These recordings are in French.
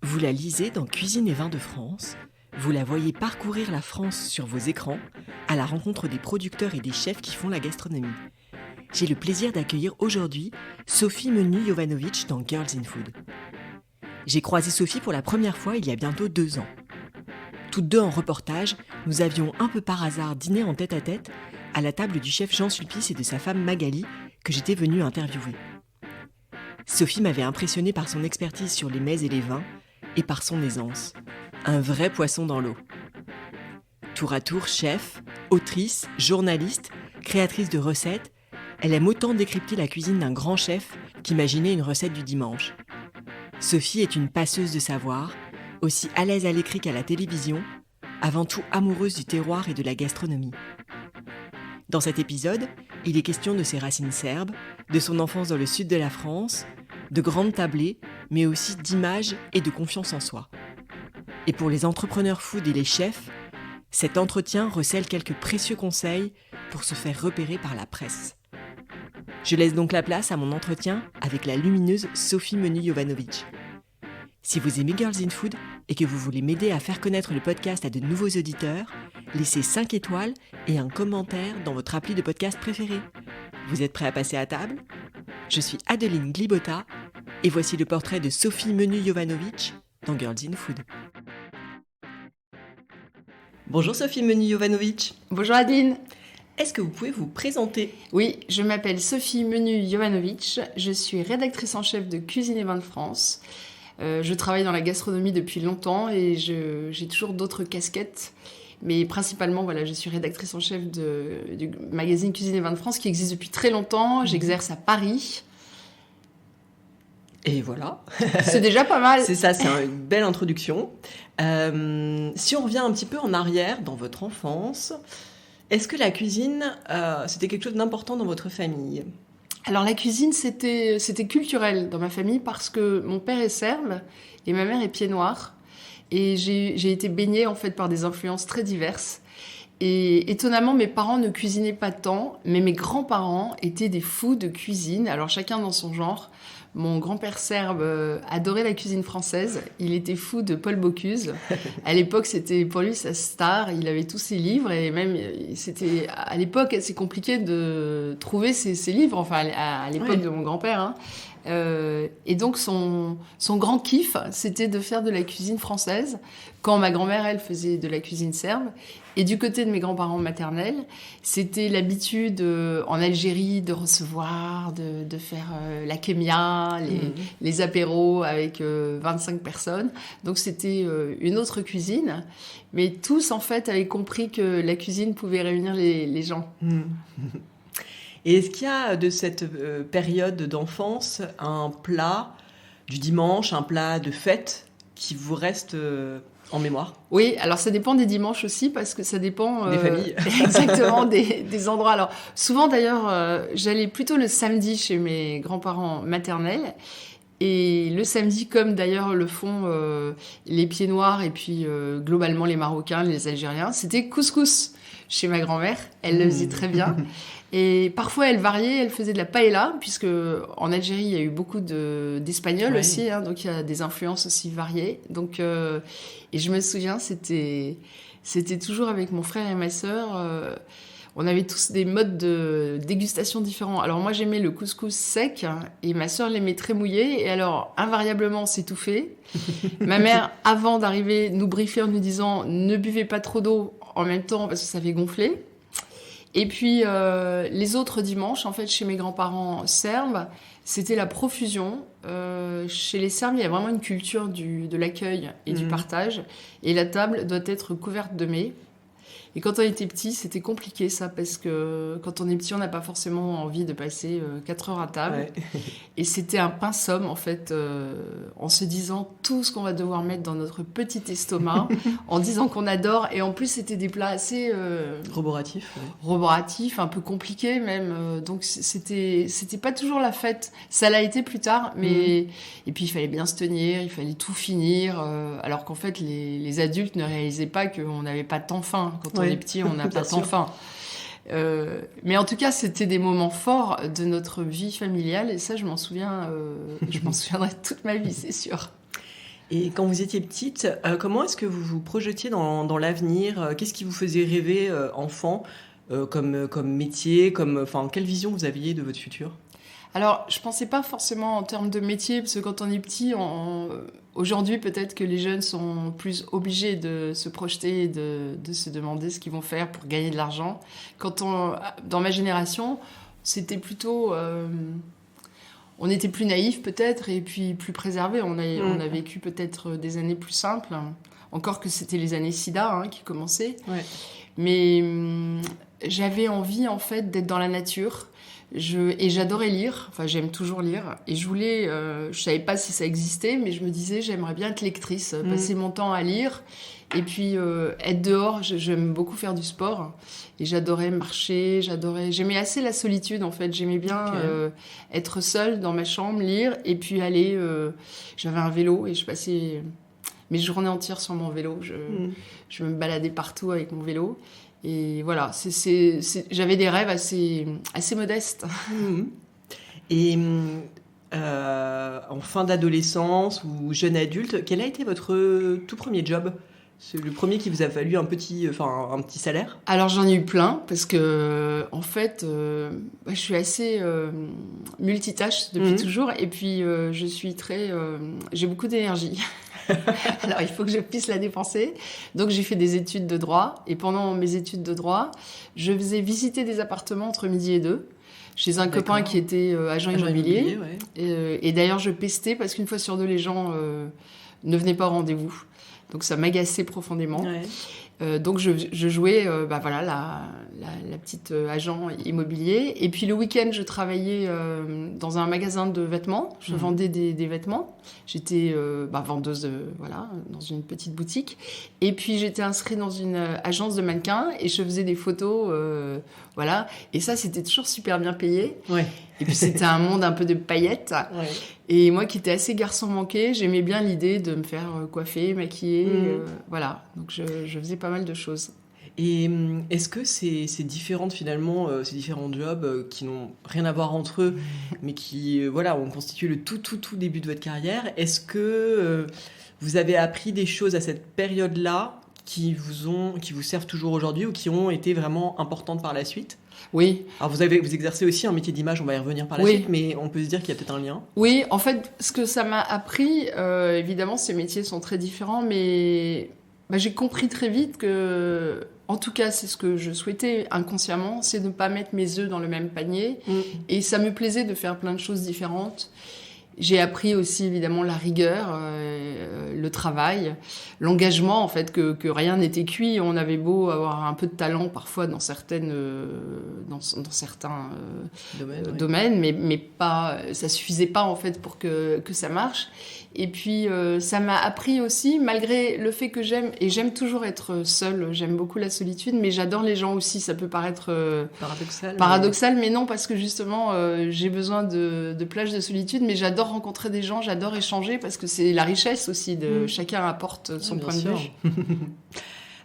Vous la lisez dans Cuisine et Vins de France, vous la voyez parcourir la France sur vos écrans, à la rencontre des producteurs et des chefs qui font la gastronomie. J'ai le plaisir d'accueillir aujourd'hui Sophie Menu-Jovanovic dans Girls in Food. J'ai croisé Sophie pour la première fois il y a bientôt 2 ans. Toutes deux en reportage, nous avions un peu par hasard dîné en tête-à-tête à la table du chef Jean Sulpice et de sa femme Magali que j'étais venue interviewer. Sophie m'avait impressionnée par son expertise sur les mets et les vins et par son aisance. Un vrai poisson dans l'eau. Tour à tour, chef, autrice, journaliste, créatrice de recettes, elle aime autant décrypter la cuisine d'un grand chef qu'imaginer une recette du dimanche. Sophie est une passeuse de savoir, aussi à l'aise à l'écrit qu'à la télévision, avant tout amoureuse du terroir et de la gastronomie. Dans cet épisode, il est question de ses racines serbes, de son enfance dans le sud de la France, de grandes tablées, mais aussi d'images et de confiance en soi. Et pour les entrepreneurs food et les chefs, cet entretien recèle quelques précieux conseils pour se faire repérer par la presse. Je laisse donc la place à mon entretien avec la lumineuse Sophie Menu-Jovanovic. Si vous aimez Girls in Food et que vous voulez m'aider à faire connaître le podcast à de nouveaux auditeurs, laissez 5 étoiles et un commentaire dans votre appli de podcast préféré. Vous êtes prêts à passer à table ? Je suis Adeline Glibota et voici le portrait de Sophie Menu-Jovanovic dans Girls in Food. Bonjour Sophie Menu-Jovanovic. Bonjour Adeline. Est-ce que vous pouvez vous présenter ? Oui, je m'appelle Sophie Menu-Jovanovic, je suis rédactrice en chef de Cuisine et Vins de France. Je travaille dans la gastronomie depuis longtemps et j'ai toujours d'autres casquettes. Mais principalement, voilà, je suis rédactrice en chef du magazine Cuisine et Vins de France qui existe depuis très longtemps. J'exerce à Paris. Et voilà. C'est déjà pas mal. C'est ça, c'est une belle introduction. Si on revient un petit peu en arrière dans votre enfance, est-ce que la cuisine, c'était quelque chose d'important dans votre famille ? Alors la cuisine, c'était culturel dans ma famille parce que mon père est serbe et ma mère est pied noir. Et j'ai été baignée en fait par des influences très diverses. Et étonnamment, mes parents ne cuisinaient pas tant, mais mes grands-parents étaient des fous de cuisine, alors chacun dans son genre. Mon grand-père serbe adorait la cuisine française. Il était fou de Paul Bocuse. À l'époque, c'était pour lui sa star. Il avait tous ses livres et même c'était à l'époque assez compliqué de trouver ses livres. Enfin, à l'époque de mon grand-père. Hein. Et donc son grand kiff, c'était de faire de la cuisine française. Quand ma grand-mère, elle, faisait de la cuisine serbe. Et du côté de mes grands-parents maternels, c'était l'habitude en Algérie de recevoir, de faire la kémia, les apéros avec 25 personnes. Donc c'était une autre cuisine. Mais tous, en fait, avaient compris que la cuisine pouvait réunir les gens. Et est-ce qu'il y a de cette période d'enfance un plat du dimanche, un plat de fête qui vous reste en mémoire ? Oui, alors ça dépend des dimanches aussi parce que ça dépend des familles. Exactement des endroits. Alors souvent d'ailleurs, j'allais plutôt le samedi chez mes grands-parents maternels. Et le samedi, comme d'ailleurs le font les pieds noirs et puis globalement les Marocains, les Algériens, c'était couscous chez ma grand-mère. Elle le faisait très bien. Et parfois, elle variait, elle faisait de la paella, puisque en Algérie, il y a eu beaucoup d'Espagnols aussi, hein, donc il y a des influences aussi variées. Donc, et je me souviens, c'était toujours avec mon frère et ma sœur. On avait tous des modes de dégustation différents. Alors moi, j'aimais le couscous sec et ma sœur l'aimait très mouillé. Et alors, invariablement, on s'étouffait. Ma mère, avant d'arriver, nous briefait en nous disant « Ne buvez pas trop d'eau en même temps parce que ça fait gonfler ». Et puis, les autres dimanches, en fait, chez mes grands-parents serbes, c'était la profusion. Chez les Serbes, il y a vraiment une culture de l'accueil et du partage. Et la table doit être couverte de mets. Et quand on était petit, c'était compliqué ça, parce que quand on est petit, on n'a pas forcément envie de passer 4 heures à table. Ouais. Et c'était un pain somme, en fait, en se disant tout ce qu'on va devoir mettre dans notre petit estomac, en disant qu'on adore. Et en plus, c'était des plats assez... roboratifs. Ouais. Roboratifs, un peu compliqués même. Donc, c'était pas toujours la fête. Ça l'a été plus tard, mais... Et puis, il fallait bien se tenir, il fallait tout finir, alors qu'en fait, les adultes ne réalisaient pas qu'on n'avait pas tant faim. Quand on est petit, on n'a pas tant faim. Mais en tout cas, c'était des moments forts de notre vie familiale. Et ça, je m'en souviendrai toute ma vie, c'est sûr. Et quand vous étiez petite, comment est-ce que vous vous projetiez dans l'avenir? Qu'est-ce qui vous faisait rêver, enfant, comme métier, enfin, quelle vision vous aviez de votre futur? Alors, je pensais pas forcément en termes de métier, parce que quand on est petit, aujourd'hui, peut-être que les jeunes sont plus obligés de se projeter, de se demander ce qu'ils vont faire pour gagner de l'argent. Dans ma génération, c'était plutôt... on était plus naïfs peut-être, et puis plus préservés. On a vécu peut-être des années plus simples. Encore que c'était les années SIDA qui commençaient. Ouais. Mais j'avais envie, en fait, d'être dans la nature. Et j'adorais lire, enfin j'aime toujours lire, et je savais pas si ça existait, mais je me disais j'aimerais bien être lectrice, passer mon temps à lire, et puis être dehors. J'aime beaucoup faire du sport, et j'adorais marcher, j'aimais assez la solitude en fait, j'aimais bien être seule dans ma chambre, lire, et puis aller, j'avais un vélo, et je passais mes journées entières sur mon vélo, je me baladais partout avec mon vélo. Et voilà, j'avais des rêves assez modestes. Et en fin d'adolescence ou jeune adulte, quel a été votre tout premier job? C'est le premier qui vous a fallu un petit salaire? Alors j'en ai eu plein, parce que en fait, je suis assez multitâche depuis toujours, et puis je suis j'ai beaucoup d'énergie. Alors, il faut que je puisse la dépenser. Donc, j'ai fait des études de droit. Et pendant mes études de droit, je faisais visiter des appartements entre midi et 2 chez un copain qui était agent immobilier. Ouais. Et d'ailleurs, je pestais parce qu'une fois sur deux, les gens ne venaient pas au rendez-vous. Donc, ça m'agaçait profondément. Ouais. Donc, je jouais la petite agent immobilier. Et puis, le week-end, je travaillais dans un magasin de vêtements. Je vendais des vêtements. J'étais vendeuse dans une petite boutique. Et puis, j'étais inscrite dans une agence de mannequins et je faisais des photos. Et ça, c'était toujours super bien payé. Ouais. Et puis, c'était un monde un peu de paillettes. Ouais. Et moi, qui étais assez garçon manqué, j'aimais bien l'idée de me faire coiffer, maquiller. Donc, je faisais pas mal de choses. Et est-ce que ces différentes, finalement, ces différents jobs qui n'ont rien à voir entre eux, mais qui ont constitué le tout début de votre carrière, est-ce que vous avez appris des choses à cette période-là qui vous servent toujours aujourd'hui ou qui ont été vraiment importantes par la suite? Oui. Alors vous exercez aussi un métier d'image, on va y revenir par la suite, mais on peut se dire qu'il y a peut-être un lien. Oui, en fait, ce que ça m'a appris, évidemment, ces métiers sont très différents, mais j'ai compris très vite que, en tout cas, c'est ce que je souhaitais inconsciemment, c'est de ne pas mettre mes œufs dans le même panier. Et ça me plaisait de faire plein de choses différentes. J'ai appris aussi évidemment la rigueur, le travail, l'engagement, en fait, que rien n'était cuit. On avait beau avoir un peu de talent parfois dans certains domaines, mais pas, ça suffisait pas en fait pour que ça marche. Et puis ça m'a appris aussi, malgré le fait que j'aime toujours être seule, j'aime beaucoup la solitude, mais j'adore les gens aussi. Ça peut paraître paradoxal, mais non, parce que justement j'ai besoin de plages de solitude, mais j'adore rencontrer des gens, j'adore échanger, parce que c'est la richesse aussi de chacun apporte son point de vue.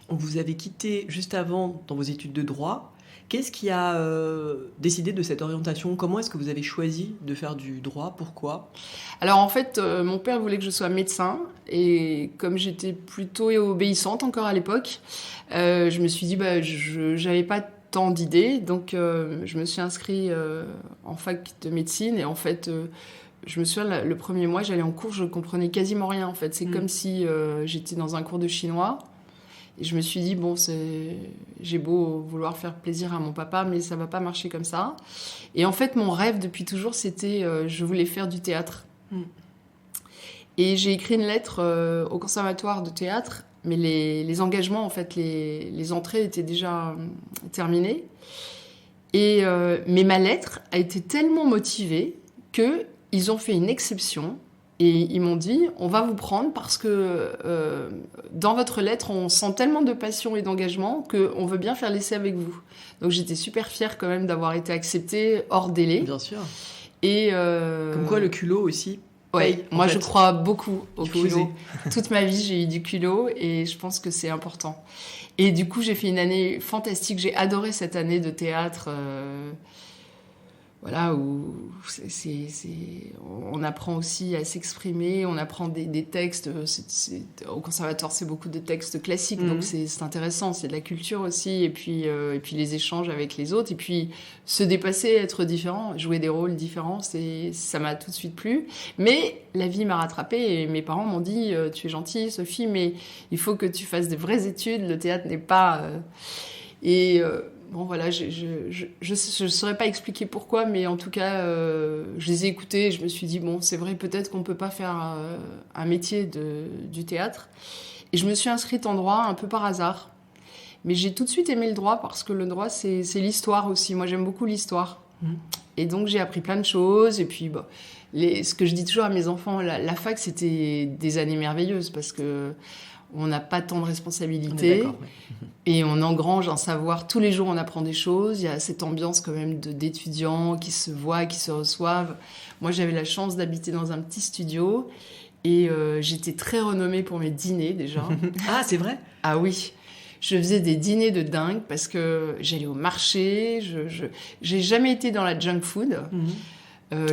Vous avez quitté juste avant dans vos études de droit. Qu'est-ce qui a décidé de cette orientation? Comment est-ce que vous avez choisi de faire du droit? Pourquoi? Alors en fait, mon père voulait que je sois médecin, et comme j'étais plutôt obéissante encore à l'époque, je me suis dit j'avais pas tant d'idées, donc je me suis inscrite en fac de médecine, et en fait je me souviens, le premier mois j'allais en cours, je comprenais quasiment rien en fait. C'est comme si j'étais dans un cours de chinois. Et je me suis dit, j'ai beau vouloir faire plaisir à mon papa, mais ça va pas marcher comme ça. Et en fait, mon rêve depuis toujours, c'était, je voulais faire du théâtre. Et j'ai écrit une lettre au conservatoire de théâtre, mais les engagements, en fait, les entrées étaient déjà terminées. Mais ma lettre a été tellement motivée qu'ils ont fait une exception. Et ils m'ont dit, on va vous prendre parce que dans votre lettre, on sent tellement de passion et d'engagement qu'on veut bien faire l'essai avec vous. Donc j'étais super fière quand même d'avoir été acceptée hors délai. Bien sûr. Et comme quoi le culot aussi. Oui, moi je crois beaucoup au culot. Toute ma vie, j'ai eu du culot et je pense que c'est important. Et du coup, j'ai fait une année fantastique. J'ai adoré cette année de théâtre. voilà, où on apprend aussi à s'exprimer, on apprend des textes. Au conservatoire, c'est beaucoup de textes classiques, donc c'est intéressant. C'est de la culture aussi, et puis les échanges avec les autres, et puis se dépasser, être différent, jouer des rôles différents, ça m'a tout de suite plu. Mais la vie m'a rattrapée, et mes parents m'ont dit tu es gentille, Sophie, mais il faut que tu fasses des vraies études. Le théâtre n'est pas... Bon, voilà, je saurais pas expliquer pourquoi, mais en tout cas, je les ai écoutés et je me suis dit, bon, c'est vrai, peut-être qu'on peut pas faire un métier du théâtre. Et je me suis inscrite en droit un peu par hasard. Mais j'ai tout de suite aimé le droit parce que le droit, c'est l'histoire aussi. Moi, j'aime beaucoup l'histoire. Et donc, j'ai appris plein de choses. Et puis, bon, ce que je dis toujours à mes enfants, la fac, c'était des années merveilleuses parce que on n'a pas tant de responsabilités et on engrange un savoir. Tous les jours, on apprend des choses. Il y a cette ambiance quand même d'étudiants qui se voient, qui se reçoivent. Moi, j'avais la chance d'habiter dans un petit studio et j'étais très renommée pour mes dîners déjà. Ah, c'est vrai ? Ah oui. Je faisais des dîners de dingue parce que j'allais au marché. J'ai jamais été dans la junk food.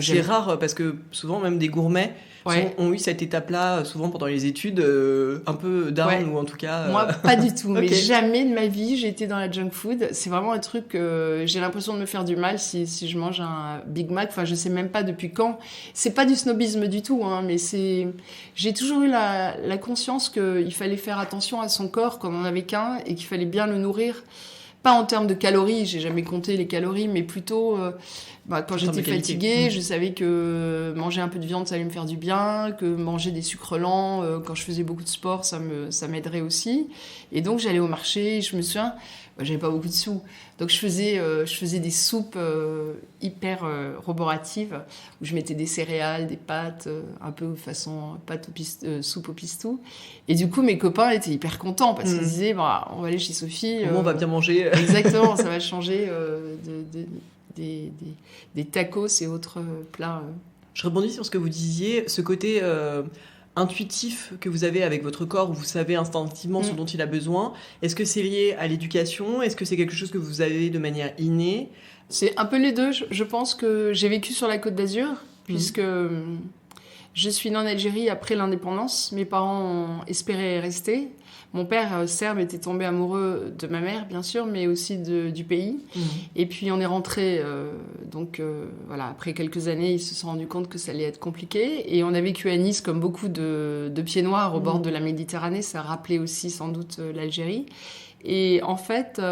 C'est rare parce que souvent même des gourmets ont eu cette étape-là souvent pendant les études un peu down ou en tout cas... Moi, pas du tout. Mais jamais de ma vie j'ai été dans la junk food. C'est vraiment un truc j'ai l'impression de me faire du mal si je mange un Big Mac. Enfin, je sais même pas depuis quand. C'est pas du snobisme du tout, hein, mais j'ai toujours eu la conscience qu'il fallait faire attention à son corps quand on n'en avait qu'un et qu'il fallait bien le nourrir. Pas en termes de calories, j'ai jamais compté les calories, mais plutôt quand j'étais fatiguée, je savais que manger un peu de viande, ça allait me faire du bien, que manger des sucres lents, quand je faisais beaucoup de sport, ça m'aiderait aussi. Et donc j'allais au marché, je me souviens, j'avais pas beaucoup de sous, donc je faisais des soupes hyper roboratives, où je mettais des céréales, des pâtes, un peu façon soupe au pistou. Et du coup, mes copains étaient hyper contents parce qu'ils disaient, on va aller chez Sophie. On va bien manger. Exactement, ça va changer des tacos et autres plats. Je rebondis sur ce que vous disiez, ce côté intuitif que vous avez avec votre corps, où vous savez instinctivement ce dont il a besoin. Est-ce que c'est lié à l'éducation ? Est-ce que c'est quelque chose que vous avez de manière innée ? C'est un peu les deux. Je pense que j'ai vécu sur la Côte d'Azur, puisque je suis née en Algérie après l'indépendance. Mes parents ont espéré rester. Mon père, serbe, était tombé amoureux de ma mère, bien sûr, mais aussi du pays. Et puis, on est rentrés. Voilà, après quelques années, ils se sont rendus compte que ça allait être compliqué. Et on a vécu à Nice, comme beaucoup de pieds noirs, au bord de la Méditerranée. Ça rappelait aussi, sans doute, l'Algérie. Et en fait,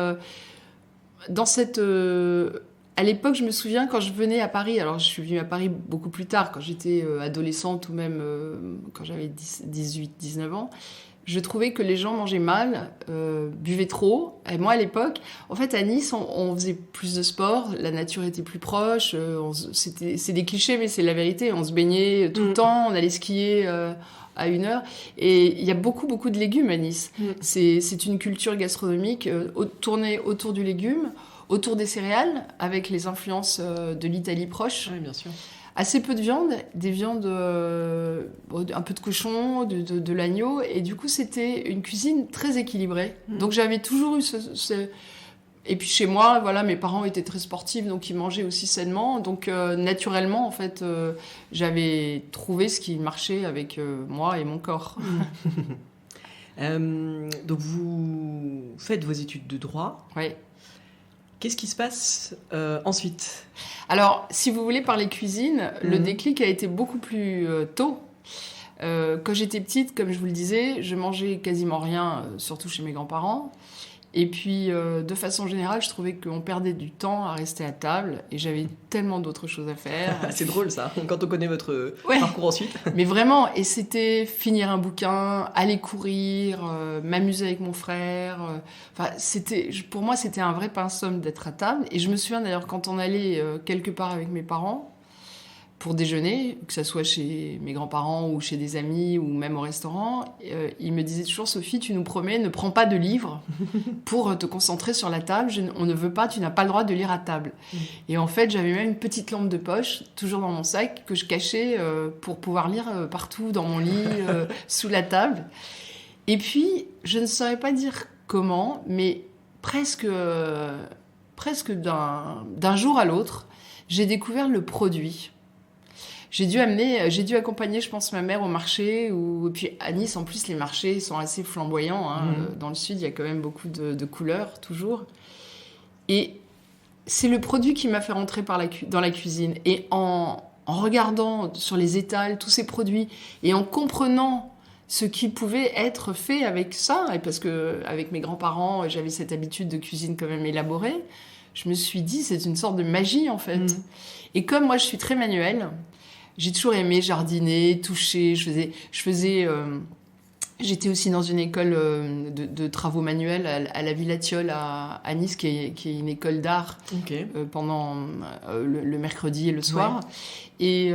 dans cette... à l'époque, je me souviens, quand je venais à Paris, alors je suis venue à Paris beaucoup plus tard, quand j'étais adolescente ou même quand j'avais 18-19 ans, je trouvais que les gens mangeaient mal, buvaient trop. Et moi, à l'époque, en fait, à Nice, on faisait plus de sport, la nature était plus proche, c'est des clichés, mais c'est la vérité. On se baignait tout le temps, on allait skier à 1 heure. Et il y a beaucoup, beaucoup de légumes à Nice. C'est une culture gastronomique tournée autour du légume, autour des céréales, avec les influences de l'Italie proche. Oui, bien sûr. Assez peu de viande, des viandes, un peu de cochon, de l'agneau. Et du coup, c'était une cuisine très équilibrée. Donc, j'avais toujours eu Et puis, chez moi, voilà, mes parents étaient très sportifs, donc ils mangeaient aussi sainement. Donc, naturellement, en fait, j'avais trouvé ce qui marchait avec moi et mon corps. Donc, vous faites vos études de droit. Oui. Qu'est-ce qui se passe ensuite ? Alors, si vous voulez parler cuisine, le déclic a été beaucoup plus tôt. Quand j'étais petite, comme je vous le disais, je mangeais quasiment rien, surtout chez mes grands-parents. Et puis, de façon générale, je trouvais qu'on perdait du temps à rester à table et j'avais tellement d'autres choses à faire. C'est drôle ça, quand on connaît votre parcours ensuite. Mais vraiment, et c'était finir un bouquin, aller courir, m'amuser avec mon frère. Pour moi, c'était un vrai pinsomme d'être à table. Et je me souviens d'ailleurs, quand on allait quelque part avec mes parents, pour déjeuner, que ce soit chez mes grands-parents ou chez des amis ou même au restaurant, ils me disaient toujours, Sophie, tu nous promets, ne prends pas de livre pour te concentrer sur la table. On ne veut pas, tu n'as pas le droit de lire à table. Et en fait, j'avais même une petite lampe de poche, toujours dans mon sac, que je cachais pour pouvoir lire partout, dans mon lit, sous la table. Et puis, je ne saurais pas dire comment, mais presque d'un jour à l'autre, J'ai découvert le produit. J'ai dû accompagner, je pense, ma mère au marché. Et puis à Nice, en plus, les marchés sont assez flamboyants. Dans le sud, il y a quand même beaucoup de couleurs, toujours. Et c'est le produit qui m'a fait rentrer dans la cuisine. Et en regardant sur les étals tous ces produits et en comprenant ce qui pouvait être fait avec ça, et parce que avec mes grands-parents, j'avais cette habitude de cuisine quand même élaborée, je me suis dit, c'est une sorte de magie, en fait. Et comme moi, je suis très manuelle, j'ai toujours aimé jardiner, toucher. J'étais aussi dans une école de travaux manuels à la Villa Thiol à Nice, qui est une école d'art, pendant le mercredi et le soir. Ouais. Et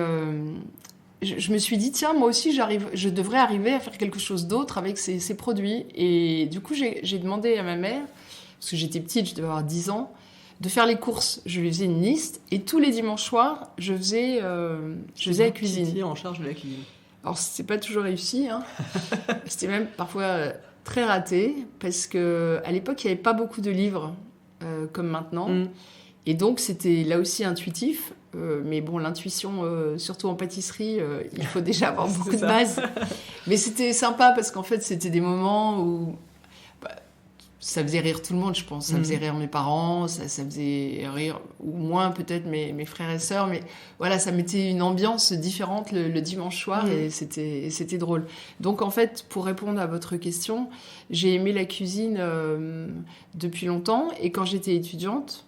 je me suis dit, tiens, moi aussi, je devrais arriver à faire quelque chose d'autre avec ces produits. Et du coup, j'ai demandé à ma mère, parce que j'étais petite, je devais avoir 10 ans, de faire les courses. Je lui faisais une liste, et tous les dimanches soirs, je faisais la cuisine. J'étais en charge de la cuisine. Alors, c'était pas toujours réussi, hein. C'était même parfois très raté, parce qu'à l'époque, il n'y avait pas beaucoup de livres comme maintenant. Et donc, c'était là aussi intuitif. Mais bon, l'intuition, surtout en pâtisserie, il faut déjà avoir beaucoup de base. Mais c'était sympa, parce qu'en fait, c'était des moments où ça faisait rire tout le monde, je pense. Ça faisait rire mes parents, ça faisait rire, ou moins peut-être mes frères et sœurs, mais voilà, ça mettait une ambiance différente le dimanche soir, et c'était drôle. Donc en fait, pour répondre à votre question, j'ai aimé la cuisine depuis longtemps, et quand j'étais étudiante,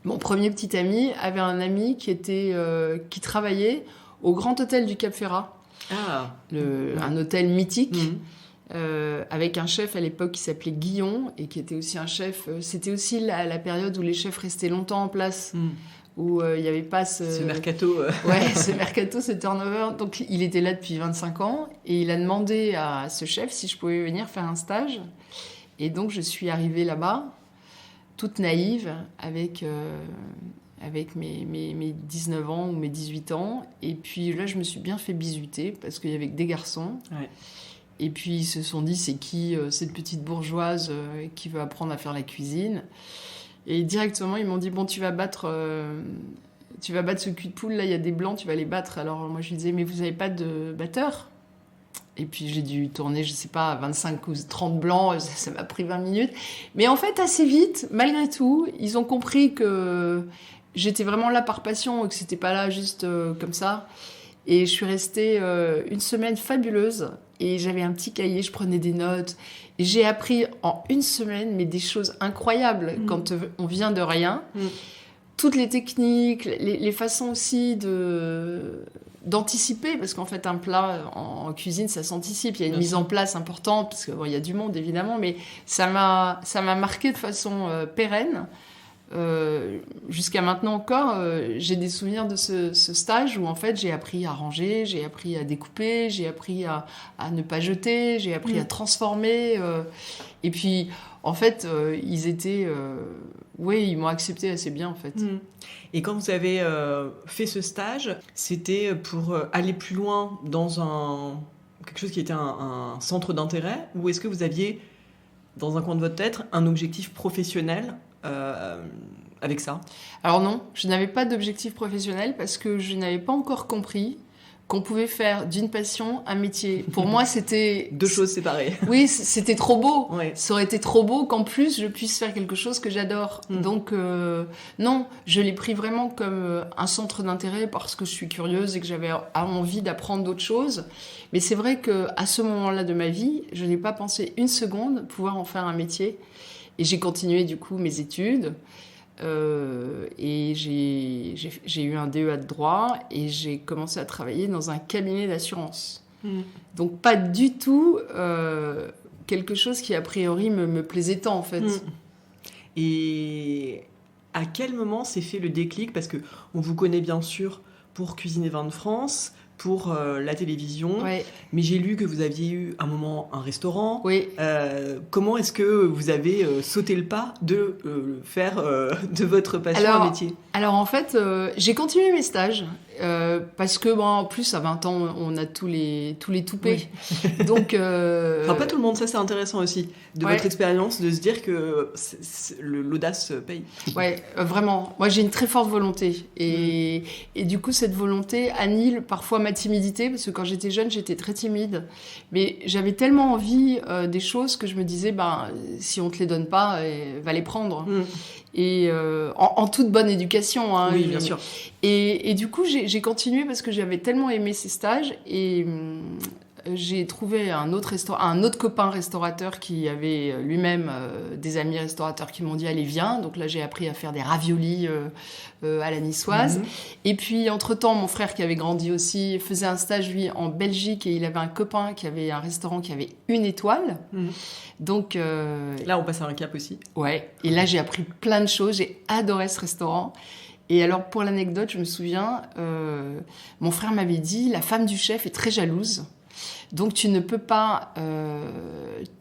mon premier petit ami avait un ami qui travaillait au Grand Hôtel du Cap Ferrat, un hôtel mythique. Avec un chef à l'époque qui s'appelait Guillon, et qui était aussi un chef. C'était aussi la période où les chefs restaient longtemps en place, où il n'y avait pas ce mercato. Ce mercato, ce turnover. Donc il était là depuis 25 ans, et il a demandé à ce chef si je pouvais venir faire un stage. Et donc je suis arrivée là-bas, toute naïve, avec mes 19 ans ou mes 18 ans. Et puis là, je me suis bien fait bisuter, parce qu'il y avait que des garçons. Ouais. Et puis ils se sont dit, c'est qui cette petite bourgeoise qui veut apprendre à faire la cuisine? Et directement, ils m'ont dit, bon, tu vas battre ce cul de poule, là, il y a des blancs, tu vas les battre. Alors moi, je lui disais, mais vous n'avez pas de batteur? Et puis j'ai dû tourner, je sais pas, 25 ou 30 blancs, ça m'a pris 20 minutes. Mais en fait, assez vite, malgré tout, ils ont compris que j'étais vraiment là par passion, et que c'était pas là juste comme ça. Et je suis restée une semaine fabuleuse, et j'avais un petit cahier, je prenais des notes. Et j'ai appris en une semaine, mais des choses incroyables quand on vient de rien. Toutes les techniques, les façons aussi d'anticiper, parce qu'en fait, un plat en cuisine, ça s'anticipe. Il y a une mise en place importante, parce qu'il y a du monde, évidemment, mais ça m'a marqué de façon pérenne. Jusqu'à maintenant encore, j'ai des souvenirs de ce stage où en fait j'ai appris à ranger, j'ai appris à découper, j'ai appris à ne pas jeter, j'ai appris à transformer. Et puis en fait, ils m'ont accepté assez bien en fait. Et quand vous avez fait ce stage, c'était pour aller plus loin dans quelque chose qui était un centre d'intérêt, ou est-ce que vous aviez dans un coin de votre tête un objectif professionnel avec ça? Alors non, je n'avais pas d'objectif professionnel, parce que je n'avais pas encore compris qu'on pouvait faire d'une passion un métier. Pour moi, c'était... Deux choses séparées. Oui, c'était trop beau. Ouais. Ça aurait été trop beau qu'en plus, je puisse faire quelque chose que j'adore. Donc, non, je l'ai pris vraiment comme un centre d'intérêt, parce que je suis curieuse et que j'avais envie d'apprendre d'autres choses. Mais c'est vrai qu'à ce moment-là de ma vie, je n'ai pas pensé une seconde pouvoir en faire un métier. Et j'ai continué du coup mes études, et j'ai eu un DEA de droit, et j'ai commencé à travailler dans un cabinet d'assurance. Donc pas du tout quelque chose qui a priori me plaisait tant en fait. Et à quel moment s'est fait le déclic? Parce qu'on vous connaît bien sûr pour Cuisine et Vins de France, pour la télévision, mais j'ai lu que vous aviez eu un moment un restaurant. Oui. Comment est-ce que vous avez sauté le pas de faire de votre passion un métier? Alors en fait, j'ai continué mes stages. parce que en plus à 20 ans on a tous les toupets. Oui. Donc Enfin, pas tout le monde, ça c'est intéressant aussi de votre expérience, de se dire que l'audace paye. Ouais, vraiment. Moi j'ai une très forte volonté et du coup cette volonté annule parfois ma timidité, parce que quand j'étais jeune j'étais très timide, mais j'avais tellement envie des choses que je me disais si on te les donne pas, va les prendre. Et en toute bonne éducation, hein. Oui, bien sûr. Et du coup j'ai continué parce que j'avais tellement aimé ces stages, et j'ai trouvé un autre copain restaurateur qui avait lui-même des amis restaurateurs qui m'ont dit allez viens. Donc là j'ai appris à faire des raviolis à la niçoise. Et puis entre-temps mon frère qui avait grandi aussi faisait un stage lui en Belgique, et il avait un copain qui avait un restaurant qui avait 1 étoile. Donc là on passe à un cap aussi. Ouais, et là j'ai appris plein de choses, j'ai adoré ce restaurant. Et alors pour l'anecdote, je me souviens, mon frère m'avait dit la femme du chef est très jalouse. Donc tu ne peux pas,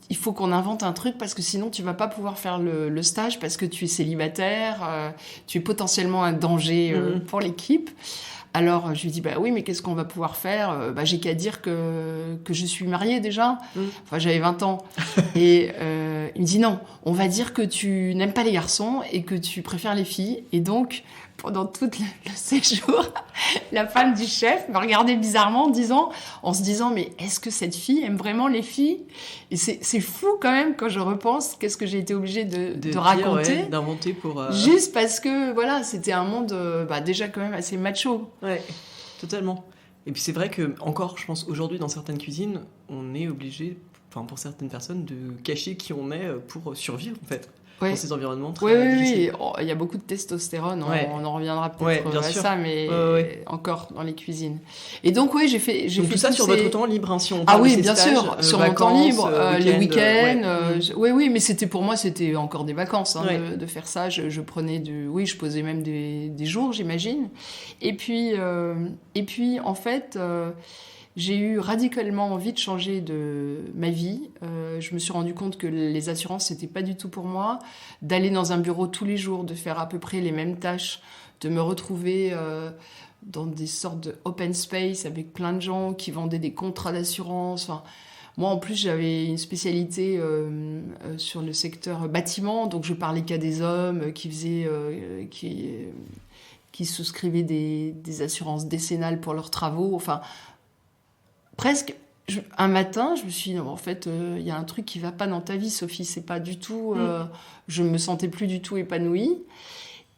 il faut qu'on invente un truc, parce que sinon tu vas pas pouvoir faire le stage, parce que tu es célibataire, tu es potentiellement un danger pour l'équipe. Alors je lui dis oui, mais qu'est-ce qu'on va pouvoir faire? J'ai qu'à dire que je suis mariée déjà. Enfin j'avais 20 ans. Et il me dit non, on va dire que tu n'aimes pas les garçons et que tu préfères les filles. Et donc pendant tout le séjour, la femme du chef me regardait bizarrement en se disant mais est-ce que cette fille aime vraiment les filles? Et c'est fou quand même quand je repense qu'est-ce que j'ai été obligée de raconter, d'inventer pour juste parce que voilà, c'était un monde déjà quand même assez macho. Ouais, totalement. Et puis c'est vrai que encore, je pense aujourd'hui dans certaines cuisines, on est obligé, enfin pour certaines personnes, de cacher qui on est pour survivre en fait. Dans ces environnements très difficiles. Oui. Il y a beaucoup de testostérone, on en reviendra peut-être bien à sûr. ça, mais encore dans les cuisines. Et donc j'ai fait tout ça sur votre temps libre, si on parle de ces bien stages, sûr, sur vacances, mon temps libre, les week-ends. ouais. Mais pour moi c'était encore des vacances de faire ça. Je prenais je posais même des jours, j'imagine. Et puis en fait. J'ai eu radicalement envie de changer de ma vie. Je me suis rendu compte que les assurances, c'était pas du tout pour moi. D'aller dans un bureau tous les jours, de faire à peu près les mêmes tâches, de me retrouver dans des sortes de open space avec plein de gens qui vendaient des contrats d'assurance. Enfin, moi, en plus, j'avais une spécialité sur le secteur bâtiment, donc je parlais qu'à des hommes qui faisaient... qui souscrivaient des assurances décennales pour leurs travaux. Enfin... Presque, un matin, je me suis dit, non, en fait, il y a un truc qui va pas dans ta vie, Sophie. C'est pas du tout... je me sentais plus du tout épanouie.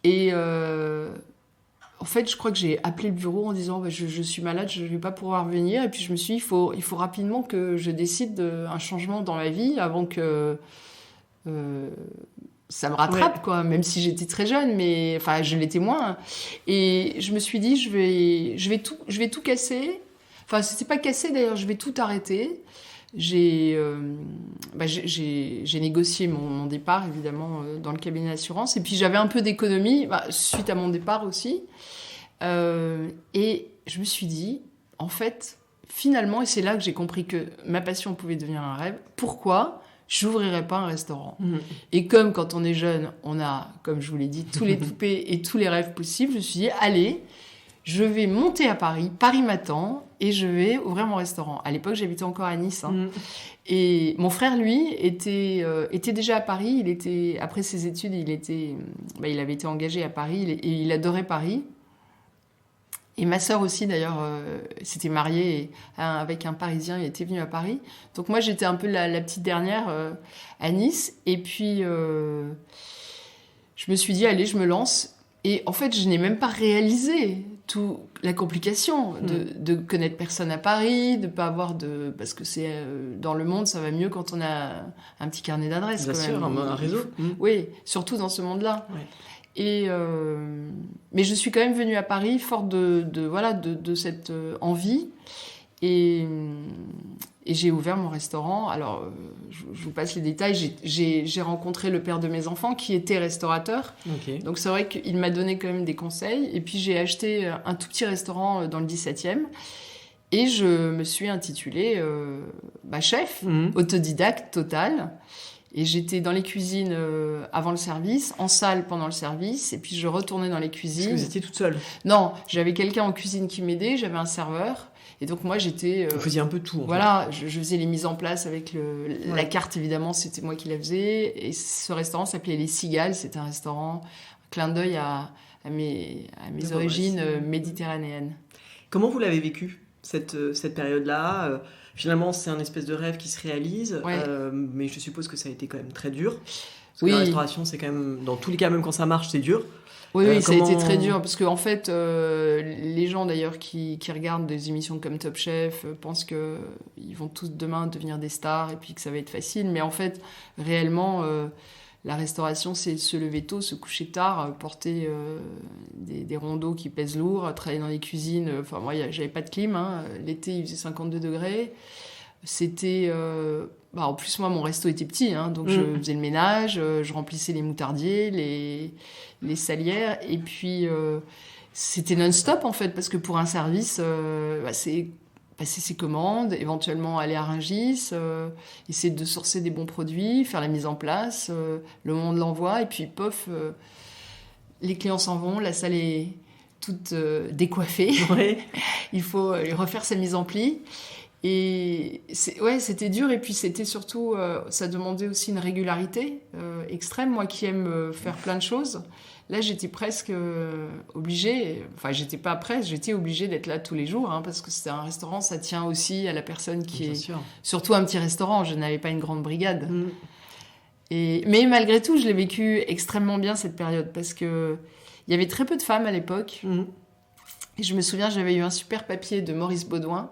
Et en fait, je crois que j'ai appelé le bureau en disant, je suis malade, je vais pas pouvoir venir. Et puis je me suis dit, il faut rapidement que je décide d'un changement dans ma vie avant que... ça me rattrape, quoi, même si j'étais très jeune, mais enfin, je l'étais moins. Et je me suis dit, je vais tout casser. Enfin, c'était pas cassé d'ailleurs, je vais tout arrêter. J'ai négocié mon départ, évidemment, dans le cabinet d'assurance. Et puis j'avais un peu d'économie, suite à mon départ aussi. Et je me suis dit, en fait, finalement, et c'est là que j'ai compris que ma passion pouvait devenir un rêve, pourquoi j'ouvrirais pas un restaurant? Et comme quand on est jeune, on a, comme je vous l'ai dit, tous les toupets et tous les rêves possibles, je me suis dit, allez, je vais monter à Paris, Paris m'attend, et je vais ouvrir mon restaurant. À l'époque, j'habitais encore à Nice. Et mon frère, lui, était déjà à Paris. Après ses études, il avait été engagé à Paris, et il adorait Paris. Et ma sœur aussi, d'ailleurs, s'était mariée avec un Parisien, il était venu à Paris. Donc moi, j'étais un peu la petite dernière à Nice. Et puis, je me suis dit, allez, je me lance. Et en fait, je n'ai même pas réalisé toute la complication de connaître personne à Paris, de pas avoir de... Parce que c'est dans le monde, ça va mieux quand on a un petit carnet d'adresses. Bien sûr, un réseau. Oui, surtout dans ce monde-là. Ouais. Et mais je suis quand même venue à Paris forte de cette envie. Et j'ai ouvert mon restaurant. Alors, je vous passe les détails. J'ai rencontré le père de mes enfants qui était restaurateur. Okay. Donc, c'est vrai qu'il m'a donné quand même des conseils. Et puis, j'ai acheté un tout petit restaurant dans le 17e. Et je me suis intitulée chef, autodidacte total. Et j'étais dans les cuisines avant le service, en salle pendant le service, et puis je retournais dans les cuisines. Parce que vous étiez toute seule? Non, j'avais quelqu'un en cuisine qui m'aidait, j'avais un serveur. Et donc moi j'étais... Vous faisiez un peu tout. Voilà, je faisais les mises en place avec la carte, évidemment, c'était moi qui la faisais. Et ce restaurant s'appelait Les Cigales, c'était un restaurant, un clin d'œil à mes origines méditerranéennes. Comment vous l'avez vécu, cette période-là? Finalement, c'est un espèce de rêve qui se réalise, mais je suppose que ça a été quand même très dur. Parce que la restauration, c'est quand même, dans tous les cas, même quand ça marche, c'est dur. Oui, ça a été très dur, parce qu'en fait, les gens d'ailleurs qui regardent des émissions comme Top Chef pensent qu'ils vont tous demain devenir des stars et puis que ça va être facile. Mais en fait, réellement, la restauration, c'est se lever tôt, se coucher tard, porter des rondeaux qui pèsent lourd, travailler dans les cuisines. Enfin, moi, j'avais pas de clim. L'été, il faisait 52 degrés. C'était... en plus, moi, mon resto était petit, donc je faisais le ménage, je remplissais les moutardiers, les salières, et puis c'était non-stop, en fait, parce que pour un service, c'est passer ses commandes, éventuellement aller à Rungis, essayer de sourcer des bons produits, faire la mise en place, le moment de l'envoi, et puis pof, les clients s'en vont, la salle est toute décoiffée, il faut refaire sa mise en pli. Et c'était dur, et puis c'était surtout, ça demandait aussi une régularité extrême. Moi qui aime faire plein de choses, là j'étais presque obligée, enfin j'étais pas presque, j'étais obligée d'être là tous les jours, parce que c'était un restaurant, ça tient aussi à la personne qui est... sûr. Surtout un petit restaurant, je n'avais pas une grande brigade. Mais malgré tout, je l'ai vécu extrêmement bien cette période, parce que il y avait très peu de femmes à l'époque. Et je me souviens, j'avais eu un super papier de Maurice Baudouin,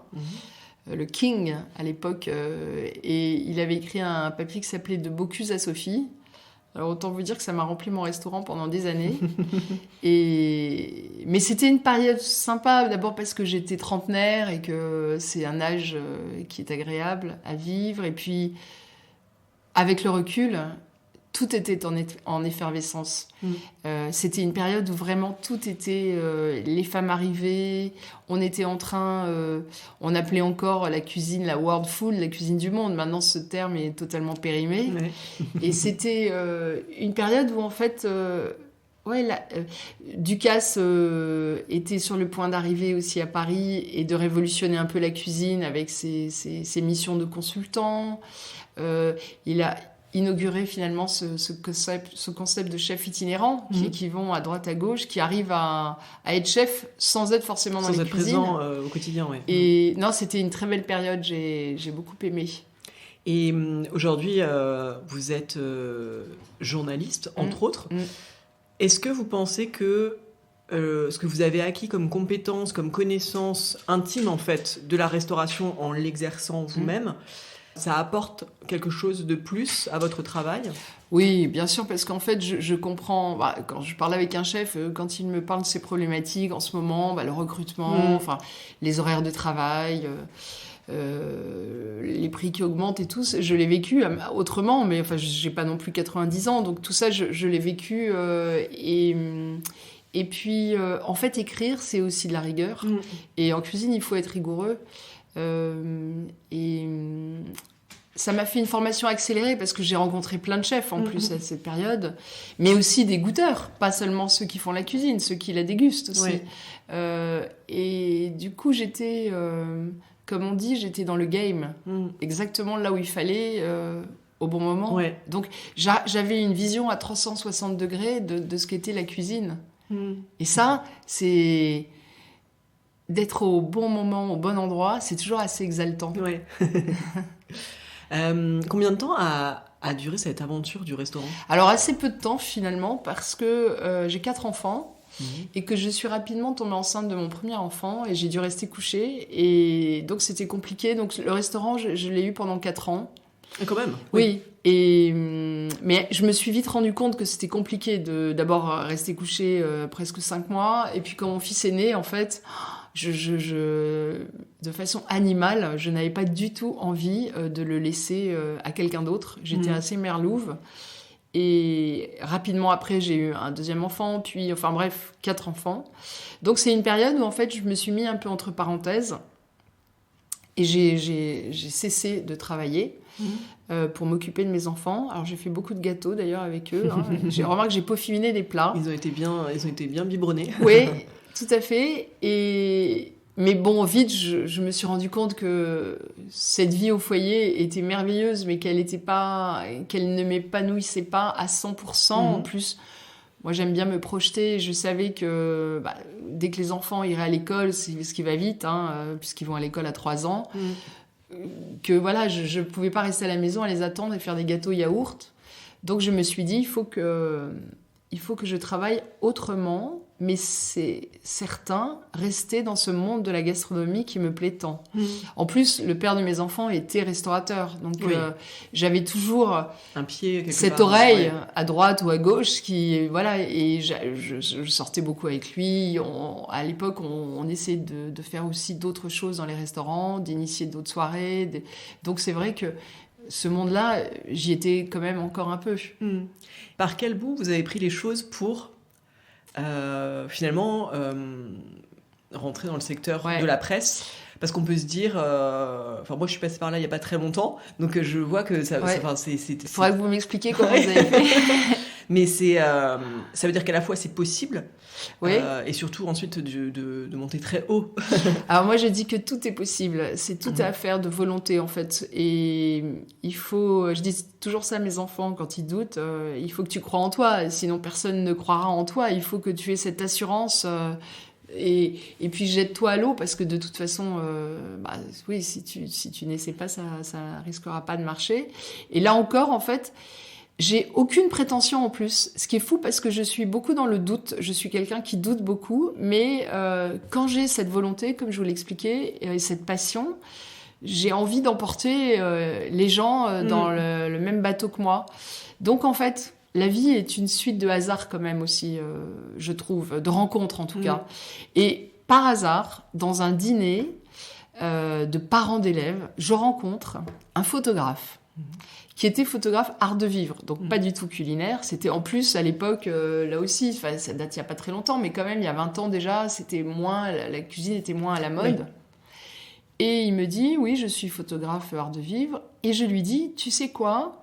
le King à l'époque, et il avait écrit un papier qui s'appelait De Bocuse à Sophie. Alors autant vous dire que ça m'a rempli mon restaurant pendant des années. Mais c'était une période sympa, d'abord parce que j'étais trentenaire et que c'est un âge qui est agréable à vivre. Et puis, avec le recul, tout était en effervescence. C'était une période où vraiment tout était... les femmes arrivaient, on était en train... on appelait encore la cuisine la world food, la cuisine du monde. Maintenant, ce terme est totalement périmé. Et c'était une période où, en fait... Ducasse était sur le point d'arriver aussi à Paris et de révolutionner un peu la cuisine avec ses missions de consultant. Il a inauguré finalement ce concept de chef itinérant qui vont à droite à gauche, qui arrivent à être chef sans être forcément dans les cuisines. Sans être présent au quotidien, Et non, c'était une très belle période, j'ai beaucoup aimé. Et aujourd'hui, vous êtes journaliste, entre autres. Est-ce que vous pensez que ce que vous avez acquis comme compétences, comme connaissances intimes en fait de la restauration en l'exerçant vous-même, ça apporte quelque chose de plus à votre travail? Oui, bien sûr, parce qu'en fait, je comprends... quand je parle avec un chef, quand il me parle de ses problématiques en ce moment, le recrutement, les horaires de travail... les prix qui augmentent et tout, je l'ai vécu autrement, mais enfin, j'ai pas non plus 90 ans, donc tout ça, je l'ai vécu. Et puis, en fait, écrire, c'est aussi de la rigueur. Et en cuisine, il faut être rigoureux. Et ça m'a fait une formation accélérée parce que j'ai rencontré plein de chefs en plus à cette période, mais aussi des goûteurs, pas seulement ceux qui font la cuisine, ceux qui la dégustent aussi. Et du coup, j'étais... comme on dit, j'étais dans le game, exactement là où il fallait, au bon moment. Donc, j'avais une vision à 360 degrés de ce qu'était la cuisine. Et ça, c'est... D'être au bon moment, au bon endroit, c'est toujours assez exaltant. Combien de temps a duré cette aventure du restaurant? Alors, assez peu de temps, finalement, parce que j'ai 4 enfants. Et que je suis rapidement tombée enceinte de mon premier enfant et j'ai dû rester couchée et donc c'était compliqué. Donc le restaurant, je l'ai eu pendant 4 ans. Et quand même. Oui. Mais je me suis vite rendu compte que c'était compliqué de d'abord rester couchée presque 5 mois et puis quand mon fils est né, en fait, de façon animale, je n'avais pas du tout envie de le laisser à quelqu'un d'autre. J'étais assez merlouve. Et rapidement après, j'ai eu un deuxième enfant, puis, enfin bref, 4 enfants. Donc c'est une période où en fait, je me suis mis un peu entre parenthèses. Et j'ai cessé de travailler pour m'occuper de mes enfants. Alors j'ai fait beaucoup de gâteaux d'ailleurs avec eux. Hein. J'ai remarqué que j'ai peaufiné des plats. Ils ont été bien biberonnés. Oui, tout à fait. Mais bon, vite, je me suis rendu compte que cette vie au foyer était merveilleuse, mais qu'elle ne m'épanouissait pas à 100%. En plus, moi, j'aime bien me projeter. Je savais que dès que les enfants iraient à l'école, c'est ce qui va vite, puisqu'ils vont à l'école à 3 ans, que voilà, je ne pouvais pas rester à la maison à les attendre et faire des gâteaux yaourt. Donc, je me suis dit, il faut que je travaille autrement, mais c'est certain, rester dans ce monde de la gastronomie qui me plaît tant. En plus, le père de mes enfants était restaurateur, donc j'avais toujours un pied cette oreille à droite ou à gauche qui, voilà, et je sortais beaucoup avec lui. À l'époque, on essayait de faire aussi d'autres choses dans les restaurants, d'initier d'autres soirées. Donc c'est vrai que ce monde-là, j'y étais quand même encore un peu. Par quel bout vous avez pris les choses pour finalement rentrer dans le secteur de la presse? Parce qu'on peut se dire... moi, je suis passée par là il n'y a pas très longtemps, donc je vois que ça... Il faudrait que vous m'expliquiez comment vous avez fait. Mais ça veut dire qu'à la fois, c'est possible, et surtout, ensuite, de monter très haut. Alors moi, je dis que tout est possible. C'est tout à affaire de volonté, en fait. Et il faut... Je dis toujours ça à mes enfants quand ils doutent. Il faut que tu crois en toi, sinon personne ne croira en toi. Il faut que tu aies cette assurance... Et puis jette-toi à l'eau, parce que de toute façon, si tu n'essaies pas, ça risquera pas de marcher. Et là encore, en fait, j'ai aucune prétention en plus. Ce qui est fou, parce que je suis beaucoup dans le doute. Je suis quelqu'un qui doute beaucoup, mais quand j'ai cette volonté, comme je vous l'expliquais, et cette passion, j'ai envie d'emporter les gens dans le même bateau que moi. Donc en fait... La vie est une suite de hasards quand même aussi, je trouve, de rencontres en tout cas. Et par hasard, dans un dîner de parents d'élèves, je rencontre un photographe qui était photographe art de vivre, donc pas du tout culinaire. C'était en plus à l'époque, là aussi, ça date il n'y a pas très longtemps, mais quand même il y a 20 ans déjà, la cuisine était moins à la mode. Oui. Et il me dit, oui, je suis photographe art de vivre. Et je lui dis, tu sais quoi ?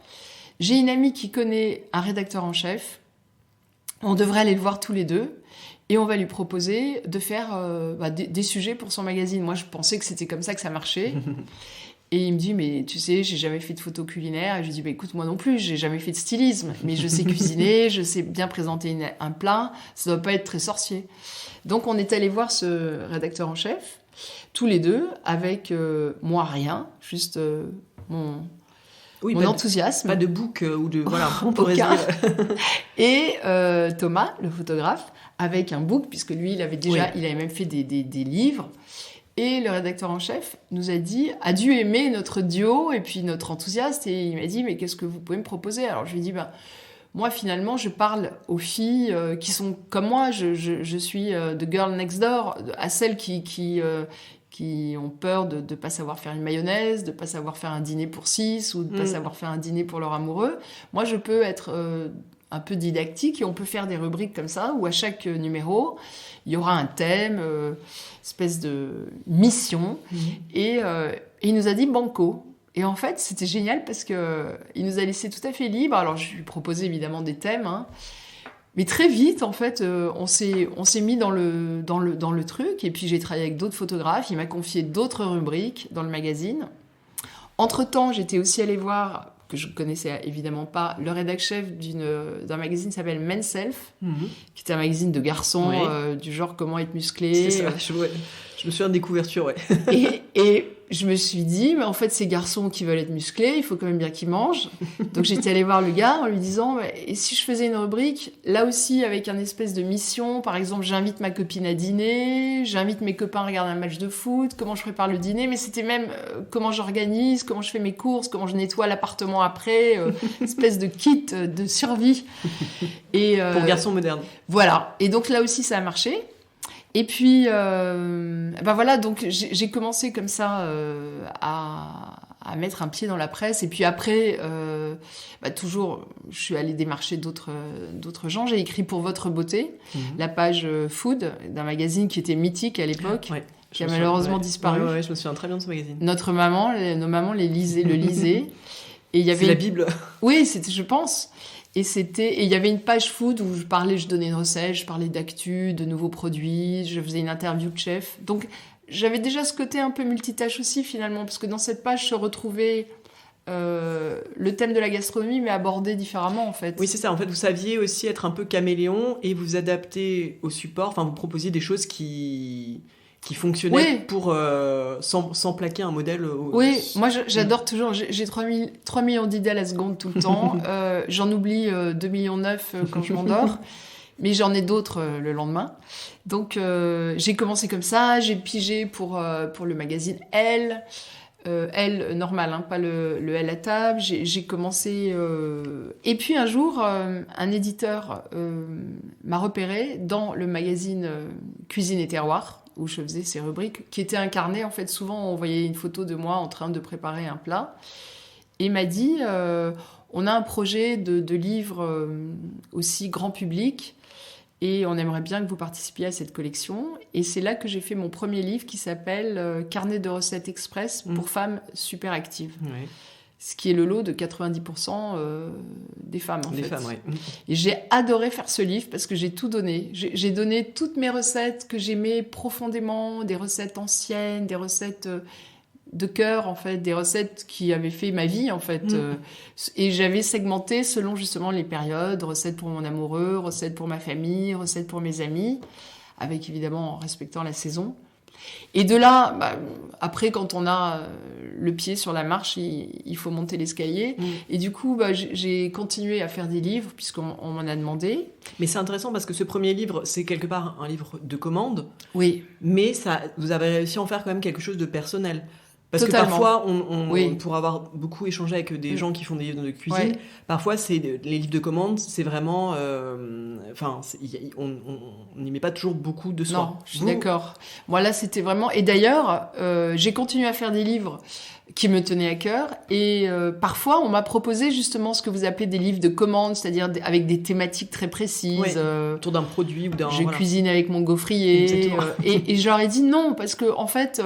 J'ai une amie qui connaît un rédacteur en chef. On devrait aller le voir tous les deux. Et on va lui proposer de faire des sujets pour son magazine. Moi, je pensais que c'était comme ça que ça marchait. Et il me dit, mais tu sais, j'ai jamais fait de photo culinaire. Et je lui dis, écoute, moi non plus, j'ai jamais fait de stylisme. Mais je sais cuisiner, je sais bien présenter un plat. Ça doit pas être très sorcier. Donc, on est allé voir ce rédacteur en chef, tous les deux, avec moi rien, juste mon enthousiasme. Pas de book ou de... Voilà, on pourrait dire. Et Thomas, le photographe, avec un book, puisque lui, il avait même fait des livres. Et le rédacteur en chef nous a dû aimer notre duo et puis notre enthousiasme. Et il m'a dit, mais qu'est-ce que vous pouvez me proposer ? Alors je lui ai dit, moi, finalement, je parle aux filles qui sont comme moi. Je suis the girl next door, à celles qui ont peur de ne pas savoir faire une mayonnaise, de ne pas savoir faire un dîner pour 6 ou de ne pas savoir faire un dîner pour leur amoureux. Moi, je peux être un peu didactique et on peut faire des rubriques comme ça où à chaque numéro, il y aura un thème, espèce de mission. Et il nous a dit banco. Et en fait, c'était génial parce qu'il nous a laissé tout à fait libre. Alors, je lui proposais évidemment des thèmes, mais très vite, en fait, on s'est mis dans le truc. Et puis, j'ai travaillé avec d'autres photographes. Il m'a confié d'autres rubriques dans le magazine. Entre-temps, j'étais aussi allée voir, que je ne connaissais évidemment pas, le rédac-chef d'un magazine qui s'appelle Men's Self, qui était un magazine de garçons, du genre comment être musclé. C'est ça, je me souviens des couvertures, ouais. Et je me suis dit, mais en fait, ces garçons qui veulent être musclés, il faut quand même bien qu'ils mangent. Donc, j'étais allée voir le gars en lui disant, et si je faisais une rubrique, là aussi, avec un espèce de mission, par exemple, j'invite ma copine à dîner, j'invite mes copains à regarder un match de foot, comment je prépare le dîner, mais c'était même comment j'organise, comment je fais mes courses, comment je nettoie l'appartement après, espèce de kit de survie. Pour garçons modernes. Voilà. Et donc, là aussi, ça a marché. Et puis, voilà, donc j'ai commencé comme ça à mettre un pied dans la presse. Et puis après, toujours, je suis allée démarcher d'autres gens. J'ai écrit pour Votre Beauté, la page food d'un magazine qui était mythique à l'époque. qui a malheureusement disparu. Ouais, je me souviens très bien de ce magazine. Notre maman, nos mamans le lisaient. Et il y avait c'est la Bible. Oui, c'était, je pense. Et il y avait une page food où je donnais une recette, je parlais d'actu, de nouveaux produits, je faisais une interview de chef. Donc, j'avais déjà ce côté un peu multitâche aussi, finalement, parce que dans cette page se retrouvait le thème de la gastronomie, mais abordé différemment, en fait. Oui, c'est ça. En fait, vous saviez aussi être un peu caméléon et vous adapter au support. Enfin, vous proposiez des choses qui fonctionnaient pour sans plaquer un modèle. Oui, moi j'adore toujours. J'ai 3 millions d'idées à la seconde tout le temps. J'en oublie 2,9 millions quand je m'endors. Mais j'en ai d'autres le lendemain. Donc j'ai commencé comme ça. J'ai pigé pour le magazine Elle. Elle normal, hein, pas le L à table. J'ai commencé... Et puis un jour, un éditeur m'a repéré dans le magazine Cuisine et Terroir, où je faisais ces rubriques, qui étaient incarnées. En fait, souvent, on voyait une photo de moi en train de préparer un plat. Et il m'a dit, on a un projet de livre aussi grand public, et on aimerait bien que vous participiez à cette collection. Et c'est là que j'ai fait mon premier livre qui s'appelle Carnet de recettes express pour femmes super actives. Ouais. Ce qui est le lot de 90% des femmes, en fait. Femmes, oui. Et j'ai adoré faire ce livre parce que j'ai tout donné. J'ai donné toutes mes recettes que j'aimais profondément, des recettes anciennes, des recettes de cœur, en fait, des recettes qui avaient fait ma vie, en fait. Et j'avais segmenté selon, justement, les périodes, recettes pour mon amoureux, recettes pour ma famille, recettes pour mes amis, avec, évidemment, en respectant la saison. Et de là, après, quand on a le pied sur la marche, il faut monter l'escalier. Et du coup, j'ai continué à faire des livres, puisqu'on m'en a demandé. Mais c'est intéressant parce que ce premier livre, c'est quelque part un livre de commande. Oui. Mais vous avez réussi à en faire quand même quelque chose de personnel. Parce Totalement. que parfois, pour avoir beaucoup échangé avec des gens qui font des livres de cuisine, parfois, les livres de commande, c'est vraiment... on n'y met pas toujours beaucoup de soi. Non, je suis d'accord. Moi, là, c'était vraiment... Et d'ailleurs, j'ai continué à faire des livres qui me tenaient à cœur. Et parfois, on m'a proposé justement ce que vous appelez des livres de commande, c'est-à-dire avec des thématiques très précises. Autour d'un produit ou d'un... Je cuisine avec mon gaufrier. Et je leur ai dit non, parce que en fait...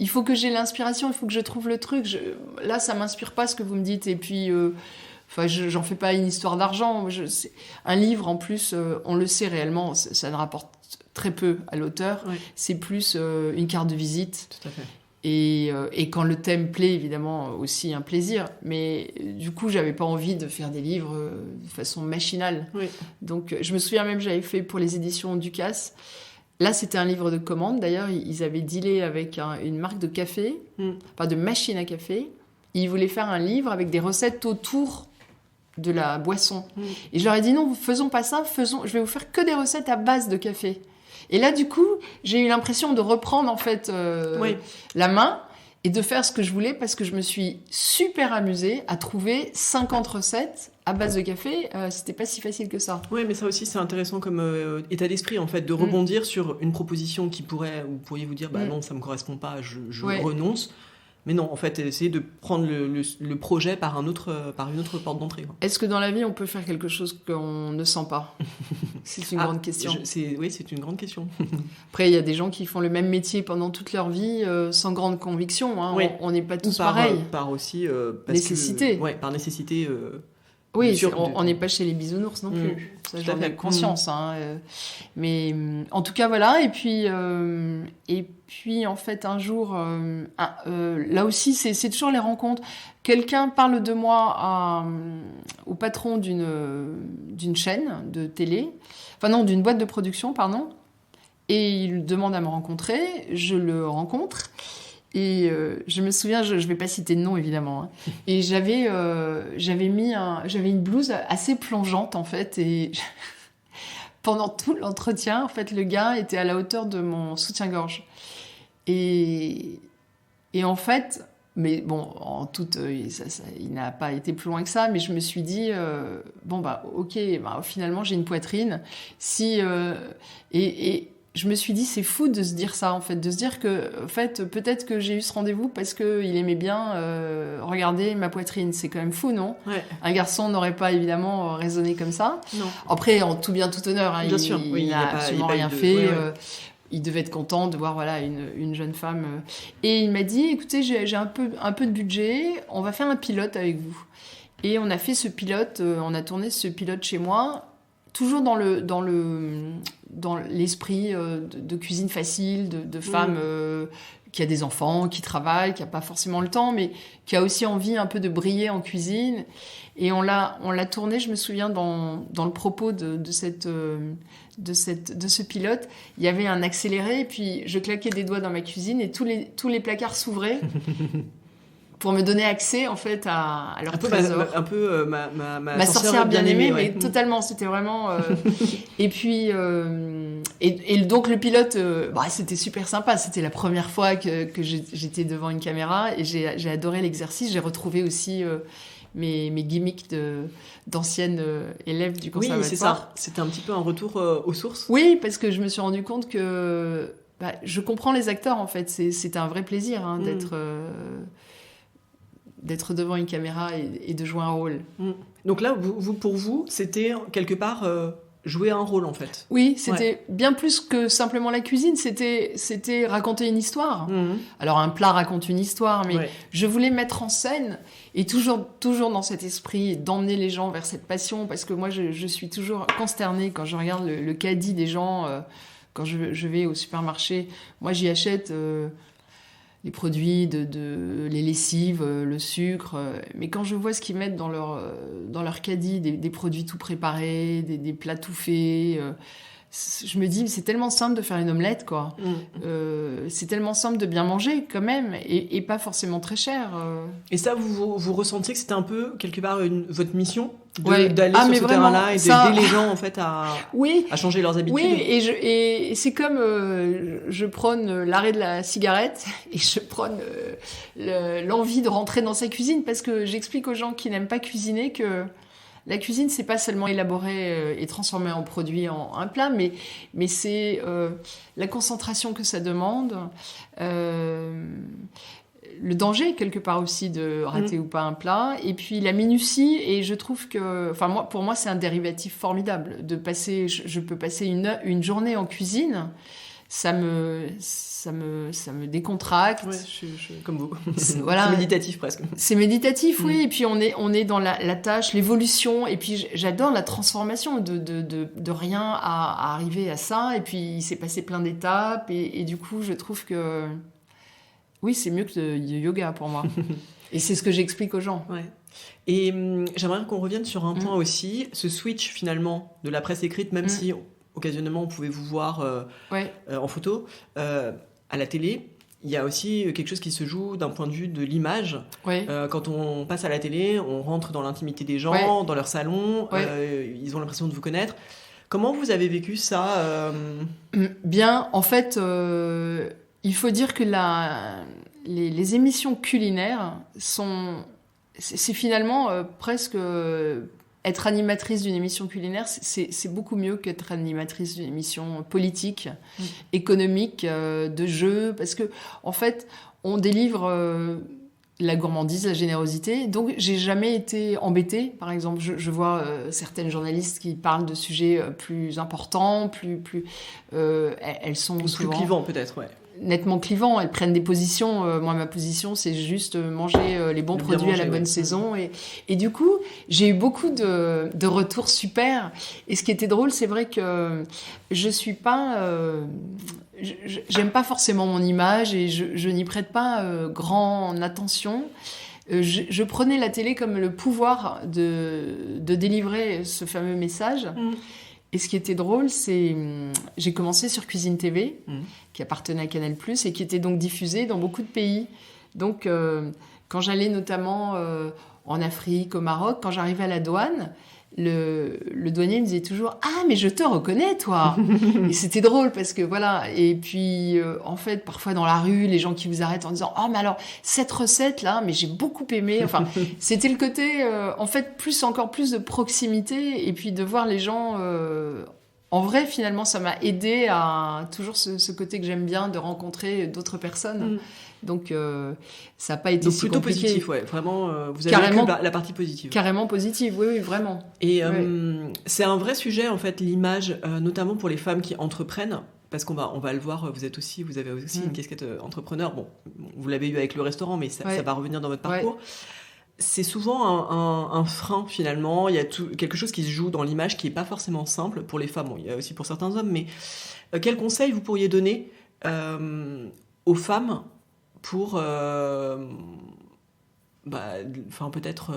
il faut que j'ai l'inspiration, il faut que je trouve le truc. Là, ça m'inspire pas ce que vous me dites. Et puis, j'en fais pas une histoire d'argent. Un livre, en plus, on le sait réellement, ça ne rapporte très peu à l'auteur. Ouais. C'est plus une carte de visite. Tout à fait. Et quand le thème plaît, évidemment, aussi un plaisir. Mais du coup, j'avais pas envie de faire des livres de façon machinale. Oui. Donc, je me souviens même, j'avais fait pour les éditions Ducasse. Là, c'était un livre de commande. D'ailleurs, ils avaient dealé avec une marque de café, de machine à café. Ils voulaient faire un livre avec des recettes autour de la boisson. Et je leur ai dit non, faisons pas ça. Je vais vous faire que des recettes à base de café. Et là, du coup, j'ai eu l'impression de reprendre en fait la main et de faire ce que je voulais parce que je me suis super amusée à trouver 50 recettes à base de café. C'était pas si facile que ça. Oui, mais ça aussi, c'est intéressant comme état d'esprit, en fait, de rebondir sur une proposition qui vous pourriez vous dire, non, ça me correspond pas, je renonce. Mais non, en fait, essayer de prendre le projet par une autre porte d'entrée. Quoi. Est-ce que dans la vie, on peut faire quelque chose qu'on ne sent pas ? C'est une grande question. Oui, c'est une grande question. Après, il y a des gens qui font le même métier pendant toute leur vie sans grande conviction. Hein. Oui. On n'est pas tous pareils. Par aussi... nécessité. Par nécessité... Oui, on n'est pas chez les bisounours non plus. Ça, j'en ai conscience. Hein. Mais en tout cas, voilà. Et puis en fait, un jour, là aussi, c'est toujours les rencontres. Quelqu'un parle de moi au patron d'une chaîne de télé, d'une boîte de production, pardon. Et il demande à me rencontrer. Je le rencontre. Et je me souviens, je vais pas citer de nom évidemment, hein, et j'avais une blouse assez plongeante en fait, et pendant tout l'entretien, en fait, le gars était à la hauteur de mon soutien-gorge, et en fait, mais bon, il n'a pas été plus loin que ça, mais je me suis dit finalement j'ai une poitrine, et je me suis dit, c'est fou de se dire ça, en fait, de se dire que, en fait, peut-être que j'ai eu ce rendez-vous parce qu'il aimait bien regarder ma poitrine. C'est quand même fou, non ? Ouais. Un garçon n'aurait pas, évidemment, raisonné comme ça. Non. Après, en tout bien, tout honneur, hein, bien sûr. Il n'a absolument rien fait. il devait être content de voir voilà, une jeune femme. Et il m'a dit, écoutez, j'ai un peu de budget, on va faire un pilote avec vous. Et on a fait ce pilote, on a tourné ce pilote chez moi, toujours dans l'esprit de cuisine facile, de femme qui a des enfants, qui travaille, qui n'a pas forcément le temps, mais qui a aussi envie un peu de briller en cuisine. Et on l'a tourné, je me souviens, dans le propos de ce pilote, il y avait un accéléré, et puis je claquais des doigts dans ma cuisine, et tous les placards s'ouvraient. Pour me donner accès en fait à leur trésor. Ma sorcière bien aimée, ouais. Mais totalement, c'était vraiment. Et puis et donc le pilote, c'était super sympa. C'était la première fois que j'étais devant une caméra et j'ai adoré l'exercice. J'ai retrouvé aussi mes gimmicks d'anciennes élèves du conservatoire. Oui, c'est ça. C'était un petit peu un retour aux sources. Oui, parce que je me suis rendu compte que je comprends les acteurs en fait. C'était un vrai plaisir d'être devant une caméra et de jouer un rôle. Donc là, pour vous, c'était quelque part jouer un rôle, en fait. Oui, c'était bien plus que simplement la cuisine, c'était raconter une histoire. Alors un plat raconte une histoire, mais je voulais mettre en scène, et toujours dans cet esprit d'emmener les gens vers cette passion, parce que moi, je suis toujours consternée quand je regarde le caddie des gens, quand je vais au supermarché. Moi, j'y achète... les produits, les lessives, le sucre. Mais quand je vois ce qu'ils mettent dans leur caddie, des produits tout préparés, des plats tout faits, je me dis, c'est tellement simple de faire une omelette, quoi. C'est tellement simple de bien manger, quand même, et pas forcément très cher. Et ça, vous ressentiez que c'était un peu, quelque part, votre mission d'aller sur ce terrain-là et d'aider les gens, en fait, à changer leurs habitudes. Oui, et c'est comme je prône l'arrêt de la cigarette et je prône l'envie de rentrer dans sa cuisine, parce que j'explique aux gens qui n'aiment pas cuisiner que la cuisine, c'est pas seulement élaborer et transformer en produit en un plat, mais c'est la concentration que ça demande, le danger quelque part aussi de rater ou pas un plat, et puis la minutie. Et je trouve que, pour moi, c'est un dérivatif formidable de passer. Je peux passer une journée en cuisine. Ça me décontracte. Ouais, comme vous. Voilà. C'est méditatif presque. C'est méditatif, oui. Et puis on est dans la tâche, l'évolution. Et puis j'adore la transformation de rien à arriver à ça. Et puis il s'est passé plein d'étapes. Et du coup, je trouve que oui, c'est mieux que le yoga pour moi. Et c'est ce que j'explique aux gens. Ouais. Et j'aimerais qu'on revienne sur un point aussi, ce switch finalement de la presse écrite, même si occasionnellement on pouvait vous voir en photo, à la télé. Il y a aussi quelque chose qui se joue d'un point de vue de l'image. Quand on passe à la télé, on rentre dans l'intimité des gens, dans leur salon, ils ont l'impression de vous connaître. Comment vous avez vécu ça Bien, en fait, il faut dire que les émissions culinaires c'est finalement presque... être animatrice d'une émission culinaire, c'est beaucoup mieux qu'être animatrice d'une émission politique, économique, de jeu, parce que en fait, on délivre la gourmandise, la générosité. Donc, j'ai jamais été embêtée. Par exemple, je vois certaines journalistes qui parlent de sujets plus importants, elles sont souvent... Plus clivants, peut-être, nettement clivants, elles prennent des positions. Moi, ma position, c'est juste manger les bons produits à la bonne saison. Et du coup, j'ai eu beaucoup de retours super. Et ce qui était drôle, c'est vrai que je suis pas... j'aime pas forcément mon image et je n'y prête pas grande attention. Je prenais la télé comme le pouvoir de délivrer ce fameux message. Et ce qui était drôle, c'est j'ai commencé sur Cuisine TV, qui appartenait à Canal+, et qui était donc diffusée dans beaucoup de pays. Donc, quand j'allais notamment en Afrique, au Maroc, quand j'arrivais à la douane, le douanier me disait toujours « Ah, mais je te reconnais, toi !» Et c'était drôle parce que voilà. Et puis, en fait, parfois dans la rue, les gens qui vous arrêtent en disant « Oh, mais alors, cette recette-là, mais j'ai beaucoup aimé. » Enfin, c'était le côté, en fait, encore plus de proximité. Et puis de voir les gens... en vrai, finalement, ça m'a aidé à toujours ce côté que j'aime bien, de rencontrer d'autres personnes. Donc, ça n'a pas été si plutôt compliqué. Positif, vraiment, vous avez vécu la partie positive. Carrément positive, oui, vraiment. Et c'est un vrai sujet, en fait, l'image, notamment pour les femmes qui entreprennent, parce qu'on va le voir, vous avez aussi une casquette entrepreneur. Bon, vous l'avez eu avec le restaurant, mais ça va revenir dans votre parcours. Ouais. C'est souvent un frein, finalement. Il y a quelque chose qui se joue dans l'image qui n'est pas forcément simple pour les femmes. Bon, il y a aussi pour certains hommes, mais quel conseil vous pourriez donner aux femmes pour... peut-être,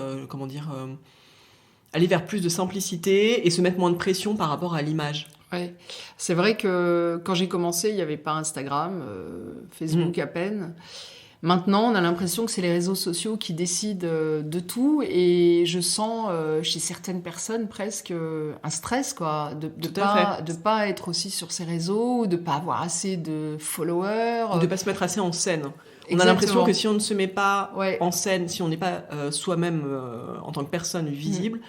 aller vers plus de simplicité et se mettre moins de pression par rapport à l'image. Ouais. C'est vrai que quand j'ai commencé, il n'y avait pas Instagram, Facebook à peine. Maintenant, on a l'impression que c'est les réseaux sociaux qui décident de tout, et je sens chez certaines personnes presque un stress, quoi, de pas être aussi sur ces réseaux, de pas avoir assez de followers, de pas se mettre assez en scène. On Exactement. A l'impression que si on ne se met pas en scène, si on n'est pas soi-même en tant que personne visible,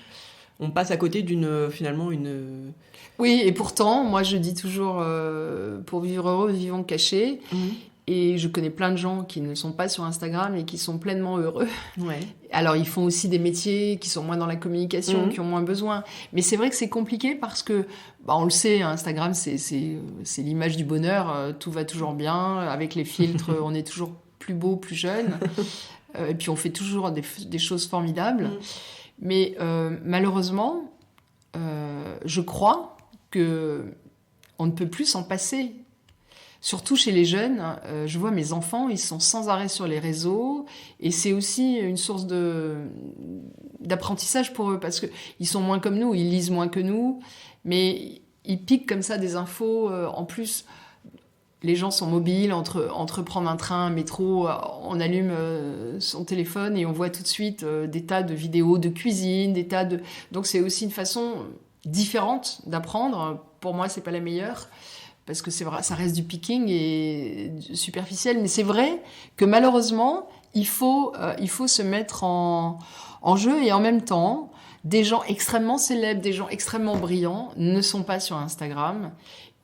on passe à côté finalement une... Oui, et pourtant, moi je dis toujours, pour vivre heureux, vivons cachés. Et je connais plein de gens qui ne sont pas sur Instagram et qui sont pleinement heureux. Ouais. Alors, ils font aussi des métiers qui sont moins dans la communication, qui ont moins besoin. Mais c'est vrai que c'est compliqué parce que, on le sait, Instagram, c'est l'image du bonheur. Tout va toujours bien. Avec les filtres, on est toujours plus beau, plus jeune. Et puis, on fait toujours des choses formidables. Mais malheureusement, je crois qu'on ne peut plus s'en passer. Surtout chez les jeunes, je vois mes enfants, ils sont sans arrêt sur les réseaux, et c'est aussi une source d'apprentissage pour eux, parce qu'ils sont moins comme nous, ils lisent moins que nous, mais ils piquent comme ça des infos. En plus, les gens sont mobiles, entre prendre un train, un métro, on allume son téléphone et on voit tout de suite des tas de vidéos de cuisine, donc c'est aussi une façon différente d'apprendre. Pour moi, c'est pas la meilleure, parce que c'est vrai, ça reste du picking et superficiel, mais c'est vrai que malheureusement, il faut se mettre en jeu, et en même temps, des gens extrêmement célèbres, des gens extrêmement brillants ne sont pas sur Instagram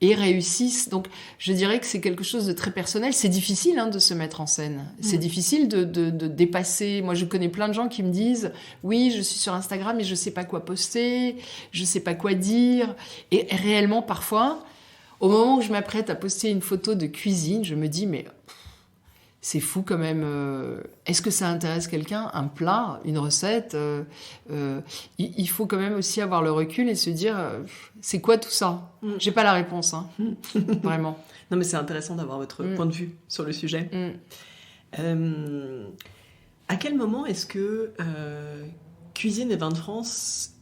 et réussissent. Donc, je dirais que c'est quelque chose de très personnel. C'est difficile de se mettre en scène. C'est difficile de dépasser. Moi, je connais plein de gens qui me disent « Oui, je suis sur Instagram, mais je sais pas quoi poster, je sais pas quoi dire. » Et réellement, parfois... Au moment où je m'apprête à poster une photo de cuisine, je me dis, mais c'est fou quand même. Est-ce que ça intéresse quelqu'un, un plat, une recette? Il faut quand même aussi avoir le recul et se dire, c'est quoi tout ça? J'ai pas la réponse, vraiment. Non, mais c'est intéressant d'avoir votre point de vue sur le sujet. À quel moment est-ce que Cuisine et Vins de France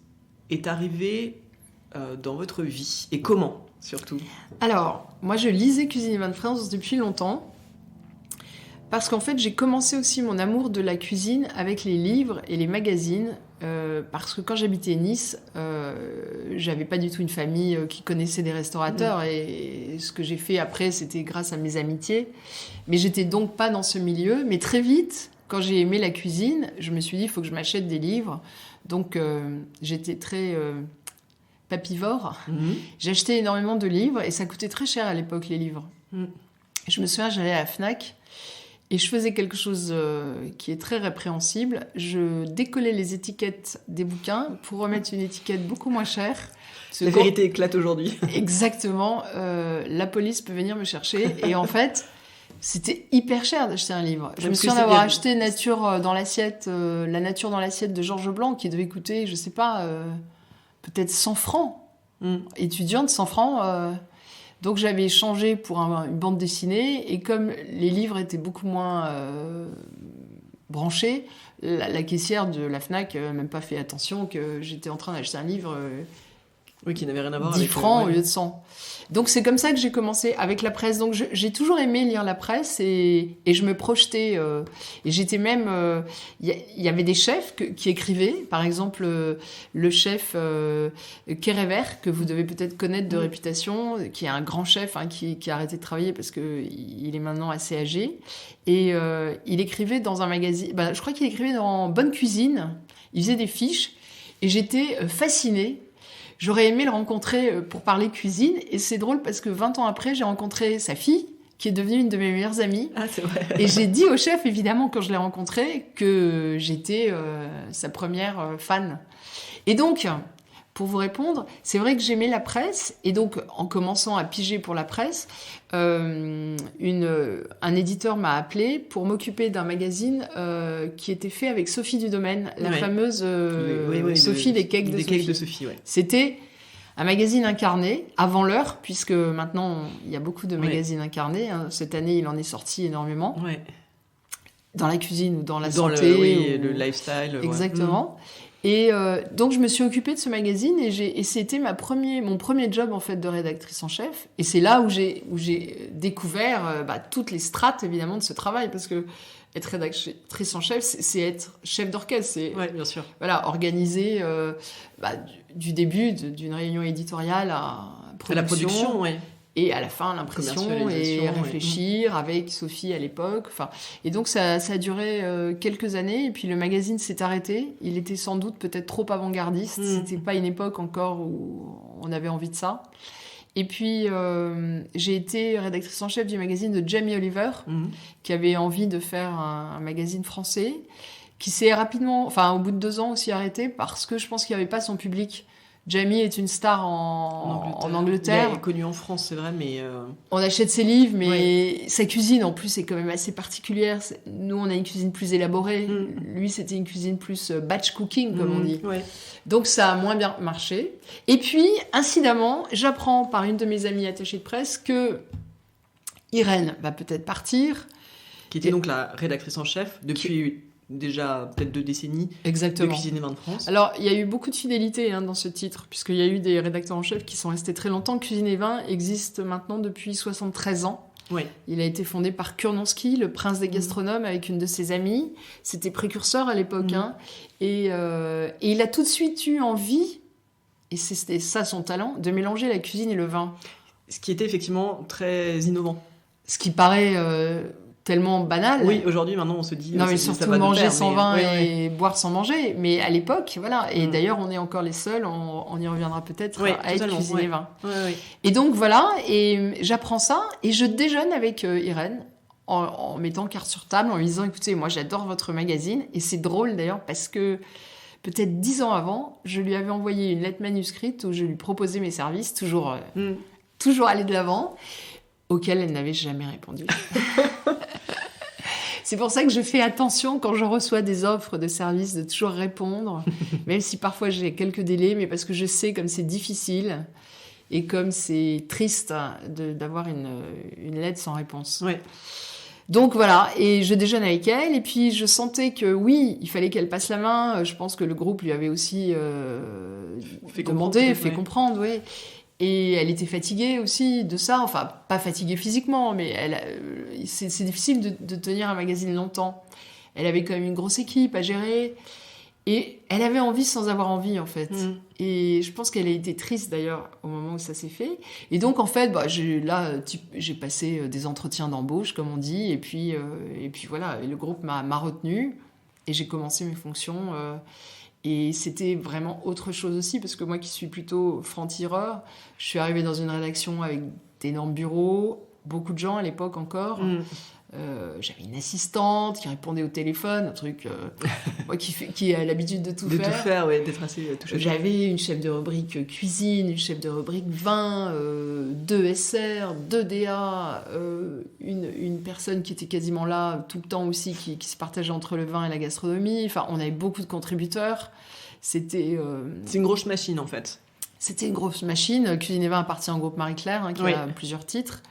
est arrivé dans votre vie, et comment? Surtout. Alors, moi je lisais Cuisine et Vins de France depuis longtemps, parce qu'en fait j'ai commencé aussi mon amour de la cuisine avec les livres et les magazines, parce que quand j'habitais Nice, j'avais pas du tout une famille qui connaissait des restaurateurs, et ce que j'ai fait après c'était grâce à mes amitiés, mais j'étais donc pas dans ce milieu. Mais très vite, quand j'ai aimé la cuisine, je me suis dit il faut que je m'achète des livres, donc j'étais très... papivore. J'achetais énormément de livres, et ça coûtait très cher à l'époque, les livres. Je me souviens, j'allais à la Fnac et je faisais quelque chose qui est très répréhensible. Je décollais les étiquettes des bouquins pour remettre une étiquette beaucoup moins chère. La vérité éclate aujourd'hui. Exactement. La police peut venir me chercher, et en fait, c'était hyper cher d'acheter un livre. Je me souviens d'avoir acheté La nature dans l'assiette de Georges Blanc, qui devait coûter, je sais pas... peut-être 100 francs, étudiante, 100 francs. Donc j'avais changé pour une bande dessinée, et comme les livres étaient beaucoup moins branchés, la caissière de la Fnac n'a même pas fait attention que j'étais en train d'acheter un livre qui n'avait rien à voir 10 avec... 10 francs au lieu de 100. Donc c'est comme ça que j'ai commencé avec la presse. Donc j'ai toujours aimé lire la presse, et je me projetais. Et j'étais même... Il y avait des chefs qui écrivaient. Par exemple, le chef Kéréver, que vous devez peut-être connaître de réputation, qui est un grand chef qui a arrêté de travailler parce qu'il est maintenant assez âgé. Et il écrivait dans un magazine... je crois qu'il écrivait dans Bonne Cuisine. Il faisait des fiches. Et j'étais fascinée. J'aurais aimé le rencontrer pour parler cuisine, et c'est drôle parce que 20 ans après, j'ai rencontré sa fille, qui est devenue une de mes meilleures amies. Ah, c'est vrai. Et j'ai dit au chef, évidemment, quand je l'ai rencontré, que j'étais sa première fan. Et donc, pour vous répondre, c'est vrai que j'aimais la presse, et donc en commençant à piger pour la presse, un éditeur m'a appelé pour m'occuper d'un magazine qui était fait avec Sophie Dudomaine, la fameuse Sophie, les cakes de Sophie. Ouais. C'était un magazine incarné, avant l'heure, puisque maintenant il y a beaucoup de magazines incarnés. Hein. Cette année, il en est sorti énormément. Ouais. Dans la cuisine ou dans la santé. Le lifestyle. Exactement. Ouais. Et donc je me suis occupée de ce magazine et c'était mon premier job en fait de rédactrice en chef. Et c'est là où j'ai découvert toutes les strates évidemment de ce travail, parce que être rédactrice en chef, c'est être chef d'orchestre, c'est bien sûr. Voilà, organiser du début d'une réunion éditoriale à la production, ouais. Et à la fin, l'impression et réfléchir avec Sophie à l'époque. Enfin, et donc, ça a duré quelques années. Et puis, le magazine s'est arrêté. Il était sans doute peut-être trop avant-gardiste. C'était pas une époque encore où on avait envie de ça. Et puis, j'ai été rédactrice en chef du magazine de Jamie Oliver, qui avait envie de faire un magazine français, qui s'est rapidement, au bout de 2 ans aussi arrêté, parce que je pense qu'il n'y avait pas son public. Jamie est une star en Angleterre. Il est connu en France, c'est vrai, mais... On achète ses livres, mais sa cuisine, en plus, est quand même assez particulière. Nous, on a une cuisine plus élaborée. Lui, c'était une cuisine plus batch cooking, comme on dit. Ouais. Donc, ça a moins bien marché. Et puis, incidemment, j'apprends par une de mes amies attachées de presse que Irène va peut-être partir. Qui était donc la rédactrice en chef depuis... déjà peut-être 2 décennies. Exactement. De Cuisine et Vin de France. Alors, il y a eu beaucoup de fidélité dans ce titre, puisqu'il y a eu des rédacteurs en chef qui sont restés très longtemps. Cuisine et Vin existe maintenant depuis 73 ans. Oui. Il a été fondé par Kurnonski, le prince des gastronomes, avec une de ses amies. C'était précurseur à l'époque. Et il a tout de suite eu envie, et c'était ça son talent, de mélanger la cuisine et le vin. Ce qui était effectivement très innovant. Ce qui paraît... tellement banal. Oui, aujourd'hui, maintenant, on se dit... Non, mais surtout manger sans vin et boire sans manger. Mais à l'époque, voilà. Et d'ailleurs, on est encore les seuls, on y reviendra peut-être, à être cuisine et vin. Et donc, voilà, et j'apprends ça, et je déjeune avec Irène, en mettant carte sur table, en lui disant, écoutez, moi, j'adore votre magazine. Et c'est drôle, d'ailleurs, parce que peut-être 10 ans avant, je lui avais envoyé une lettre manuscrite où je lui proposais mes services, toujours aller de l'avant, auquel elle n'avait jamais répondu. C'est pour ça que je fais attention quand je reçois des offres de services de toujours répondre, même si parfois j'ai quelques délais, mais parce que je sais comme c'est difficile et comme c'est triste d'avoir une lettre sans réponse. Ouais. Donc voilà, et je déjeune avec elle, et puis je sentais que oui, il fallait qu'elle passe la main. Je pense que le groupe lui avait aussi fait comprendre, oui. Et elle était fatiguée aussi de ça, enfin pas fatiguée physiquement, mais c'est difficile de tenir un magazine longtemps. Elle avait quand même une grosse équipe à gérer, et elle avait envie sans avoir envie en fait. Et je pense qu'elle a été triste d'ailleurs au moment où ça s'est fait. Et donc en fait, j'ai passé des entretiens d'embauche comme on dit, et puis voilà, et le groupe m'a retenue, et j'ai commencé mes fonctions. Et c'était vraiment autre chose aussi, parce que moi qui suis plutôt franc-tireur, je suis arrivée dans une rédaction avec d'énormes bureaux, beaucoup de gens à l'époque encore. J'avais une assistante qui répondait au téléphone, un truc moi qui a l'habitude de tout faire. De tout faire, ouais, d'être assez touché. J'avais une chef de rubrique cuisine, une chef de rubrique vin, 2 SR, 2 DA, une personne qui était quasiment là tout le temps aussi, qui se partageait entre le vin et la gastronomie. Enfin, on avait beaucoup de contributeurs. C'était... C'est une grosse machine, en fait. C'était une grosse machine. Cuisine et Vin appartient au groupe Marie-Claire, qui a plusieurs titres.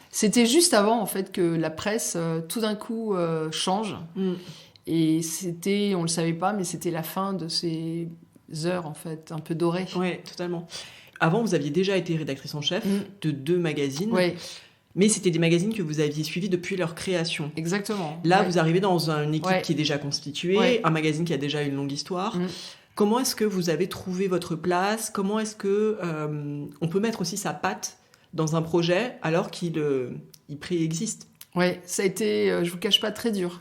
C'était juste avant, en fait, que la presse, tout d'un coup, change. Et c'était, on le savait pas, mais c'était la fin de ces heures, en fait, un peu dorées. Oui, totalement. Avant, vous aviez déjà été rédactrice en chef de 2 magazines. Oui. Mais c'était des magazines que vous aviez suivis depuis leur création. Exactement. Là, vous arrivez dans une équipe qui est déjà constituée, un magazine qui a déjà une longue histoire. Comment est-ce que vous avez trouvé votre place ? Comment est-ce que on peut mettre aussi sa patte dans un projet alors qu'il préexiste ? Oui, ça a été, je vous cache pas, très dur.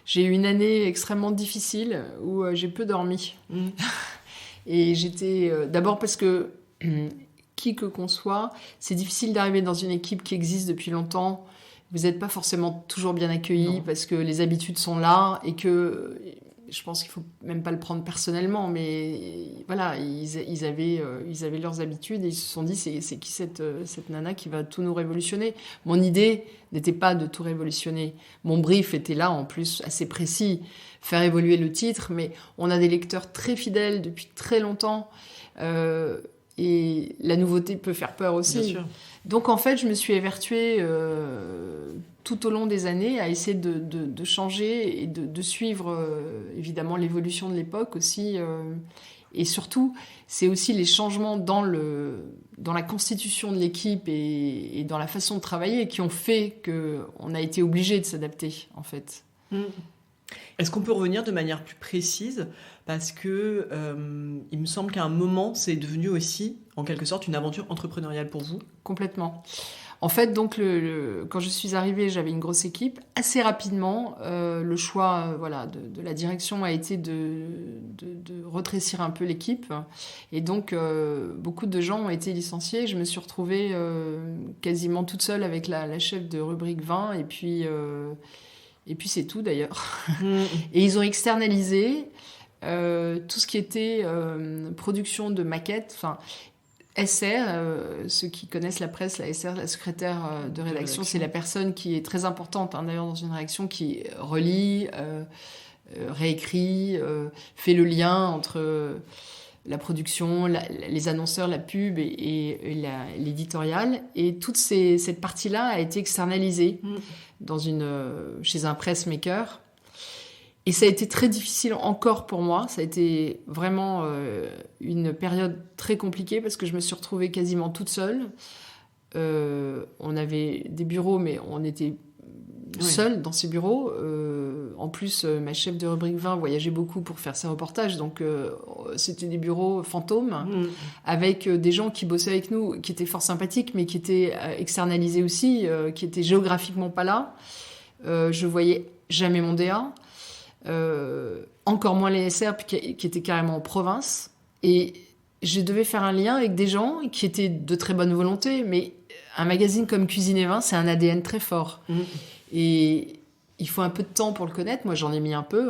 J'ai eu une année extrêmement difficile où j'ai peu dormi. Et j'étais... d'abord parce que, qui que qu'on soit, c'est difficile d'arriver dans une équipe qui existe depuis longtemps. Vous n'êtes pas forcément toujours bien accueilli parce que les habitudes sont là et que je pense qu'il faut même pas le prendre personnellement, mais voilà, ils avaient leurs habitudes et ils se sont dit c'est qui cette nana qui va tout nous révolutionner. Mon idée n'était pas de tout révolutionner. Mon brief était là en plus assez précis, faire évoluer le titre, mais on a des lecteurs très fidèles depuis très longtemps et la nouveauté peut faire peur aussi. Bien sûr. Donc en fait, je me suis évertuée tout au long des années à essayer de changer et de suivre évidemment l'évolution de l'époque aussi. Et surtout, c'est aussi les changements dans la constitution de l'équipe et dans la façon de travailler qui ont fait qu'on a été obligé de s'adapter en fait. Est-ce qu'on peut revenir de manière plus précise ? Parce que il me semble qu'à un moment, c'est devenu aussi, en quelque sorte, une aventure entrepreneuriale pour vous. Complètement. En fait, donc, quand je suis arrivée, j'avais une grosse équipe. Assez rapidement, le choix de la direction a été de retrécir un peu l'équipe. Et donc, beaucoup de gens ont été licenciés. Je me suis retrouvée quasiment toute seule avec la chef de rubrique 20. Et puis c'est tout, d'ailleurs. Et ils ont externalisé tout ce qui était production de maquettes. Enfin, SR, ceux qui connaissent la presse, la SR, la secrétaire de rédaction, c'est la personne qui est très importante, d'ailleurs, dans une rédaction, qui relit, réécrit, fait le lien entre la production, les annonceurs, la pub et l'éditorial. Et toute cette partie-là a été externalisée chez un pressmaker. Et ça a été très difficile encore pour moi. Ça a été vraiment une période très compliquée parce que je me suis retrouvée quasiment toute seule. On avait des bureaux, mais on était seul dans ces bureaux. En plus, ma chef de rubrique 20 voyageait beaucoup pour faire ses reportages. Donc, c'était des bureaux fantômes avec des gens qui bossaient avec nous, qui étaient fort sympathiques, mais qui étaient externalisés aussi, qui étaient géographiquement pas là. Je voyais jamais mon DA. Encore moins les SR qui étaient carrément en province, et je devais faire un lien avec des gens qui étaient de très bonne volonté, mais un magazine comme Cuisine et Vin, c'est un ADN très fort et il faut un peu de temps pour le connaître. Moi j'en ai mis un peu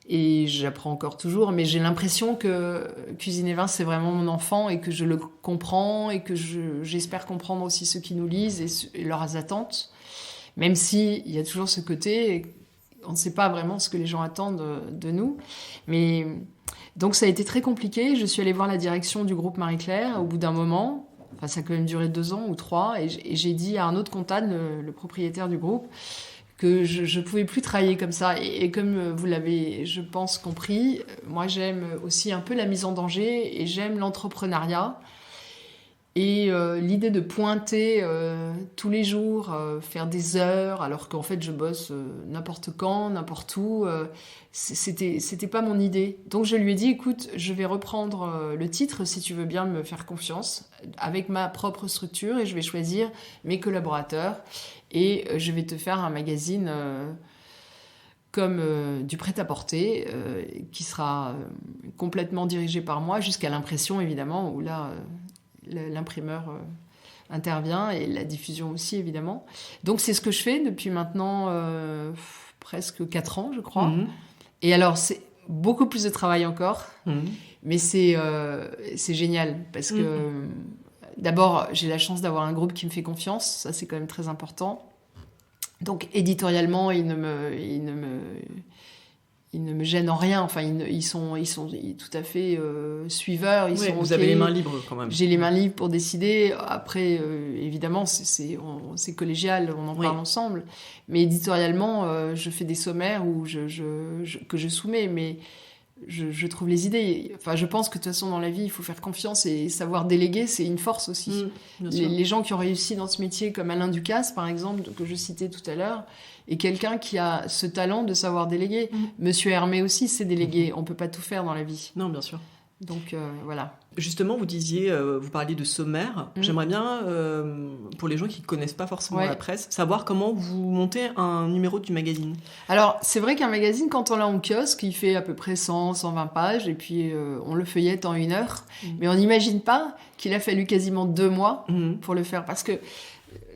et j'apprends encore toujours, mais j'ai l'impression que Cuisine et Vin c'est vraiment mon enfant et que je le comprends et que j'espère comprendre aussi ceux qui nous lisent et leurs attentes, même si il y a toujours ce côté on ne sait pas vraiment ce que les gens attendent de nous. Mais donc ça a été très compliqué. Je suis allée voir la direction du groupe Marie-Claire au bout d'un moment. Enfin, ça a quand même duré 2 ans ou 3. Et j'ai dit à un autre comptable, le propriétaire du groupe, que je ne pouvais plus travailler comme ça. Et comme vous l'avez, je pense, compris, moi j'aime aussi un peu la mise en danger et j'aime l'entrepreneuriat. Et l'idée de pointer tous les jours, faire des heures, alors qu'en fait je bosse n'importe quand, n'importe où, c'était pas mon idée. Donc je lui ai dit, écoute, je vais reprendre le titre si tu veux bien me faire confiance, avec ma propre structure, et je vais choisir mes collaborateurs, et je vais te faire un magazine comme du prêt-à-porter, qui sera complètement dirigé par moi, jusqu'à l'impression évidemment, où là... l'imprimeur intervient et la diffusion aussi évidemment. Donc c'est ce que je fais depuis maintenant presque 4 ans je crois. Et alors c'est beaucoup plus de travail encore, mais c'est génial parce que d'abord j'ai la chance d'avoir un groupe qui me fait confiance, ça c'est quand même très important. Donc éditorialement ils ne me gênent en rien. Enfin, ils sont tout à fait suiveurs. Vous avez les mains libres quand même. J'ai les mains libres pour décider. Après, évidemment, c'est collégial, on en parle ensemble. Mais éditorialement, je fais des sommaires que je soumets, mais je trouve les idées. Enfin, je pense que de toute façon, dans la vie, il faut faire confiance et savoir déléguer, c'est une force aussi. Les gens qui ont réussi dans ce métier, comme Alain Ducasse, par exemple, que je citais tout à l'heure, et quelqu'un qui a ce talent de savoir déléguer. Monsieur Hermé aussi sait déléguer. On peut pas tout faire dans la vie. Non, bien sûr. Donc, voilà. Justement, vous parliez de sommaire. J'aimerais bien, pour les gens qui ne connaissent pas forcément la presse, savoir comment vous montez un numéro du magazine. Alors, c'est vrai qu'un magazine, quand on l'a en kiosque, il fait à peu près 100-120 pages, et puis on le feuillette en 1 heure. Mais on n'imagine pas qu'il a fallu quasiment 2 mois pour le faire. Parce que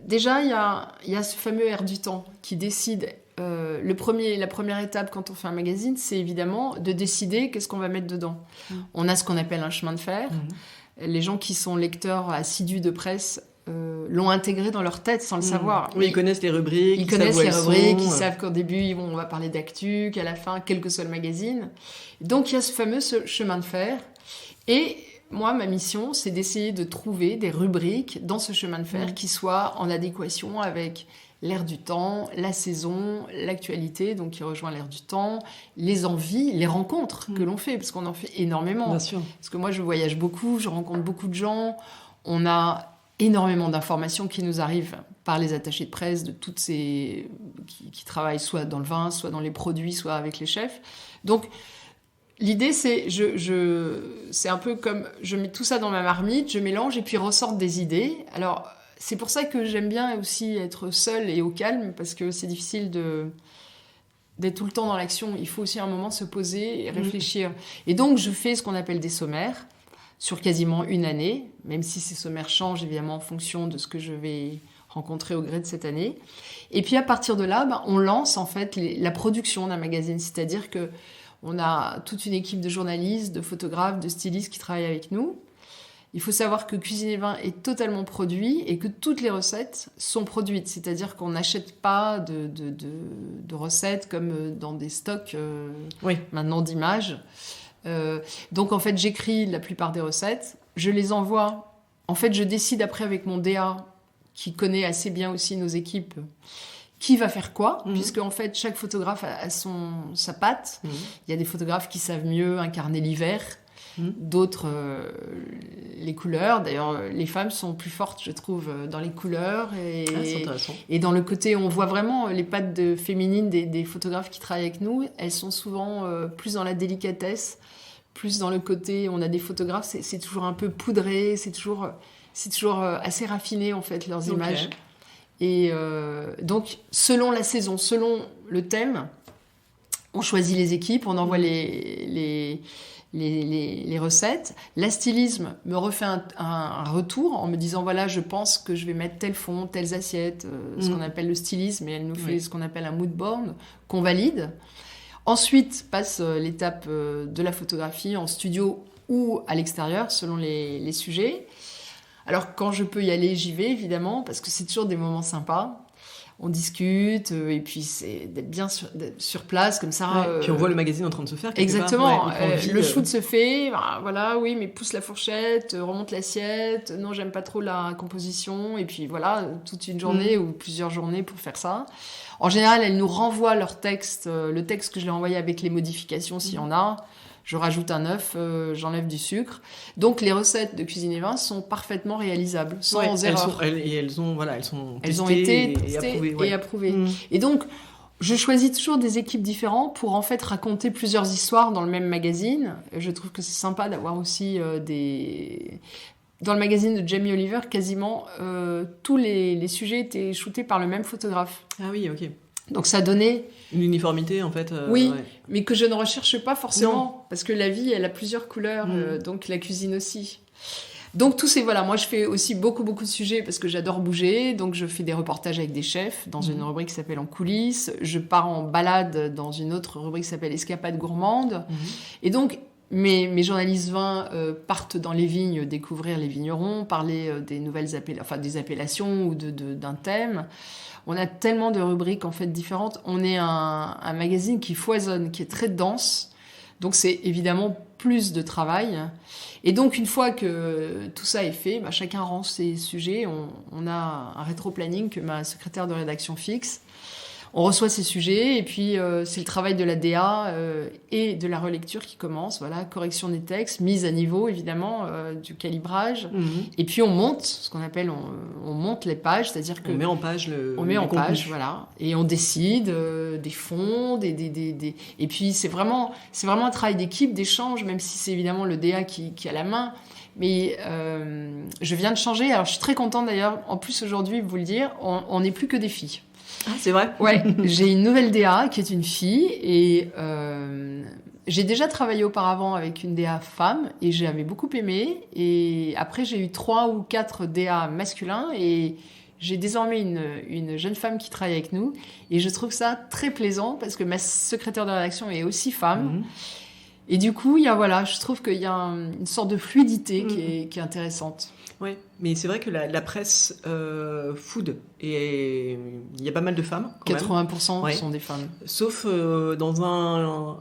déjà, il y a ce fameux air du temps qui décide la première étape quand on fait un magazine, c'est évidemment de décider qu'est-ce qu'on va mettre dedans. On a ce qu'on appelle un chemin de fer. Les gens qui sont lecteurs assidus de presse l'ont intégré dans leur tête sans le savoir. Oui, ils connaissent les rubriques. Ils savent qu'au début, on va parler d'actu, qu'à la fin, quel que soit le magazine. Donc, il y a ce fameux chemin de fer. Et moi, ma mission, c'est d'essayer de trouver des rubriques dans ce chemin de fer qui soient en adéquation avec l'air du temps, la saison, l'actualité, donc qui rejoint l'air du temps, les envies, les rencontres que l'on fait, parce qu'on en fait énormément. Bien sûr. Parce que moi, je voyage beaucoup, je rencontre beaucoup de gens. On a énormément d'informations qui nous arrivent par les attachés de presse de toutes ces qui travaillent soit dans le vin, soit dans les produits, soit avec les chefs. Donc, l'idée, c'est c'est un peu comme je mets tout ça dans ma marmite, je mélange et puis ressortent des idées. Alors, c'est pour ça que j'aime bien aussi être seule et au calme, parce que c'est difficile d'être tout le temps dans l'action. Il faut aussi à un moment se poser et réfléchir. Et donc, je fais ce qu'on appelle des sommaires sur quasiment une année, même si ces sommaires changent évidemment en fonction de ce que je vais rencontrer au gré de cette année. Et puis à partir de là, on lance en fait la production d'un magazine, c'est-à-dire que on a toute une équipe de journalistes, de photographes, de stylistes qui travaillent avec nous. Il faut savoir que Cuisine et Vin est totalement produit et que toutes les recettes sont produites. C'est-à-dire qu'on n'achète pas de recettes comme dans des stocks maintenant d'images. Donc en fait, j'écris la plupart des recettes. Je les envoie. En fait, je décide après avec mon DA, qui connaît assez bien aussi nos équipes, qui va faire quoi, puisque en fait, chaque photographe a sa patte. Il y a des photographes qui savent mieux incarner l'hiver. D'autres les couleurs. D'ailleurs, les femmes sont plus fortes, je trouve, dans les couleurs et dans le côté, on voit vraiment les pattes féminines des photographes qui travaillent avec nous. Elles sont souvent plus dans la délicatesse, plus dans le côté, on a des photographes, c'est toujours un peu poudré, c'est toujours assez raffiné en fait leurs images. Et donc, selon la saison, selon le thème, on choisit les équipes, on envoie les recettes. La stylisme me refait un retour en me disant voilà, je pense que je vais mettre tel fond, telles assiettes, ce qu'on appelle le stylisme, et elle nous fait ce qu'on appelle un mood board qu'on valide. Ensuite passe l'étape de la photographie en studio ou à l'extérieur selon les sujets. Alors quand je peux y aller, j'y vais évidemment parce que c'est toujours des moments sympas. On discute, et puis c'est d'être bien sur place, comme ça. Puis on voit le magazine en train de se faire. Exactement. Le shoot se fait, voilà, oui, mais pousse la fourchette, remonte l'assiette. Non, j'aime pas trop la composition. Et puis voilà, toute une journée ou plusieurs journées pour faire ça. En général, elles nous renvoient leur texte, le texte que je leur ai envoyé avec les modifications, s'il y en a. Je rajoute un œuf, j'enlève du sucre. Donc les recettes de Cuisine et Vin sont parfaitement réalisables, sans erreur. Elles ont été testées et approuvées. Et donc, je choisis toujours des équipes différentes pour en fait raconter plusieurs histoires dans le même magazine. Je trouve que c'est sympa d'avoir aussi Dans le magazine de Jamie Oliver, quasiment tous les sujets étaient shootés par le même photographe. Ah oui, ok. Donc ça donnait... Une uniformité, en fait. Oui, mais que je ne recherche pas forcément. Parce que la vie, elle a plusieurs couleurs, donc la cuisine aussi. Donc tous ces... Voilà, moi je fais aussi beaucoup de sujets parce que j'adore bouger. Donc je fais des reportages avec des chefs dans une rubrique qui s'appelle En coulisses. Je pars en balade dans une autre rubrique qui s'appelle Escapades gourmandes. Et donc... Mes journalistes vins partent dans les vignes, découvrir les vignerons, parler des nouvelles des appellations ou d'un thème. On a tellement de rubriques en fait différentes. On est un magazine qui foisonne, qui est très dense. Donc c'est évidemment plus de travail. Et donc une fois que tout ça est fait, chacun range ses sujets. On a un rétro-planning que ma secrétaire de rédaction fixe. On reçoit ces sujets et puis c'est le travail de la DA et de la relecture qui commence. Voilà, correction des textes, mise à niveau évidemment, du calibrage. Et puis on monte, ce qu'on appelle, on monte les pages, c'est-à-dire que on met en page voilà, et on décide des fonds, et puis c'est vraiment un travail d'équipe, d'échange, même si c'est évidemment le DA qui a la main. Mais je viens de changer. Alors je suis très contente d'ailleurs. En plus aujourd'hui, vous le dire, on n'est plus que des filles. Ah, c'est vrai ? Ouais, j'ai une nouvelle DA qui est une fille et j'ai déjà travaillé auparavant avec une DA femme et j'avais beaucoup aimé. Et après, j'ai eu 3 ou 4 DA masculins et J'ai désormais une jeune femme qui travaille avec nous et je trouve ça très plaisant parce que ma secrétaire de rédaction est aussi femme. Et du coup, je trouve qu'il y a une sorte de fluidité qui est intéressante. Oui, mais c'est vrai que la presse food, et il y a pas mal de femmes. 80% sont des femmes. Sauf dans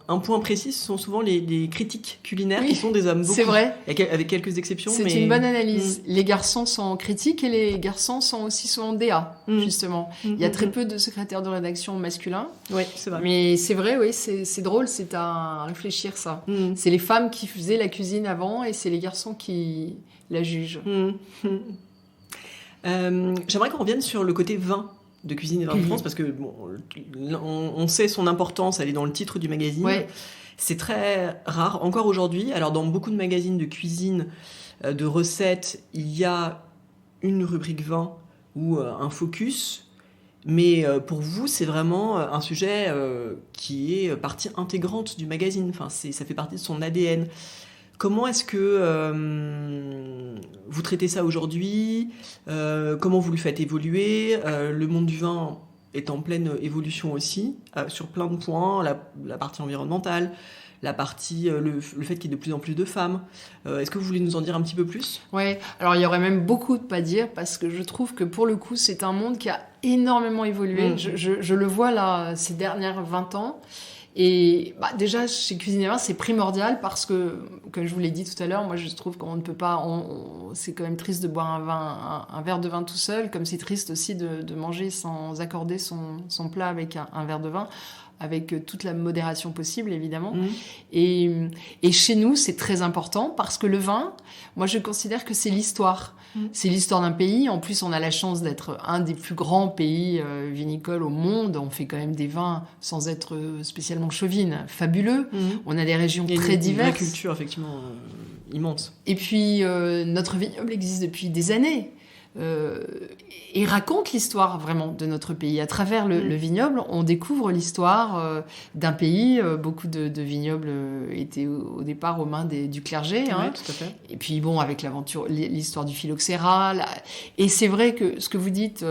un point précis, ce sont souvent les critiques culinaires qui sont des hommes. Beaucoup. C'est vrai. Avec quelques exceptions. C'est une bonne analyse. Les garçons sont critiques et les garçons sont aussi souvent DA, justement. Il y a très peu de secrétaires de rédaction masculins. Oui, c'est vrai. Mais c'est vrai, oui, c'est drôle, c'est à réfléchir ça. C'est les femmes qui faisaient la cuisine avant et c'est les garçons qui la jugent. J'aimerais qu'on revienne sur le côté vin de Cuisine et Vin de France, parce que on sait son importance, elle est dans le titre du magazine. Ouais. C'est très rare, encore aujourd'hui. Alors dans beaucoup de magazines de cuisine, de recettes, il y a une rubrique vin ou un focus, mais pour vous, c'est vraiment un sujet qui est partie intégrante du magazine. Enfin, ça fait partie de son ADN. Comment est-ce que vous traitez ça aujourd'hui ? Comment vous le faites évoluer ? Le monde du vin est en pleine évolution aussi, sur plein de points, la partie environnementale, la partie, le fait qu'il y ait de plus en plus de femmes. Est-ce que vous voulez nous en dire un petit peu plus ? Oui, alors il y aurait même beaucoup de pas dire, parce que je trouve que pour le coup, c'est un monde qui a énormément évolué. Je le vois là, ces dernières 20 ans. Et déjà, chez Cuisine et Vin, c'est primordial parce que, comme je vous l'ai dit tout à l'heure, moi je trouve qu'on ne peut pas... c'est quand même triste de boire un verre de vin tout seul, comme c'est triste aussi de manger sans accorder son plat avec un verre de vin, avec toute la modération possible, évidemment. Et chez nous, c'est très important parce que le vin, moi je considère que c'est l'histoire. C'est l'histoire d'un pays. En plus, on a la chance d'être un des plus grands pays vinicoles au monde. On fait quand même des vins, sans être spécialement chauvine, fabuleux. On a des régions très diverses. Une vraie culture, effectivement, immense. Et puis, notre vignoble existe depuis des années. Et raconte l'histoire vraiment de notre pays. À travers le vignoble, on découvre l'histoire d'un pays. Beaucoup de vignobles étaient au départ aux mains du clergé. Oui, tout à fait. Et puis avec l'aventure, l'histoire du phylloxéra. Et c'est vrai que ce que vous dites,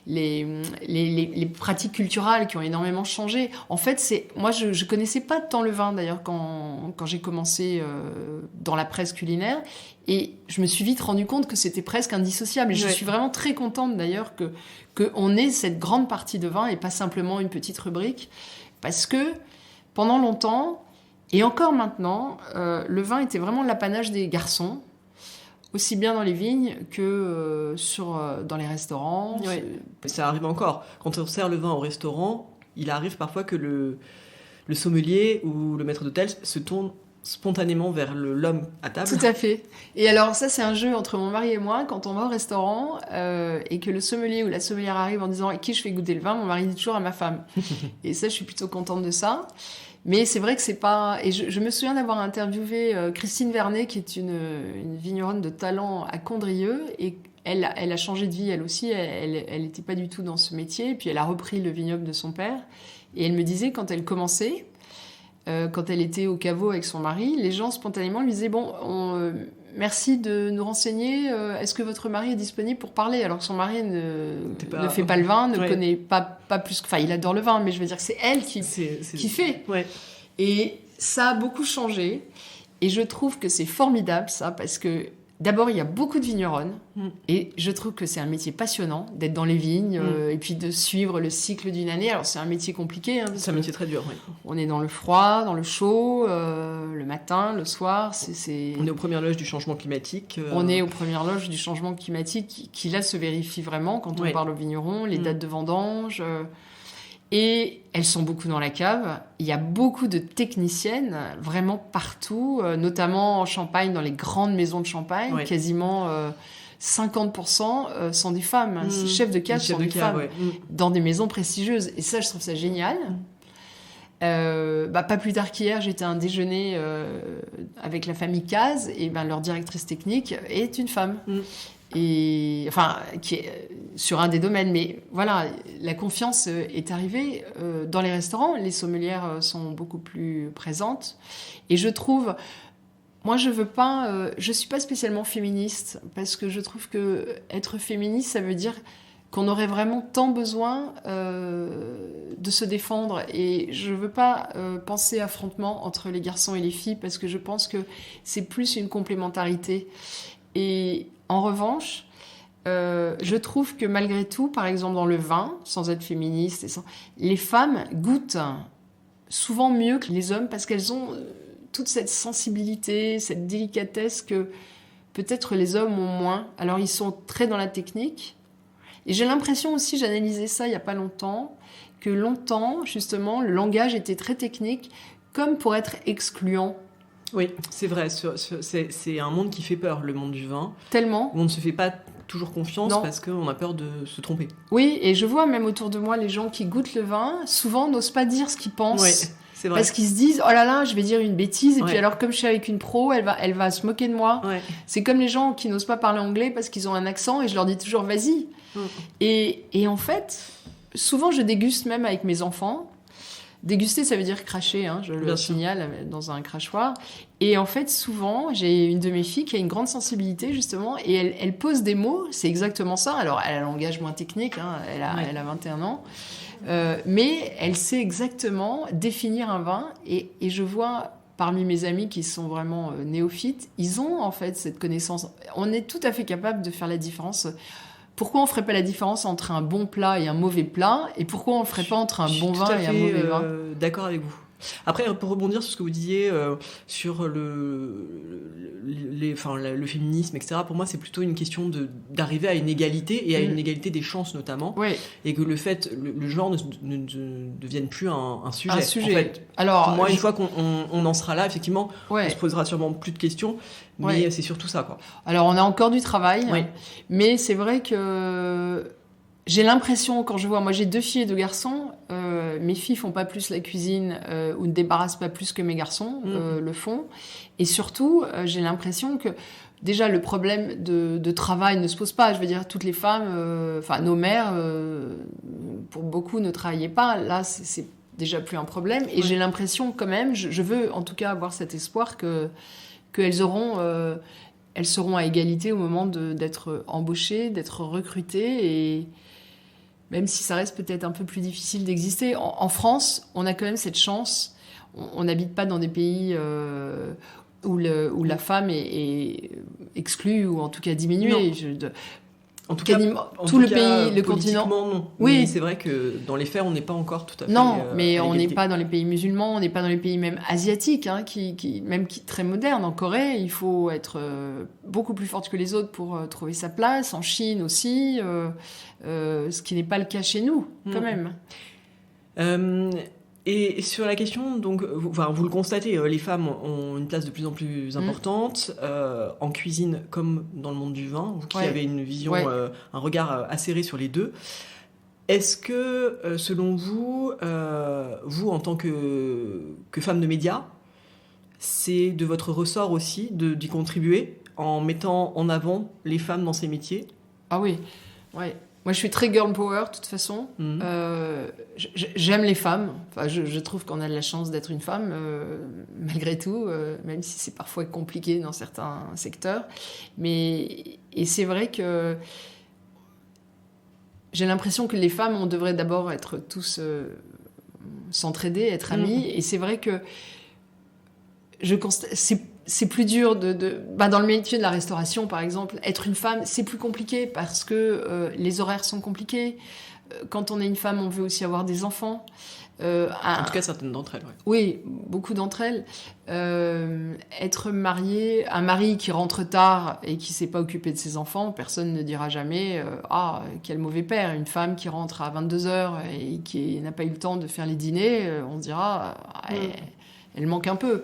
les pratiques culturelles qui ont énormément changé. En fait, moi, je connaissais pas tant le vin d'ailleurs quand j'ai commencé dans la presse culinaire. Et je me suis vite rendu compte que c'était presque indissociable. Et je suis vraiment très contente d'ailleurs qu'on ait cette grande partie de vin et pas simplement une petite rubrique. Parce que pendant longtemps, et encore maintenant, le vin était vraiment l'apanage des garçons, aussi bien dans les vignes que dans les restaurants. Ouais. Ça arrive encore. Quand on sert le vin au restaurant, il arrive parfois que le sommelier ou le maître d'hôtel se tourne spontanément vers l'homme à table. Tout à fait. Et alors ça, c'est un jeu entre mon mari et moi. Quand on va au restaurant et que le sommelier ou la sommelière arrive en disant « à qui je fais goûter le vin ?» mon mari dit toujours « à ma femme ». Et ça, je suis plutôt contente de ça. Mais c'est vrai que c'est pas... Et je me souviens d'avoir interviewé Christine Vernet, qui est une vigneronne de talent à Condrieu. Et elle a changé de vie, elle aussi. Elle n'était pas du tout dans ce métier. Et puis elle a repris le vignoble de son père. Et elle me disait, quand elle commençait... quand elle était au caveau avec son mari, les gens spontanément lui disaient « Bon, merci de nous renseigner, est-ce que votre mari est disponible pour parler ?» Alors que son mari ne fait pas le vin, ne connaît pas plus... Enfin, il adore le vin, mais je veux dire que c'est elle qui fait. Ouais. Et ça a beaucoup changé. Et je trouve que c'est formidable, ça, parce que d'abord, il y a beaucoup de vigneronnes. Et je trouve que c'est un métier passionnant d'être dans les vignes et puis de suivre le cycle d'une année. Alors, c'est un métier compliqué. C'est un métier très dur, oui. On est dans le froid, dans le chaud, le matin, le soir. On est aux premières loges du changement climatique. On est aux premières loges du changement climatique qui là, se vérifie vraiment quand on parle aux vignerons, les dates de vendange. Et elles sont beaucoup dans la cave. Il y a beaucoup de techniciennes, vraiment partout, notamment en Champagne, dans les grandes maisons de Champagne. Quasiment 50% sont des femmes. Ces chefs de cave sont des femmes, dans des maisons prestigieuses. Et ça, je trouve ça génial. Pas plus tard qu'hier, j'étais à un déjeuner avec la famille Caz, et leur directrice technique est une femme. Et enfin, qui est sur un des domaines, mais voilà, la confiance est arrivée dans les restaurants. Les sommelières sont beaucoup plus présentes, et je trouve, moi, je suis pas spécialement féministe parce que je trouve que être féministe, ça veut dire qu'on aurait vraiment tant besoin de se défendre. Et je ne veux pas penser affrontement entre les garçons et les filles, parce que je pense que c'est plus une complémentarité. Et en revanche, je trouve que malgré tout, par exemple dans le vin, sans être féministe, les femmes goûtent souvent mieux que les hommes, parce qu'elles ont toute cette sensibilité, cette délicatesse que peut-être les hommes ont moins. Alors ils sont très dans la technique. Et j'ai l'impression aussi, j'analysais ça il n'y a pas longtemps, que longtemps, justement, le langage était très technique, comme pour être excluant. Oui, c'est vrai. C'est un monde qui fait peur, le monde du vin. Tellement. On ne se fait pas toujours confiance, non. Parce qu'on a peur de se tromper. Oui, et je vois même autour de moi, les gens qui goûtent le vin, souvent n'osent pas dire ce qu'ils pensent. Oui, c'est vrai. Parce qu'ils se disent, oh là là, je vais dire une bêtise, et puis alors comme je suis avec une pro, elle va se moquer de moi. Ouais. C'est comme les gens qui n'osent pas parler anglais parce qu'ils ont un accent, et je leur dis toujours, vas-y. Et en fait, souvent je déguste même avec mes enfants. Déguster, ça veut dire cracher, hein, je le signale, dans un crachoir. Et en fait, souvent, j'ai une de mes filles qui a une grande sensibilité, justement, et elle pose des mots, c'est exactement ça. Alors, elle a un langage moins technique, hein, elle a 21 ans, mais elle sait exactement définir un vin. Et je vois, parmi mes amis qui sont vraiment néophytes, ils ont en fait cette connaissance. On est tout à fait capable de faire la différence. Pourquoi on ne ferait pas la différence entre un bon plat et un mauvais plat? Et pourquoi on ne le ferait pas entre un bon vin et un mauvais vin? D'accord avec vous. Après, pour rebondir sur ce que vous disiez sur le féminisme, etc., pour moi, c'est plutôt une question d'arriver à une égalité, et à une égalité des chances, notamment. Oui. Et que le genre ne devienne plus un sujet. Un sujet. En fait, alors, pour moi, une fois qu'on en sera là, effectivement, on se posera sûrement plus de questions, mais c'est surtout ça, quoi. Alors, on a encore du travail, mais c'est vrai que j'ai l'impression, quand je vois, moi j'ai 2 filles et 2 garçons, mes filles font pas plus la cuisine ou ne débarrassent pas plus que mes garçons le font. Et surtout, j'ai l'impression que déjà le problème de travail ne se pose pas. Je veux dire, toutes les femmes, nos mères, pour beaucoup, ne travaillaient pas. Là, c'est déjà plus un problème. Et j'ai l'impression quand même, je veux en tout cas avoir cet espoir qu'elles elles seront à égalité au moment d'être embauchées, d'être recrutées, et même si ça reste peut-être un peu plus difficile d'exister. En France, on a quand même cette chance. On n'habite pas dans des pays où la femme est exclue, ou en tout cas diminuée. En tout cas, tout le pays, le continent. Non. Oui, mais c'est vrai que dans les faits, on n'est pas encore tout à fait. Non, mais on n'est pas dans les pays musulmans, on n'est pas dans les pays même asiatiques, hein, qui très modernes. En Corée, il faut être beaucoup plus forte que les autres pour trouver sa place. En Chine aussi, ce qui n'est pas le cas chez nous, quand même. Et sur la question, donc, vous le constatez, les femmes ont une place de plus en plus importante en cuisine comme dans le monde du vin. Vous qui avez une vision, un regard acéré sur les deux. Est-ce que, selon vous, vous en tant que femme de médias, c'est de votre ressort aussi d'y contribuer en mettant en avant les femmes dans ces métiers? Ah oui, ouais. Moi, je suis très girl power, de toute façon. J'aime les femmes. Enfin, je trouve qu'on a de la chance d'être une femme, malgré tout, même si c'est parfois compliqué dans certains secteurs. Et c'est vrai que j'ai l'impression que les femmes, on devrait d'abord être tous s'entraider, être amies. Et c'est vrai que c'est plus dur dans le métier de la restauration, par exemple. Être une femme, c'est plus compliqué parce que les horaires sont compliqués. Quand on est une femme, on veut aussi avoir des enfants. En tout cas, certaines d'entre elles, Oui, beaucoup d'entre elles. Être mariée, un mari qui rentre tard et qui ne s'est pas occupé de ses enfants, personne ne dira jamais « Ah, quel mauvais père !» Une femme qui rentre à 22h et qui n'a pas eu le temps de faire les dîners, on dira « Elle manque un peu ».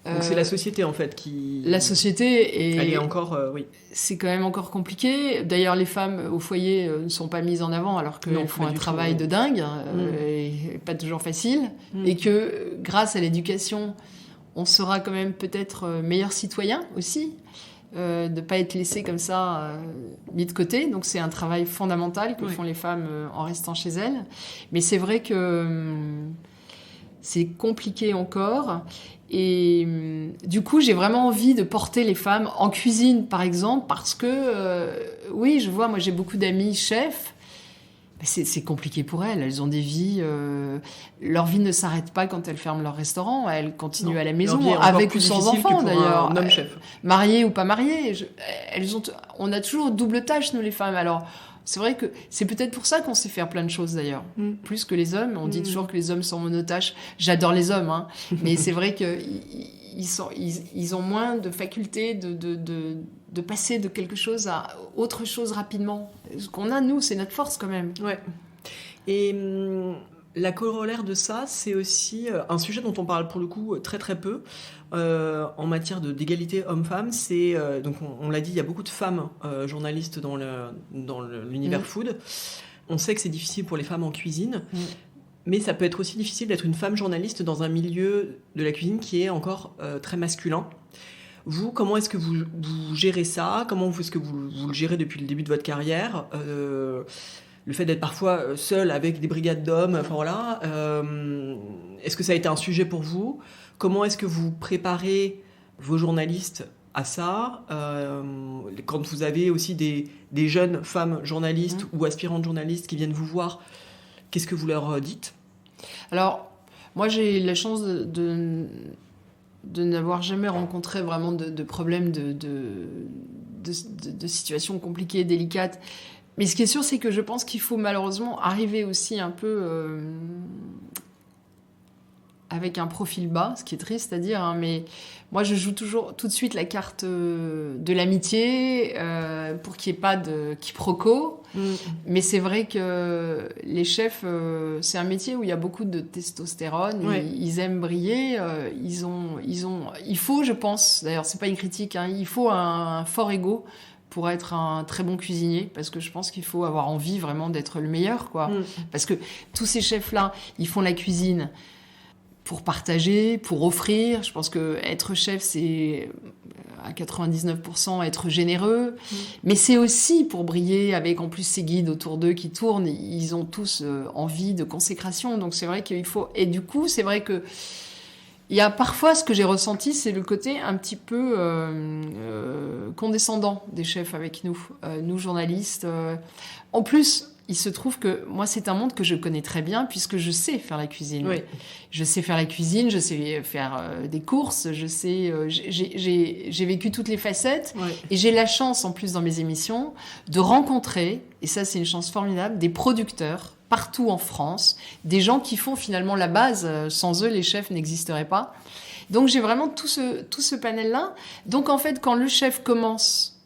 Donc c'est la société en fait qui... La société elle est encore... C'est quand même encore compliqué. D'ailleurs, les femmes au foyer ne sont pas mises en avant alors qu'elles font un travail de dingue et pas toujours facile. Et que grâce à l'éducation, on sera quand même peut-être meilleurs citoyens aussi. De ne pas être laissé comme ça, mis de côté. Donc c'est un travail fondamental que font les femmes en restant chez elles. Mais c'est vrai que c'est compliqué encore. Et du coup, j'ai vraiment envie de porter les femmes en cuisine, par exemple, parce que, oui, je vois, moi j'ai beaucoup d'amis chefs, c'est compliqué pour elles. Elles ont des vies. Leur vie ne s'arrête pas quand elles ferment leur restaurant. Elles continuent à la maison, avec ou sans enfants d'ailleurs. Un homme chef. Mariées ou pas mariées. On a toujours double tâche, nous les femmes. Alors, c'est vrai que c'est peut-être pour ça qu'on sait faire plein de choses d'ailleurs. Plus que les hommes. On dit toujours que les hommes sont monotâches. J'adore les hommes, hein. Mais c'est vrai qu'ils ont moins de faculté de passer de quelque chose à autre chose rapidement. Ce qu'on a, nous, c'est notre force quand même. Ouais. Et la corollaire de ça, c'est aussi un sujet dont on parle pour le coup très très peu en matière d'égalité homme-femme. C'est donc on l'a dit, il y a beaucoup de femmes journalistes dans l'univers food. On sait que c'est difficile pour les femmes en cuisine. Mais ça peut être aussi difficile d'être une femme journaliste dans un milieu de la cuisine qui est encore très masculin. Vous, comment est-ce que vous gérez ça ? Comment est-ce que vous le gérez depuis le début de votre carrière ? Le fait d'être parfois seul avec des brigades d'hommes, enfin voilà. Est-ce que ça a été un sujet pour vous ? Comment est-ce que vous préparez vos journalistes à ça ? Quand vous avez aussi des jeunes femmes journalistes ou aspirantes journalistes qui viennent vous voir, qu'est-ce que vous leur dites ? Alors, moi, j'ai la chance de n'avoir jamais rencontré vraiment de problèmes de situations compliquées, délicates. Mais ce qui est sûr, c'est que je pense qu'il faut malheureusement arriver aussi un peu avec un profil bas, ce qui est triste à dire, hein, mais moi je joue toujours tout de suite la carte de l'amitié pour qu'il n'y ait pas de quiproquo. Mais c'est vrai que les chefs, c'est un métier où il y a beaucoup de testostérone, ils aiment briller, il faut, je pense, d'ailleurs c'est pas une critique, hein, il faut un fort ego pour être un très bon cuisinier, parce que je pense qu'il faut avoir envie vraiment d'être le meilleur, quoi. Parce que tous ces chefs-là, ils font la cuisine pour partager, pour offrir. Je pense que être chef, c'est à 99% être généreux. Mais c'est aussi pour briller avec en plus ces guides autour d'eux qui tournent. Ils ont tous envie de consécration. Donc c'est vrai qu'il faut... Et du coup, c'est vrai que il y a parfois, ce que j'ai ressenti, c'est le côté un petit peu condescendant des chefs avec nous journalistes. En plus, il se trouve que moi, c'est un monde que je connais très bien puisque je sais faire la cuisine. Oui. Je sais faire la cuisine, je sais faire des courses, je sais, j'ai vécu toutes les facettes et j'ai la chance, en plus dans mes émissions, de rencontrer, et ça c'est une chance formidable, des producteurs partout en France, des gens qui font finalement la base. Sans eux, les chefs n'existeraient pas. Donc j'ai vraiment tout ce panel-là. Donc en fait, quand le chef commence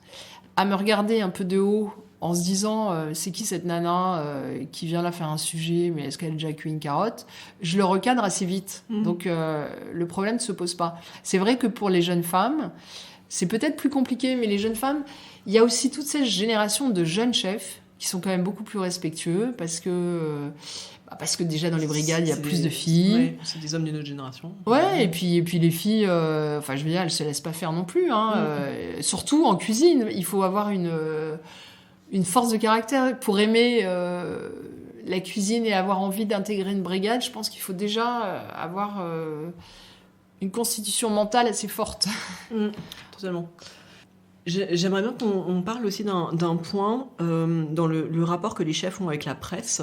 à me regarder un peu de haut en se disant c'est qui cette nana qui vient là faire un sujet, mais est-ce qu'elle a déjà cuit une carotte, je le recadre assez vite. Donc le problème ne se pose pas. C'est vrai que pour les jeunes femmes, c'est peut-être plus compliqué, mais les jeunes femmes, il y a aussi toute cette génération de jeunes chefs qui sont quand même beaucoup plus respectueux parce que déjà dans les brigades, il y a plus de filles. Ouais, c'est des hommes d'une autre génération. Ouais, et puis les filles, enfin je veux dire, elles se laissent pas faire non plus. Hein, surtout en cuisine, il faut avoir une force de caractère pour aimer la cuisine et avoir envie d'intégrer une brigade. Je pense qu'il faut déjà avoir une constitution mentale assez forte. Totalement. J'aimerais bien qu'on parle aussi d'un point dans le rapport que les chefs ont avec la presse.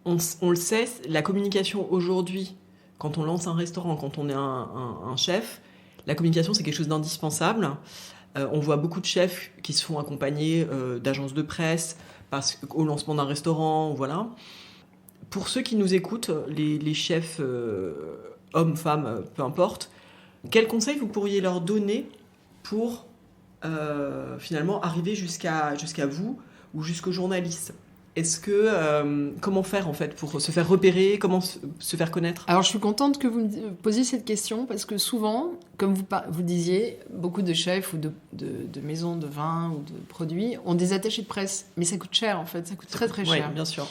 On le sait, la communication aujourd'hui, quand on lance un restaurant, quand on est un chef, la communication c'est quelque chose d'indispensable. On voit beaucoup de chefs qui se font accompagner d'agences de presse au lancement d'un restaurant, voilà. Pour ceux qui nous écoutent, les chefs hommes, femmes, peu importe, quels conseils vous pourriez leur donner pour finalement arriver jusqu'à vous ou jusqu'aux journalistes ? Est-ce que comment faire en fait pour se faire repérer, comment se faire connaître ? Alors je suis contente que vous me posiez cette question parce que souvent, comme vous disiez, beaucoup de chefs ou de maisons de vin ou de produits ont des attachés de presse, mais ça coûte cher en fait, ça coûte très très cher. Oui, bien sûr.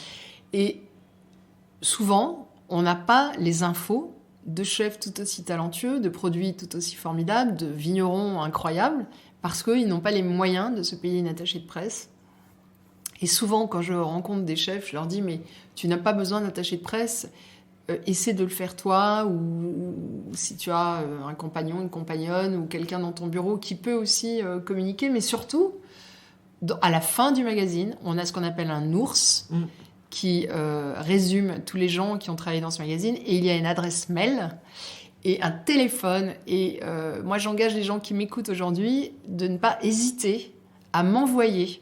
Et souvent, on n'a pas les infos de chefs tout aussi talentueux, de produits tout aussi formidables, de vignerons incroyables, parce qu'ils n'ont pas les moyens de se payer une attachée de presse. Et souvent, quand je rencontre des chefs, je leur dis « mais tu n'as pas besoin d'attaché de presse, essaie de le faire toi, ou si tu as un compagnon, une compagnonne, ou quelqu'un dans ton bureau qui peut aussi communiquer. » Mais surtout, à la fin du magazine, on a ce qu'on appelle un ours, qui résume tous les gens qui ont travaillé dans ce magazine. Et il y a une adresse mail et un téléphone. Et moi, j'engage les gens qui m'écoutent aujourd'hui de ne pas hésiter à m'envoyer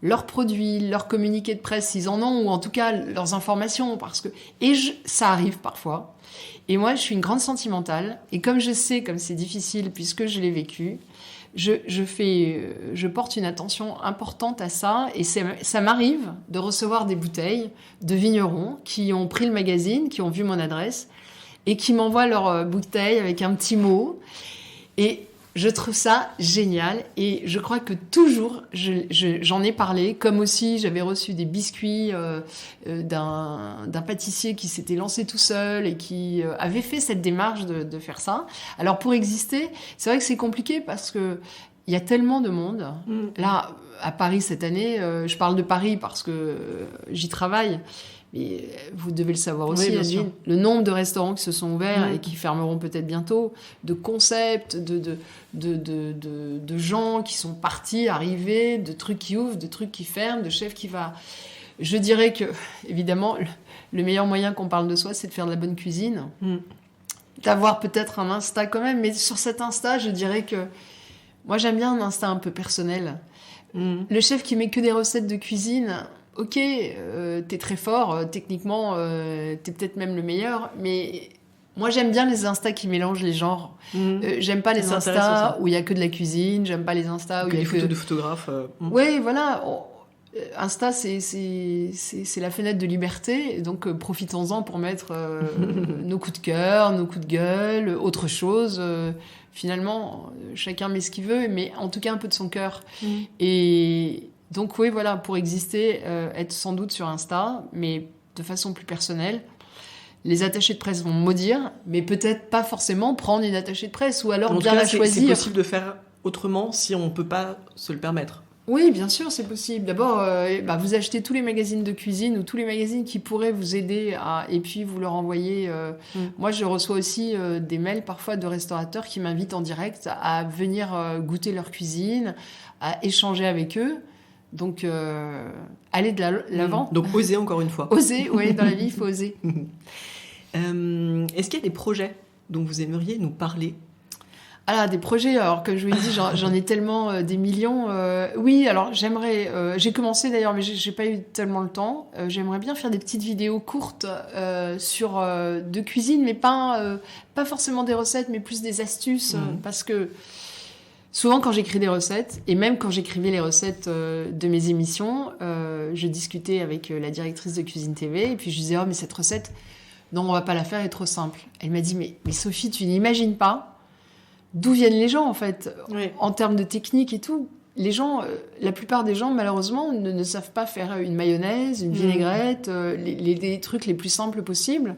leurs produits, leurs communiqués de presse, s'ils en ont, ou en tout cas leurs informations. Ça arrive parfois. Et moi, je suis une grande sentimentale. Et comme je sais, comme c'est difficile, puisque je l'ai vécu, je porte une attention importante à ça. Et ça m'arrive de recevoir des bouteilles de vignerons qui ont pris le magazine, qui ont vu mon adresse, et qui m'envoient leur bouteille avec un petit mot. Et je trouve ça génial. Et je crois que toujours, j'en ai parlé. Comme aussi, j'avais reçu des biscuits d'un pâtissier qui s'était lancé tout seul et qui avait fait cette démarche de faire ça. Alors, pour exister, c'est vrai que c'est compliqué parce que il y a tellement de monde. Là, à Paris cette année, je parle de Paris parce que j'y travaille. Mais vous devez le savoir aussi, oui, bien sûr. le nombre de restaurants qui se sont ouverts et qui fermeront peut-être bientôt, de concepts, de gens qui sont partis, arrivés, de trucs qui ouvrent, de trucs qui ferment, de chefs qui va. Je dirais que, évidemment, le meilleur moyen qu'on parle de soi, c'est de faire de la bonne cuisine. D'avoir peut-être un Insta quand même, mais sur cet Insta, je dirais que moi, j'aime bien un Insta un peu personnel. Le chef qui met que des recettes de cuisine... Ok, t'es très fort, techniquement, t'es peut-être même le meilleur, mais moi j'aime bien les Insta qui mélangent les genres. J'aime pas les Insta où il y a que de la cuisine, j'aime pas les Insta où il y a des photos de photographes. Oui, voilà. Insta, c'est la fenêtre de liberté, donc profitons-en pour mettre nos coups de cœur, nos coups de gueule, autre chose. Finalement, chacun met ce qu'il veut, mais en tout cas un peu de son cœur. Et donc oui, voilà, pour exister, être sans doute sur Insta, mais de façon plus personnelle. Les attachés de presse vont me maudire, mais peut-être pas forcément prendre une attachée de presse, ou alors bien la choisir. C'est possible de faire autrement si on ne peut pas se le permettre. Oui, bien sûr, c'est possible. D'abord, vous achetez tous les magazines de cuisine ou tous les magazines qui pourraient vous aider et puis vous leur envoyez. Moi, je reçois aussi des mails parfois de restaurateurs qui m'invitent en direct à venir goûter leur cuisine, à échanger avec eux. Donc, aller de l'avant. Donc, oser encore une fois. Oser, oui, dans la vie, il faut oser. Est-ce qu'il y a des projets dont vous aimeriez nous parler ? Alors, des projets, alors que je vous l'ai dit, j'en ai tellement des millions. Oui, alors j'aimerais... j'ai commencé d'ailleurs, mais j'ai pas eu tellement le temps. J'aimerais bien faire des petites vidéos courtes de cuisine, mais pas forcément des recettes, mais plus des astuces. Parce que... Souvent, quand j'écris des recettes, et même quand j'écrivais les recettes de mes émissions, je discutais avec la directrice de Cuisine TV, et puis je disais « Oh, mais cette recette, non, on va pas la faire, elle est trop simple. » Elle m'a dit « Mais Sophie, tu n'imagines pas d'où viennent les gens, en fait, en termes de technique et tout. Les gens, la plupart des gens, malheureusement, ne savent pas faire une mayonnaise, une vinaigrette, les trucs les plus simples possibles.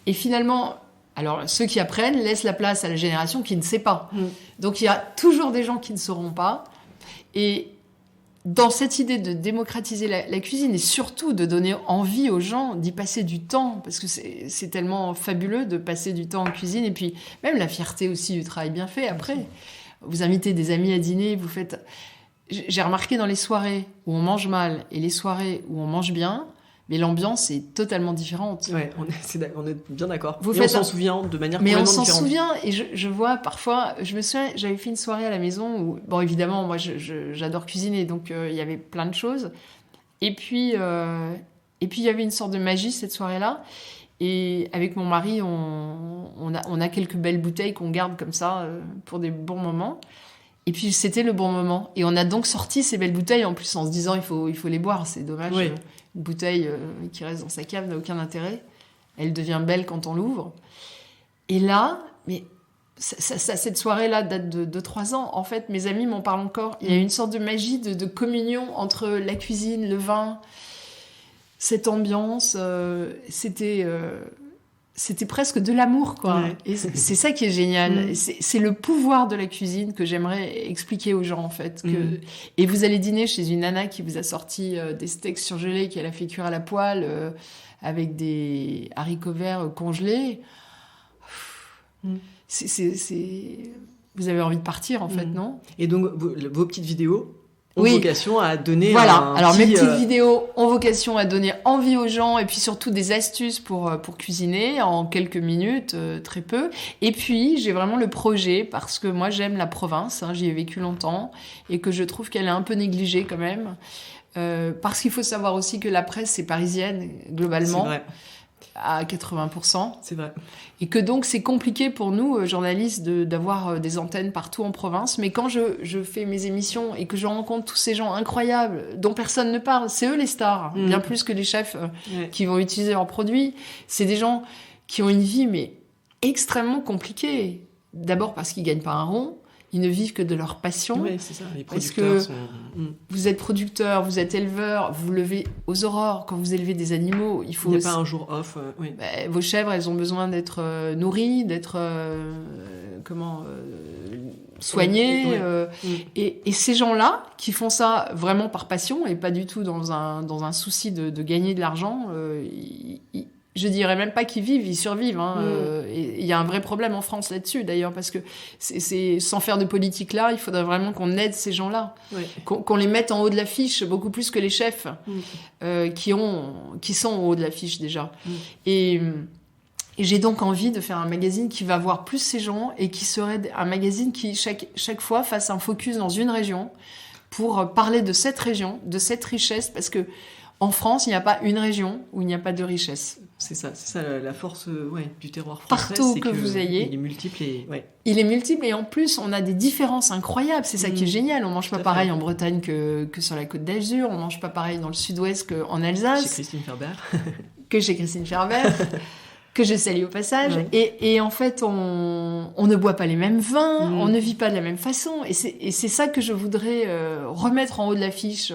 Et finalement... Alors, ceux qui apprennent laissent la place à la génération qui ne sait pas. Donc, il y a toujours des gens qui ne sauront pas. Et dans cette idée de démocratiser la cuisine et surtout de donner envie aux gens d'y passer du temps, parce que c'est tellement fabuleux de passer du temps en cuisine, et puis même la fierté aussi du travail bien fait. Après, vous invitez des amis à dîner, vous faites... J'ai remarqué dans les soirées où on mange mal et les soirées où on mange bien... Mais l'ambiance est totatalement différente. Ouais, on est bien d'accord. On s'en souvient de manière complètement différente. Mais on s'en souvient, et je vois parfois... Je me souviens, j'avais fait une soirée à la maison où... Bon, évidemment, moi, j'adore cuisiner, donc il y avait plein de choses. Et puis, il y avait une sorte de magie, cette soirée-là. Et avec mon mari, on a quelques belles bouteilles qu'on garde comme ça pour des bons moments. Et puis, c'était le bon moment. Et on a donc sorti ces belles bouteilles, en plus, en se disant, il faut les boire, c'est dommage... Oui. Une bouteille qui reste dans sa cave n'a aucun intérêt. Elle devient belle quand on l'ouvre. Et là, mais cette soirée-là date de 3 ans. En fait, mes amis m'en parlent encore. Il y a une sorte de magie de communion entre la cuisine, le vin, cette ambiance. C'était presque de l'amour, quoi. Ouais. Et c'est ça qui est génial. C'est le pouvoir de la cuisine que j'aimerais expliquer aux gens, en fait. Et vous allez dîner chez une nana qui vous a sorti des steaks surgelés qu'elle a fait cuire à la poêle avec des haricots verts congelés. Vous avez envie de partir, en fait, non ? Et donc, vos petites vidéos, ont vocation à donner Alors petit, mes petites vidéos ont vocation à donner envie aux gens et puis surtout des astuces pour cuisiner en quelques minutes, très peu. Et puis j'ai vraiment le projet parce que moi j'aime la province, j'y ai vécu longtemps et que je trouve qu'elle est un peu négligée quand même. Parce qu'il faut savoir aussi que la presse est parisienne globalement. C'est vrai. À 80%. C'est vrai. Et que donc c'est compliqué pour nous, journalistes, d'avoir des antennes partout en province. Mais quand je fais mes émissions et que je rencontre tous ces gens incroyables dont personne ne parle, c'est eux les stars, bien plus que les chefs qui vont utiliser leurs produits. C'est des gens qui ont une vie mais extrêmement compliquée. D'abord parce qu'ils gagnent pas un rond. Ils ne vivent que de leur passion. Oui, c'est ça. Les producteurs sont... Vous êtes producteur, vous êtes éleveur, vous levez aux aurores quand vous élevez des animaux. Il n'y a pas un jour off. Oui. Vos chèvres, elles ont besoin d'être nourries, d'être soignées. Et ces gens-là, qui font ça vraiment par passion et pas du tout dans un souci de gagner de l'argent, je dirais même pas qu'ils vivent, ils survivent. Et il y a un vrai problème en France là-dessus, d'ailleurs, parce que c'est sans faire de politique là, il faudrait vraiment qu'on aide ces gens-là, qu'on les mette en haut de l'affiche, beaucoup plus que les chefs qui sont en haut de l'affiche déjà. Et j'ai donc envie de faire un magazine qui va voir plus ces gens et qui serait un magazine qui, chaque fois, fasse un focus dans une région pour parler de cette région, de cette richesse, parce que en France, il n'y a pas une région où il n'y a pas de richesse. C'est ça la force du terroir français. Partout que vous ayez. Il est multiple Il est multiple et en plus, on a des différences incroyables. C'est ça qui est génial. On mange pas pareil en Bretagne que sur la Côte d'Azur. On mange pas pareil dans le sud-ouest qu'en Alsace. Chez Christine Ferber. Que chez Christine Ferber. Que je salue au passage. Et en fait, on ne boit pas les mêmes vins, on ne vit pas de la même façon. Et c'est ça que je voudrais remettre en haut de l'affiche.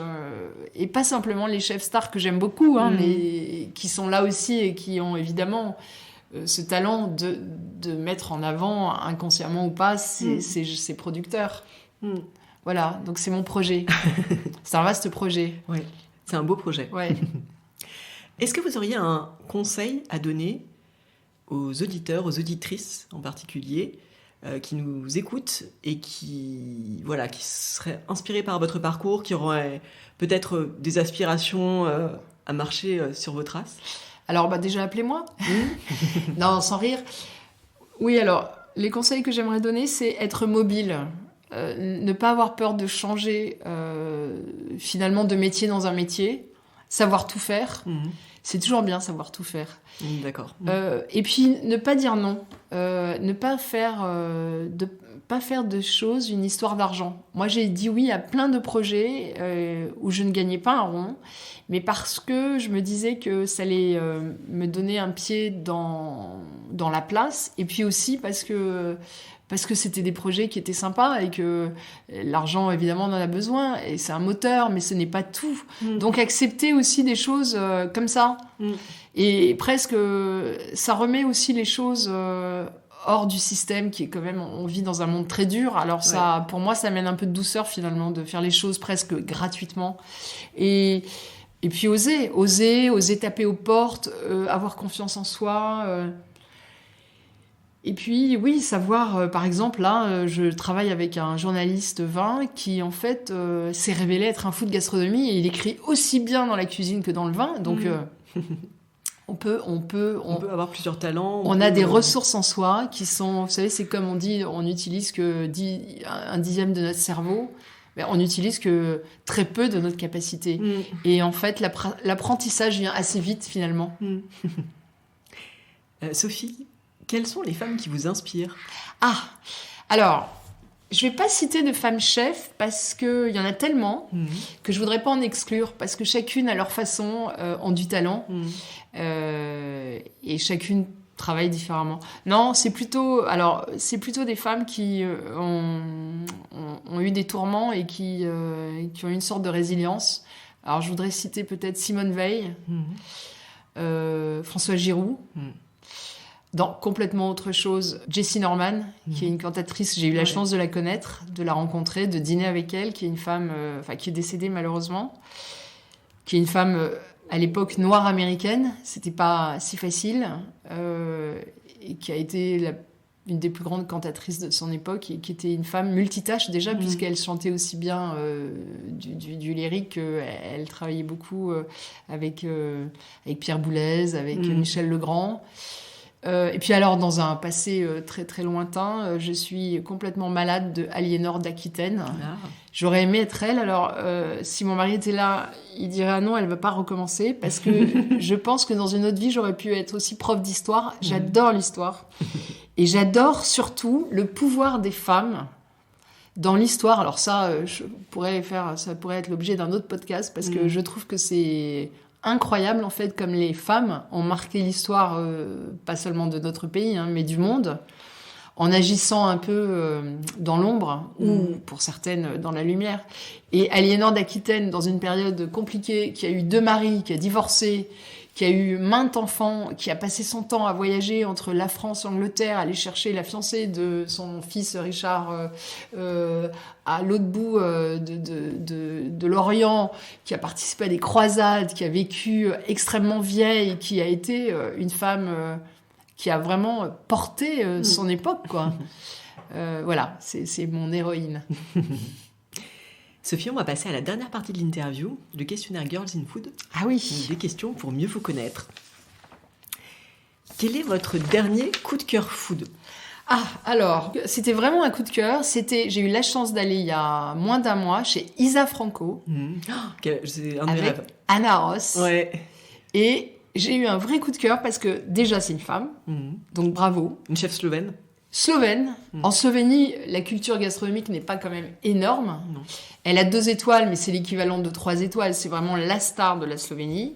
Et pas simplement les chefs stars que j'aime beaucoup, mais qui sont là aussi et qui ont évidemment ce talent de mettre en avant, inconsciemment ou pas, ces producteurs. Voilà, donc c'est mon projet. C'est un vaste projet. Oui, c'est un beau projet. Ouais. Est-ce que vous auriez un conseil à donner aux auditeurs, aux auditrices en particulier, qui nous écoutent et qui seraient inspirés par votre parcours, qui auraient peut-être des aspirations à marcher sur vos traces? Alors, déjà, appelez-moi. Non, sans rire. Oui, alors, les conseils que j'aimerais donner, c'est être mobile. Ne pas avoir peur de changer, finalement, de métier dans un métier. Savoir tout faire. C'est toujours bien savoir tout faire. D'accord. Et puis ne pas dire non, ne pas faire de choses une histoire d'argent. Moi j'ai dit oui à plein de projets où je ne gagnais pas un rond, mais parce que je me disais que ça allait me donner un pied dans la place, et puis aussi parce que c'était des projets qui étaient sympas et que l'argent, évidemment, on en a besoin. Et c'est un moteur, mais ce n'est pas tout. Donc, accepter aussi des choses comme ça. Et presque, ça remet aussi les choses hors du système qui est quand même... On vit dans un monde très dur. Alors, ça, pour moi, ça amène un peu de douceur, finalement, de faire les choses presque gratuitement. Et puis, oser taper aux portes, avoir confiance en soi... Et puis, oui, savoir, par exemple, là, je travaille avec un journaliste vin qui, en fait, s'est révélé être un fou de gastronomie et il écrit aussi bien dans la cuisine que dans le vin. Donc, on peut avoir plusieurs talents. On a des ressources en soi qui sont, vous savez, c'est comme on dit, on n'utilise que un dixième de notre cerveau. Mais on n'utilise que très peu de notre capacité. Et en fait, l'apprentissage vient assez vite, finalement. Sophie, quelles sont les femmes qui vous inspirent? Alors, je ne vais pas citer de femmes chefs parce qu'il y en a tellement que je ne voudrais pas en exclure parce que chacune, à leur façon, ont du talent et chacune travaille différemment. Non, c'est plutôt des femmes qui ont eu des tourments et qui ont une sorte de résilience. Alors, je voudrais citer peut-être Simone Veil, Françoise Giroud, dans complètement autre chose, Jessie Norman, qui est une cantatrice, j'ai eu la chance de la connaître, de la rencontrer, de dîner avec elle, qui est une femme, qui est décédée malheureusement, qui est une femme à l'époque noire américaine, c'était pas si facile, et qui a été une des plus grandes cantatrices de son époque, et qui était une femme multitâche déjà, puisqu'elle chantait aussi bien du lyrique qu'elle travaillait beaucoup avec Pierre Boulez, avec Michel Legrand. Et puis alors, dans un passé très très lointain, je suis complètement malade de Aliénor d'Aquitaine. Ah. J'aurais aimé être elle. Alors, si mon mari était là, il dirait ah non, elle ne va pas recommencer, parce que je pense que dans une autre vie, j'aurais pu être aussi prof d'histoire. J'adore l'histoire. Et j'adore surtout le pouvoir des femmes dans l'histoire. Alors ça, ça pourrait être l'objet d'un autre podcast, parce que je trouve que c'est incroyable, en fait, comme les femmes ont marqué l'histoire, pas seulement de notre pays, mais du monde, en agissant un peu dans l'ombre, ou pour certaines dans la lumière. Et Aliénor d'Aquitaine, dans une période compliquée, qui a eu 2 maris, qui a divorcé, qui a eu maintes enfants, qui a passé son temps à voyager entre la France et l'Angleterre, aller chercher la fiancée de son fils Richard à l'autre bout de l'Orient, qui a participé à des croisades, qui a vécu extrêmement vieille, qui a été une femme qui a vraiment porté son époque, quoi. Voilà, c'est mon héroïne. Sophie, on va passer à la dernière partie de l'interview, le questionnaire Girls in Food. Ah oui. Des questions pour mieux vous connaître. Quel est votre dernier coup de cœur food ? Ah, alors, c'était vraiment un coup de cœur. J'ai eu la chance d'aller il y a moins d'1 mois chez Isa Franco. C'est un de mes avec rêves. Anna Ross. Ouais. Et j'ai eu un vrai coup de cœur parce que déjà, c'est une femme. Donc bravo. Une chef slovène. Slovène. En Slovénie, la culture gastronomique n'est pas quand même énorme. Non. Elle a 2 étoiles, mais c'est l'équivalent de 3 étoiles. C'est vraiment la star de la Slovénie.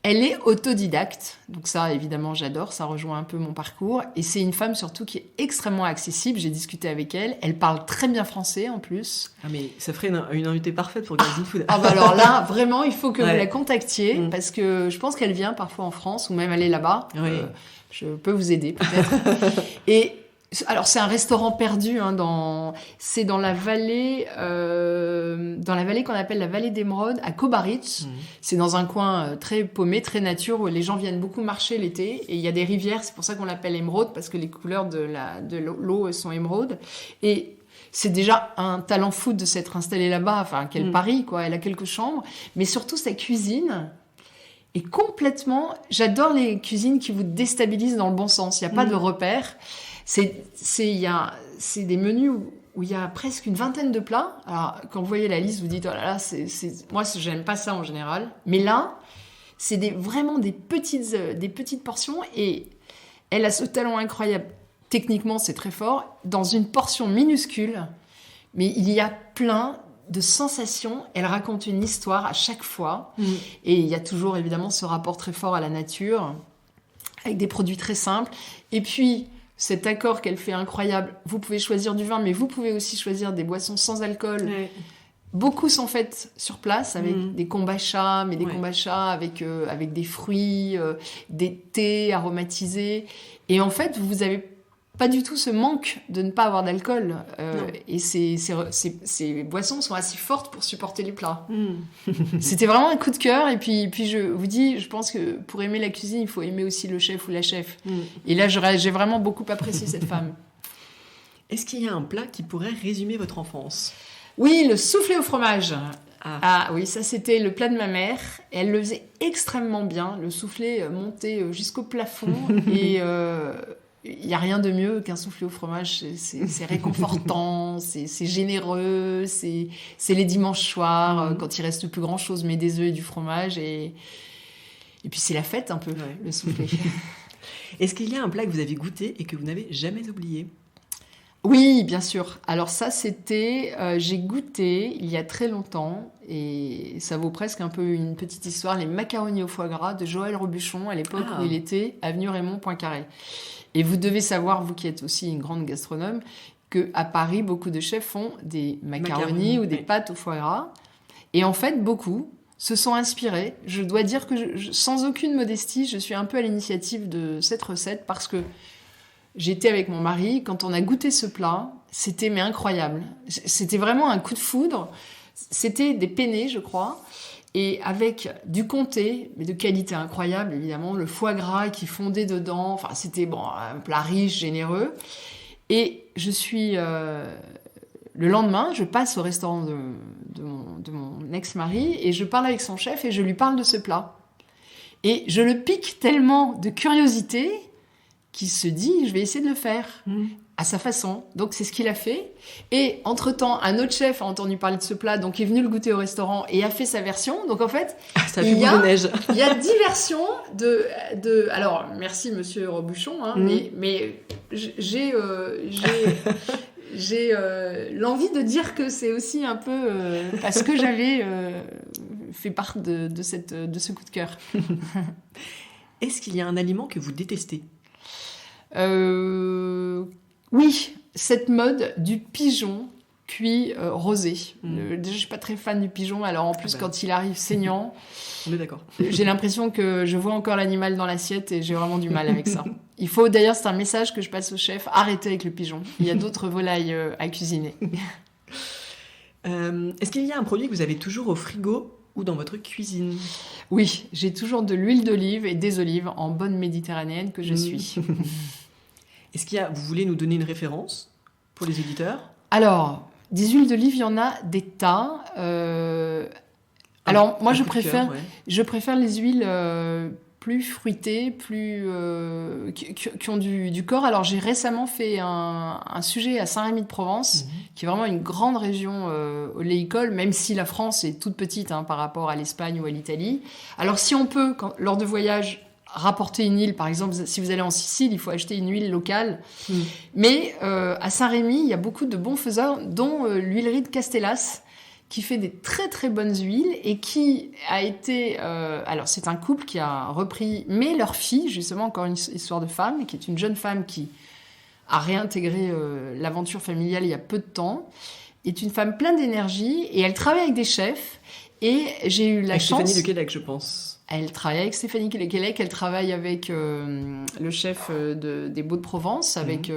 Elle est autodidacte. Donc ça, évidemment, j'adore. Ça rejoint un peu mon parcours. Et c'est une femme surtout qui est extrêmement accessible. J'ai discuté avec elle. Elle parle très bien français en plus. Ah mais ça ferait une invitée parfaite pour Girls in Food. Ah bah alors là, vraiment, il faut que vous la contactiez. Parce que je pense qu'elle vient parfois en France ou même elle est là-bas. Oui. Je peux vous aider peut-être. Et alors c'est un restaurant perdu, c'est dans la vallée qu'on appelle la vallée d'Émeraude, à Kobaric. C'est dans un coin très paumé, très nature, où les gens viennent beaucoup marcher l'été, et il y a des rivières, c'est pour ça qu'on l'appelle émeraude, parce que les couleurs de l'eau sont émeraude. Et c'est déjà un talent fou de s'être installé là-bas, enfin quel pari, quoi. Elle a quelques chambres, mais surtout sa cuisine. Et complètement, j'adore les cuisines qui vous déstabilisent dans le bon sens. Il n'y a pas de repères. C'est des menus où il y a presque une vingtaine de plats. Alors, quand vous voyez la liste, vous dites, oh là là, moi, j'aime pas ça en général. Mais là, c'est vraiment des petites portions, et elle a ce talent incroyable. Techniquement, c'est très fort. Dans une portion minuscule, mais il y a plein de sensations. Elle raconte une histoire à chaque fois. Et il y a toujours, évidemment, ce rapport très fort à la nature, avec des produits très simples. Et puis, cet accord qu'elle fait incroyable, vous pouvez choisir du vin, mais vous pouvez aussi choisir des boissons sans alcool. Ouais. Beaucoup sont faites sur place avec des kombachas, mais des kombachas avec des fruits, des thés aromatisés. Et en fait, vous avez pas du tout ce manque de ne pas avoir d'alcool. Et ces boissons sont assez fortes pour supporter les plats. C'était vraiment un coup de cœur. Et puis je vous dis, je pense que pour aimer la cuisine, il faut aimer aussi le chef ou la chef. Et là, j'ai vraiment beaucoup apprécié cette femme. Est-ce qu'il y a un plat qui pourrait résumer votre enfance ? Oui, le soufflé au fromage. Ah oui, ça c'était le plat de ma mère. Et elle le faisait extrêmement bien. Le soufflé montait jusqu'au plafond. Et il n'y a rien de mieux qu'un soufflé au fromage. C'est réconfortant, c'est généreux. C'est les dimanches soirs, quand il reste plus grand-chose, mais des œufs et du fromage. Et puis c'est la fête un peu, le soufflé. Est-ce qu'il y a un plat que vous avez goûté et que vous n'avez jamais oublié ? Oui, bien sûr. Alors ça, j'ai goûté il y a très longtemps, et ça vaut presque un peu une petite histoire, les macaronis au foie gras de Joël Robuchon, à l'époque où il était avenue Raymond Poincaré. Et vous devez savoir, vous qui êtes aussi une grande gastronome, qu'à Paris, beaucoup de chefs font des macaronis ou des pâtes au foie gras. Et en fait, beaucoup se sont inspirés. Je dois dire que, sans aucune modestie, je suis un peu à l'initiative de cette recette, parce que j'étais avec mon mari, quand on a goûté ce plat, c'était incroyable. C'était vraiment un coup de foudre. C'était des penne, je crois. et avec du comté, mais de qualité incroyable, évidemment, le foie gras qui fondait dedans. Enfin, c'était un plat riche, généreux. Et je suis... le lendemain, je passe au restaurant de mon ex-mari et je parle avec son chef et je lui parle de ce plat. Et je le pique tellement de curiosité qu'il se dit, je vais essayer de le faire à sa façon. Donc, c'est ce qu'il a fait. Et entre-temps, un autre chef a entendu parler de ce plat, donc est venu le goûter au restaurant et a fait sa version. Donc, en fait, ça fait boule de neige. Il y a 10 versions de... Alors, merci, monsieur Robuchon, mais j'ai l'envie de dire que c'est aussi un peu parce que j'avais fait part de ce coup de cœur. Est-ce qu'il y a un aliment que vous détestez ? Oui, cette mode du pigeon cuit rosé. Déjà, je suis pas très fan du pigeon, alors en plus, quand il arrive saignant... On est d'accord. J'ai l'impression que je vois encore l'animal dans l'assiette et j'ai vraiment du mal avec ça. Il faut, d'ailleurs, c'est un message que je passe au chef, arrêtez avec le pigeon. Il y a d'autres volailles à cuisiner. Est-ce qu'il y a un produit que vous avez toujours au frigo ou dans votre cuisine ? Oui, j'ai toujours de l'huile d'olive et des olives en bonne méditerranéenne que je suis. Est-ce qu'il y a... Vous voulez nous donner une référence pour les auditeurs ? Alors, des huiles d'olive, il y en a des tas. Alors, moi, je préfère les huiles plus fruitées, qui ont du corps. Alors, j'ai récemment fait un sujet à Saint-Rémy-de-Provence, qui est vraiment une grande région oléicole, même si la France est toute petite par rapport à l'Espagne ou à l'Italie. Alors, si on peut, lors de voyages, rapporter une huile, par exemple, si vous allez en Sicile, il faut acheter une huile locale. Mais à Saint-Rémy, il y a beaucoup de bons faiseurs, dont l'huilerie de Castellas, qui fait des très très bonnes huiles et qui a été... alors, c'est un couple qui a repris, mais leur fille, justement, encore une histoire de femme, qui est une jeune femme qui a réintégré l'aventure familiale il y a peu de temps, est une femme pleine d'énergie et elle travaille avec des chefs. Et j'ai eu la chance... Stéphanie Lequelec, je pense. Elle travaille avec Stéphanie Lequelec, elle travaille avec le chef des Baux de Provence, avec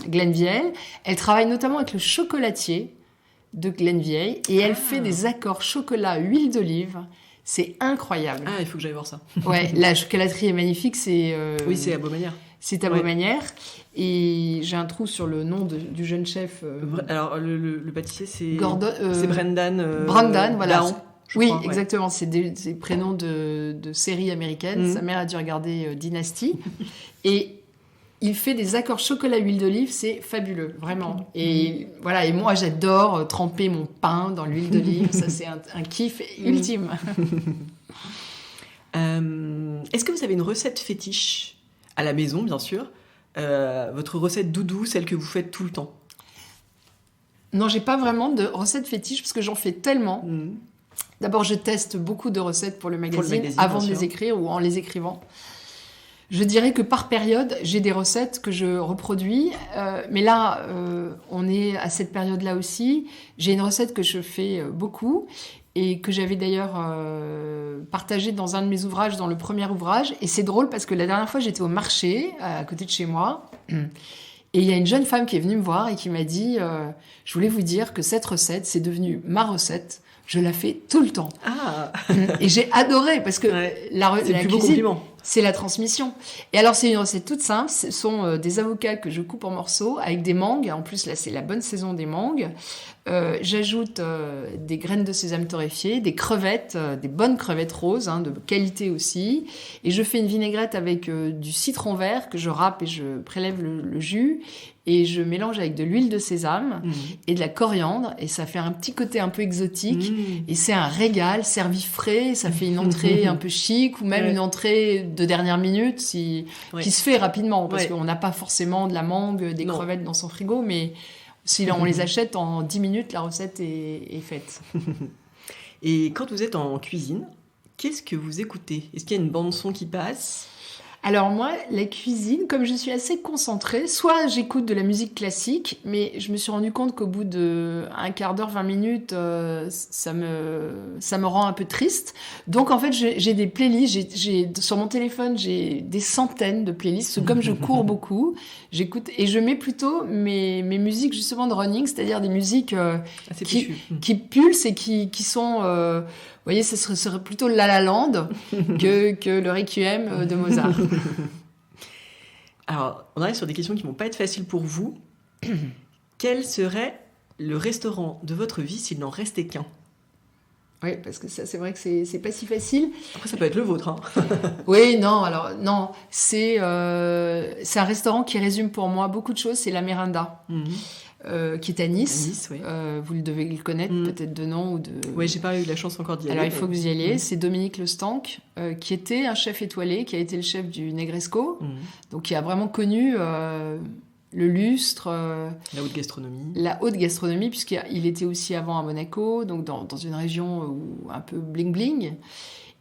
Glenn Vieille. Elle travaille notamment avec le chocolatier de Glenn Vieille et elle fait des accords chocolat-huile d'olive. C'est incroyable. Ah, il faut que j'aille voir ça. Ouais, la chocolaterie est magnifique. Oui, c'est à Beaumanière. C'est à Beaumanière. Et j'ai un trou sur le nom du jeune chef. Alors, le pâtissier, c'est... Gordon, c'est Brendan. Brandon, voilà. Dahan, oui, crois, exactement. C'est des prénoms de séries américaines. Sa mère a dû regarder Dynasty. Et il fait des accords chocolat-huile d'olive. C'est fabuleux, vraiment. Et voilà. Et moi, j'adore tremper mon pain dans l'huile d'olive. Ça, c'est un kiff ultime. Est-ce que vous avez une recette fétiche à la maison, bien sûr, votre recette doudou, celle que vous faites tout le temps? Non, j'ai pas vraiment de recette fétiche parce que j'en fais tellement. D'abord, je teste beaucoup de recettes pour le magazine avant de les écrire ou en les écrivant. Je dirais que par période, j'ai des recettes que je reproduis. Mais là, on est à cette période-là aussi. J'ai une recette que je fais beaucoup et que j'avais d'ailleurs partagée dans un de mes ouvrages, dans le premier ouvrage. Et c'est drôle parce que la dernière fois, j'étais au marché à côté de chez moi. Et il y a une jeune femme qui est venue me voir et qui m'a dit je voulais vous dire que cette recette, c'est devenu ma recette. Je la fais tout le temps. Ah. Et j'ai adoré parce que la cuisine, c'est la transmission. Et alors, c'est une recette toute simple. Ce sont des avocats que je coupe en morceaux avec des mangues. En plus, là, c'est la bonne saison des mangues. J'ajoute des graines de sésame torréfiées, des crevettes, des bonnes crevettes roses, de qualité aussi. Et je fais une vinaigrette avec du citron vert que je râpe et je prélève le jus. Et je mélange avec de l'huile de sésame et de la coriandre. Et ça fait un petit côté un peu exotique. Et c'est un régal, servi frais. Ça fait une entrée un peu chic ou même une entrée de dernière minute qui se fait rapidement. Parce qu'on n'a pas forcément de la mangue, des crevettes dans son frigo. Mais si on les achète en 10 minutes, la recette est faite. Et quand vous êtes en cuisine, qu'est-ce que vous écoutez? Est-ce qu'il y a une bande-son qui passe? Alors moi, la cuisine, comme je suis assez concentrée, soit j'écoute de la musique classique, mais je me suis rendu compte qu'au bout d'un quart d'heure, 20 minutes, ça me rend un peu triste. Donc en fait, j'ai des playlists, sur mon téléphone, j'ai des centaines de playlists. Comme je cours beaucoup, j'écoute et je mets plutôt mes musiques justement de running, c'est-à-dire des musiques qui pulsent et qui sont... voyez, ce serait plutôt La La Land que le Requiem de Mozart. Alors, on arrive sur des questions qui vont pas être faciles pour vous. Quel serait le restaurant de votre vie s'il n'en restait qu'un? Oui, parce que ça, c'est vrai que c'est pas si facile. Après, ça peut être le vôtre. Hein. Oui, non, c'est un restaurant qui résume pour moi beaucoup de choses. C'est la Miranda, qui est à Nice. À Nice, oui. Vous devez le connaître, peut-être de nom ou de. Oui, j'ai pas eu la chance encore d'y aller. Alors, il faut que vous y alliez. C'est Dominique Le Stanc, qui était un chef étoilé, qui a été le chef du Negresco, donc qui a vraiment connu le lustre, la haute gastronomie. La haute gastronomie, puisqu'il était aussi avant à Monaco, donc dans une région un peu bling-bling.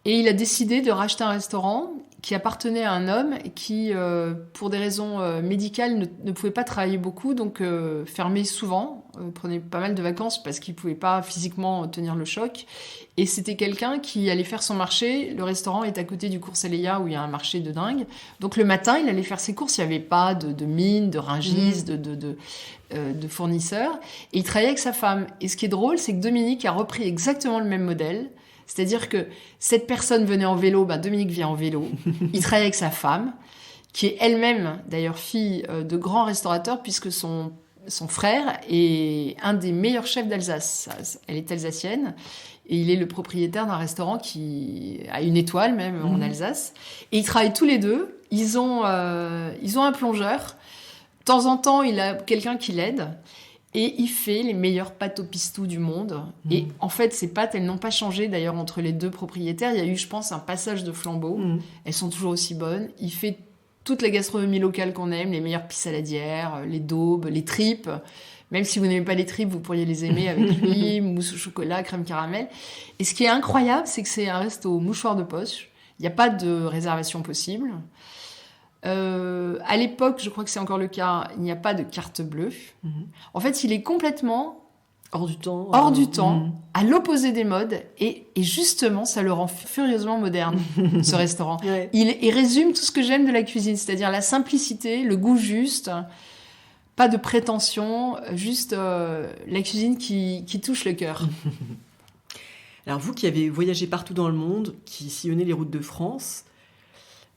Et il a décidé de racheter un restaurant qui appartenait à un homme qui, pour des raisons médicales, ne pouvait pas travailler beaucoup, donc fermait souvent, prenait pas mal de vacances parce qu'il ne pouvait pas physiquement tenir le choc. Et c'était quelqu'un qui allait faire son marché. Le restaurant est à côté du Cours Saleya où il y a un marché de dingue. Donc le matin, il allait faire ses courses. Il n'y avait pas de mine, de Rungis, de fournisseurs. Et il travaillait avec sa femme. Et ce qui est drôle, c'est que Dominique a repris exactement le même modèle. C'est-à-dire que cette personne venait en vélo, Dominique vient en vélo. Il travaille avec sa femme, qui est elle-même d'ailleurs fille de grands restaurateurs, puisque son frère est un des meilleurs chefs d'Alsace. Elle est alsacienne. Et il est le propriétaire d'un restaurant qui a une étoile même en Alsace. Et ils travaillent tous les deux. Ils ont un plongeur. De temps en temps, il a quelqu'un qui l'aide. Et il fait les meilleures pâtes au pistou du monde. Et en fait, ces pâtes, elles n'ont pas changé d'ailleurs entre les deux propriétaires. Il y a eu, je pense, un passage de flambeau. Elles sont toujours aussi bonnes. Il fait toute la gastronomie locale qu'on aime, les meilleures pisses saladières, les daubes, les tripes. Même si vous n'aimez pas les tripes, vous pourriez les aimer avec lui, mousse au chocolat, crème caramel. Et ce qui est incroyable, c'est que c'est un resto mouchoir de poche. Il n'y a pas de réservation possible. À l'époque, je crois que c'est encore le cas, il n'y a pas de carte bleue. En fait, il est complètement hors du temps, à l'opposé des modes. Et justement, ça le rend furieusement moderne, ce restaurant. Ouais. Il résume tout ce que j'aime de la cuisine, c'est-à-dire la simplicité, le goût juste... Pas de prétention, juste la cuisine qui touche le cœur. Alors vous qui avez voyagé partout dans le monde, qui sillonnez les routes de France,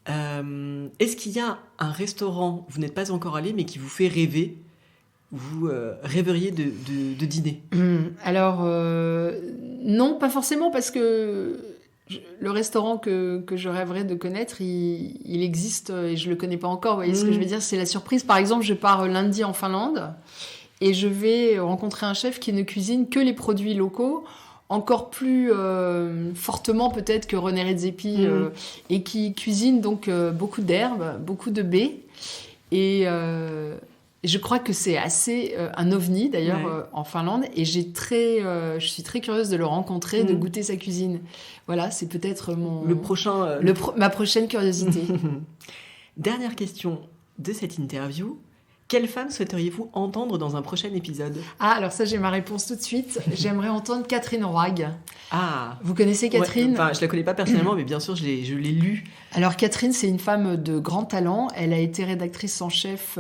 est-ce qu'il y a un restaurant, vous n'êtes pas encore allé, mais qui vous fait rêver, vous rêveriez de dîner? Alors, non, pas forcément, parce que le restaurant que je rêverais de connaître, il existe et je le connais pas encore. Vous voyez ce que je veux dire? C'est la surprise. Par exemple, je pars lundi en Finlande et je vais rencontrer un chef qui ne cuisine que les produits locaux, encore plus fortement peut-être que René Redzepi, et qui cuisine donc beaucoup d'herbes, beaucoup de baies. Et je crois que c'est assez un ovni d'ailleurs en Finlande, et je suis très curieuse de le rencontrer, de goûter sa cuisine. Voilà, c'est peut-être ma prochaine curiosité. Dernière question de cette interview. Quelle femme souhaiteriez-vous entendre dans un prochain épisode? Ah, alors ça, j'ai ma réponse tout de suite. J'aimerais entendre Catherine Roig. Ah. Vous connaissez Catherine? Enfin, je la connais pas personnellement, mais bien sûr, je l'ai lue. Alors, Catherine, c'est une femme de grand talent. Elle a été rédactrice en chef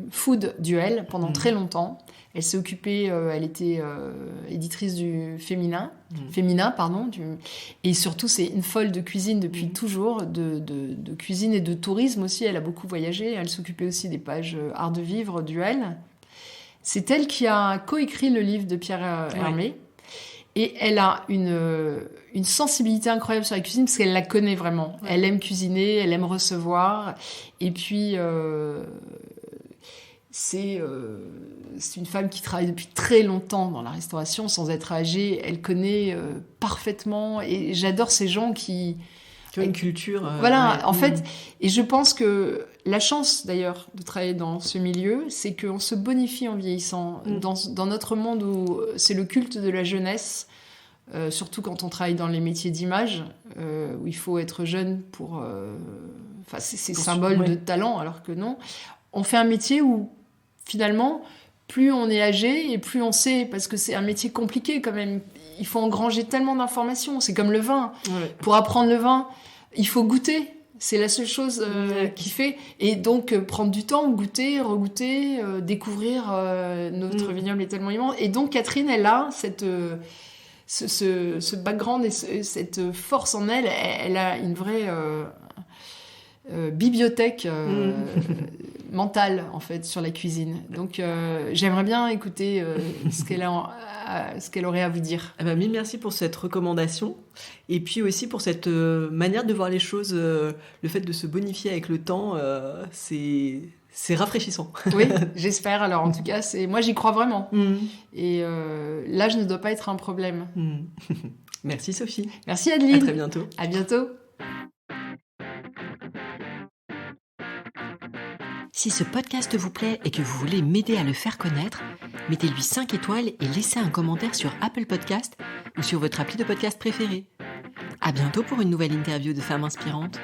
Food Duel pendant très longtemps. Elle s'est occupée, elle était éditrice du féminin, et surtout c'est une folle de cuisine depuis toujours, de cuisine et de tourisme aussi. Elle a beaucoup voyagé. Elle s'occupait aussi des pages Art de vivre, Duel. C'est elle qui a coécrit le livre de Pierre Hermé. Et elle a une sensibilité incroyable sur la cuisine parce qu'elle la connaît vraiment. Ouais. Elle aime cuisiner, elle aime recevoir. Et puis, c'est une femme qui travaille depuis très longtemps dans la restauration sans être âgée. Elle connaît parfaitement. Et j'adore ces gens qui ont une culture. Voilà, en fait. Et je pense que la chance, d'ailleurs, de travailler dans ce milieu, c'est qu'on se bonifie en vieillissant. Dans notre monde où c'est le culte de la jeunesse, surtout quand on travaille dans les métiers d'image, où il faut être jeune pour... c'est symbole de talent, alors que non. On fait un métier où, finalement, plus on est âgé et plus on sait, parce que c'est un métier compliqué quand même. Il faut engranger tellement d'informations. C'est comme le vin. Ouais. Pour apprendre le vin, il faut goûter. C'est la seule chose qui fait. Et donc, prendre du temps, goûter, regoûter, découvrir notre vignoble est tellement immense. Et donc, Catherine, elle a ce background et cette force en elle, elle a une vraie bibliothèque mentale, en fait, sur la cuisine. Donc, j'aimerais bien écouter ce qu'elle aurait à vous dire. Eh ben, mille merci pour cette recommandation. Et puis aussi pour cette manière de voir les choses. Le fait de se bonifier avec le temps, c'est rafraîchissant. Oui, j'espère. Alors, en tout cas, moi, j'y crois vraiment. Et l'âge ne doit pas être un problème. Merci Sophie. Merci Adeline. À très bientôt. À bientôt. Si ce podcast vous plaît et que vous voulez m'aider à le faire connaître, mettez-lui 5 étoiles et laissez un commentaire sur Apple Podcast ou sur votre appli de podcast préféré. À bientôt pour une nouvelle interview de femmes inspirantes.